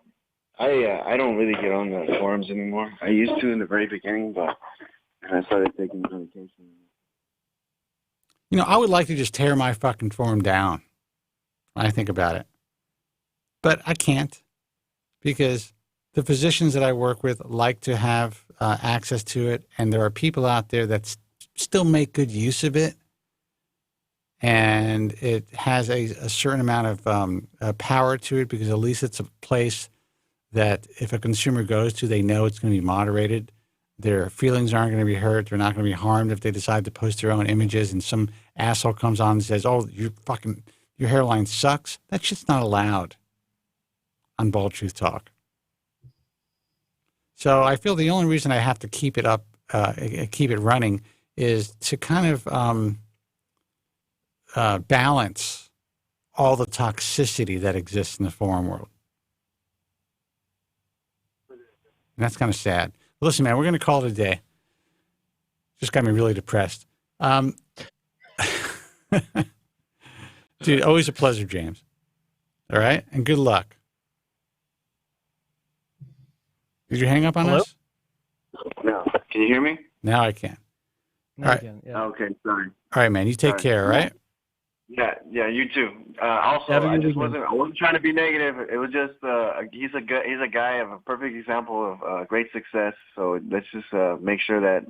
I don't really get on the forums anymore. I used to in the very beginning, but I started taking medication. I would like to just tear my fucking forum down when I think about it. But I can't, because the physicians that I work with like to have access to it, and there are people out there that still make good use of it, and it has a certain amount of power to it, because at least it's a place that if a consumer goes to, they know it's going to be moderated. Their feelings aren't going to be hurt. They're not going to be harmed if they decide to post their own images and some asshole comes on and says, "Oh, your hairline sucks." That shit's not allowed on Bald Truth Talk. So I feel the only reason I have to keep it up, keep it running, is to kind of balance all the toxicity that exists in the forum world. And that's kind of sad. Listen, man, we're going to call it a day. Just got me really depressed. Dude, always a pleasure, James. All right? And good luck. Did you hang up on Hello? us? No. Can you hear me? Now I can. Now all right. Again, yeah. Okay, sorry. All right, man. You take care, all right? Yeah, you too. Also, I wasn't trying to be negative. It was just he's a guy of a perfect example of great success. So let's just make sure that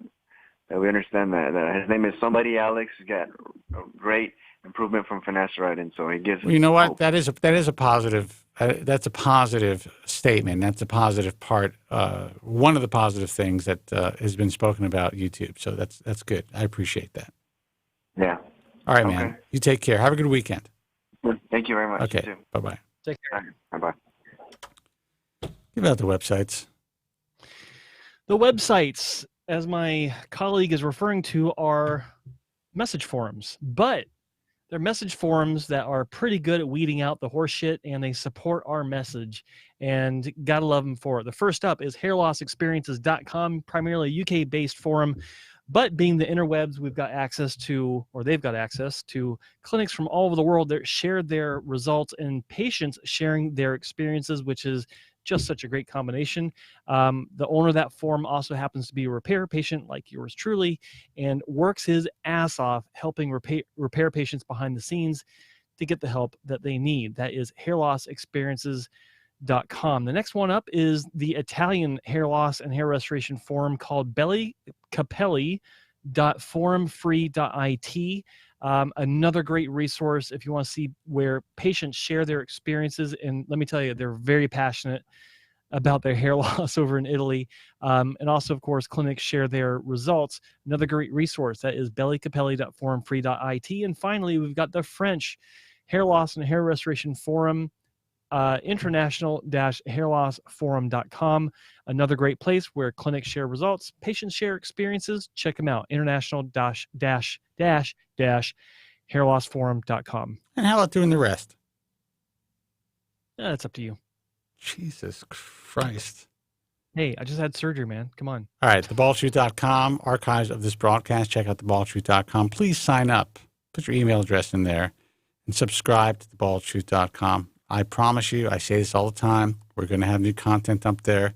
we understand that his name is somebody Alex. He's got a great improvement from finasteride, and so he gives. Well, you know what? Hope. That is a positive. That's a positive statement. That's a positive part. One of the positive things that has been spoken about YouTube. So that's good. I appreciate that. Yeah. All right, man. You take care. Have a good weekend. Thank you very much. Okay. Bye-bye. Take care. Bye-bye. Give out the websites. The websites, as my colleague is referring to, are message forums, but they're message forums that are pretty good at weeding out the horse shit, and they support our message, and gotta love them for it. The first up is hairlossexperiences.com, primarily a UK-based forum. But being the interwebs, we've got access to, or they've got access to, clinics from all over the world that share their results and patients sharing their experiences, which is just such a great combination. The owner of that forum also happens to be a repair patient like yours truly, and works his ass off helping repair patients behind the scenes to get the help that they need. That is hairlossexperiences.com. The next one up is the Italian hair loss and hair restoration forum called bellycapelli.forumfree.it. Another great resource if you want to see where patients share their experiences. And let me tell you, they're very passionate about their hair loss over in Italy. And also, of course, clinics share their results. Another great resource, that is bellycapelli.forumfree.it. And finally, we've got the French hair loss and hair restoration forum, international-hairlossforum.com. Another great place where clinics share results, patients share experiences. Check them out, international-hairlossforum.com. And how about doing the rest? That's up to you. Jesus Christ. Hey, I just had surgery, man. Come on. All right, thebaldtruth.com, archives of this broadcast. Check out thebaldtruth.com. Please sign up. Put your email address in there and subscribe to thebaldtruth.com. I promise you, I say this all the time, we're going to have new content up there.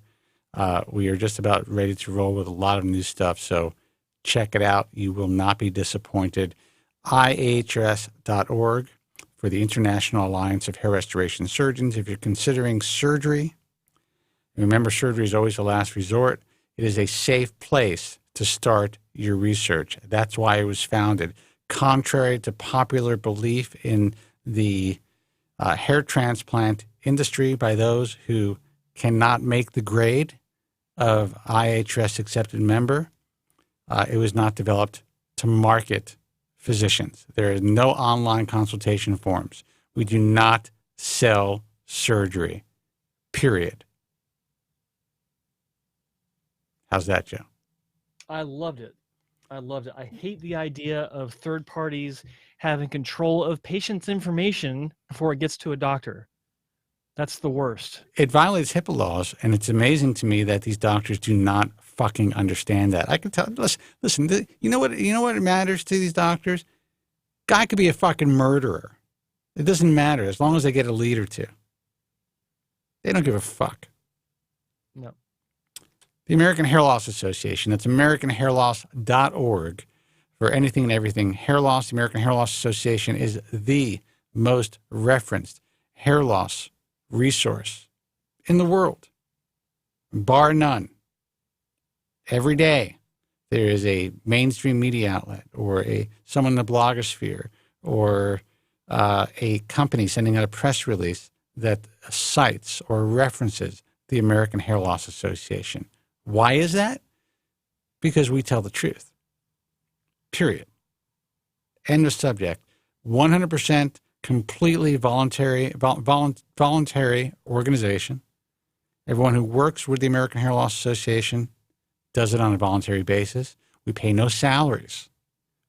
We are just about ready to roll with a lot of new stuff, so check it out. You will not be disappointed. IHRS.org for the International Alliance of Hair Restoration Surgeons. If you're considering surgery, remember surgery is always the last resort. It is a safe place to start your research. That's why it was founded. Contrary to popular belief in the hair transplant industry by those who cannot make the grade of IHRS accepted member, it was not developed to market physicians. There is no online consultation forms. We do not sell surgery, period. How's that, Joe? I loved it. I loved it. I hate the idea of third parties having control of patients' information before it gets to a doctor. That's the worst. It violates HIPAA laws, and it's amazing to me that these doctors do not fucking understand that. I can tell. Listen. You know what matters to these doctors? Guy could be a fucking murderer. It doesn't matter as long as they get a lead or two. They don't give a fuck. No. The American Hair Loss Association. That's AmericanHairLoss.org for anything and everything. Hair loss. The American Hair Loss Association is the most referenced hair loss resource in the world, bar none. Every day there is a mainstream media outlet or someone in the blogosphere or a company sending out a press release that cites or references the American Hair Loss Association. Why is that? Because we tell the truth. Period. End of subject. 100% completely voluntary organization. Everyone who works with the American Hair Loss Association does it on a voluntary basis. We pay no salaries.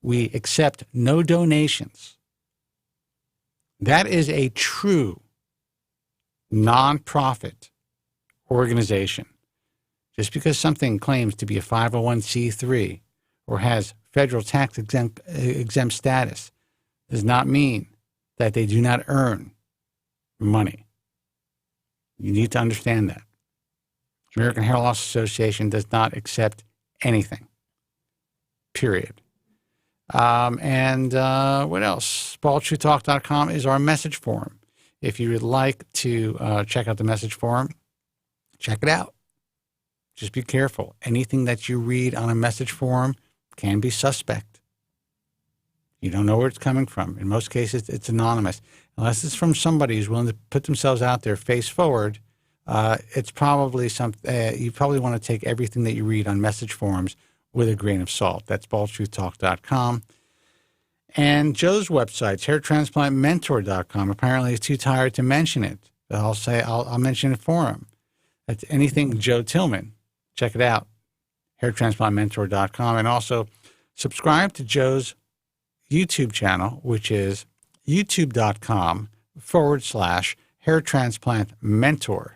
We accept no donations. That is a true nonprofit organization. Just because something claims to be a 501c3 or has federal tax exempt status does not mean that they do not earn money. You need to understand that. American Hair Loss Association does not accept anything. Period. And what else? BaldTrueTalk.com is our message forum. If you would like to check out the message forum, check it out. Just be careful. Anything that you read on a message forum can be suspect. You don't know where it's coming from. In most cases, it's anonymous. Unless it's from somebody who's willing to put themselves out there face forward, it's probably you probably want to take everything that you read on message forums with a grain of salt. That's baldtruthtalk.com. And Joe's website, hairtransplantmentor.com. Apparently he's too tired to mention it. But I'll mention it for him. That's anything Joe Tillman. Check it out, hairtransplantmentor.com. And also subscribe to Joe's YouTube channel, which is youtube.com/hairtransplantmentor.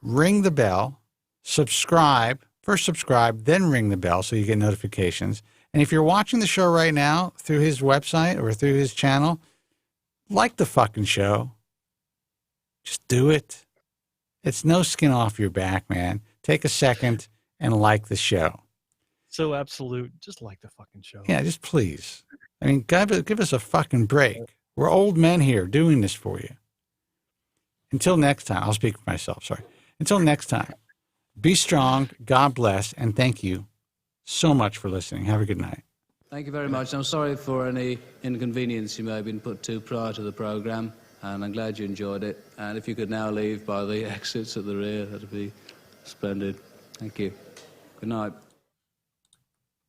Ring the bell, subscribe. First subscribe, then ring the bell so you get notifications. And if you're watching the show right now through his website or through his channel, like the fucking show. Just do it. It's no skin off your back, man. Take a second and like the show. So absolute. Just like the fucking show. Yeah, just please. I mean, give us a fucking break. We're old men here doing this for you. Until next time, I'll speak for myself, sorry. Until next time, be strong, God bless, and thank you so much for listening. Have a good night. Thank you very much. I'm sorry for any inconvenience you may have been put to prior to the program, and I'm glad you enjoyed it. And if you could now leave by the exits at the rear, that'd be splendid. Thank you. Good night.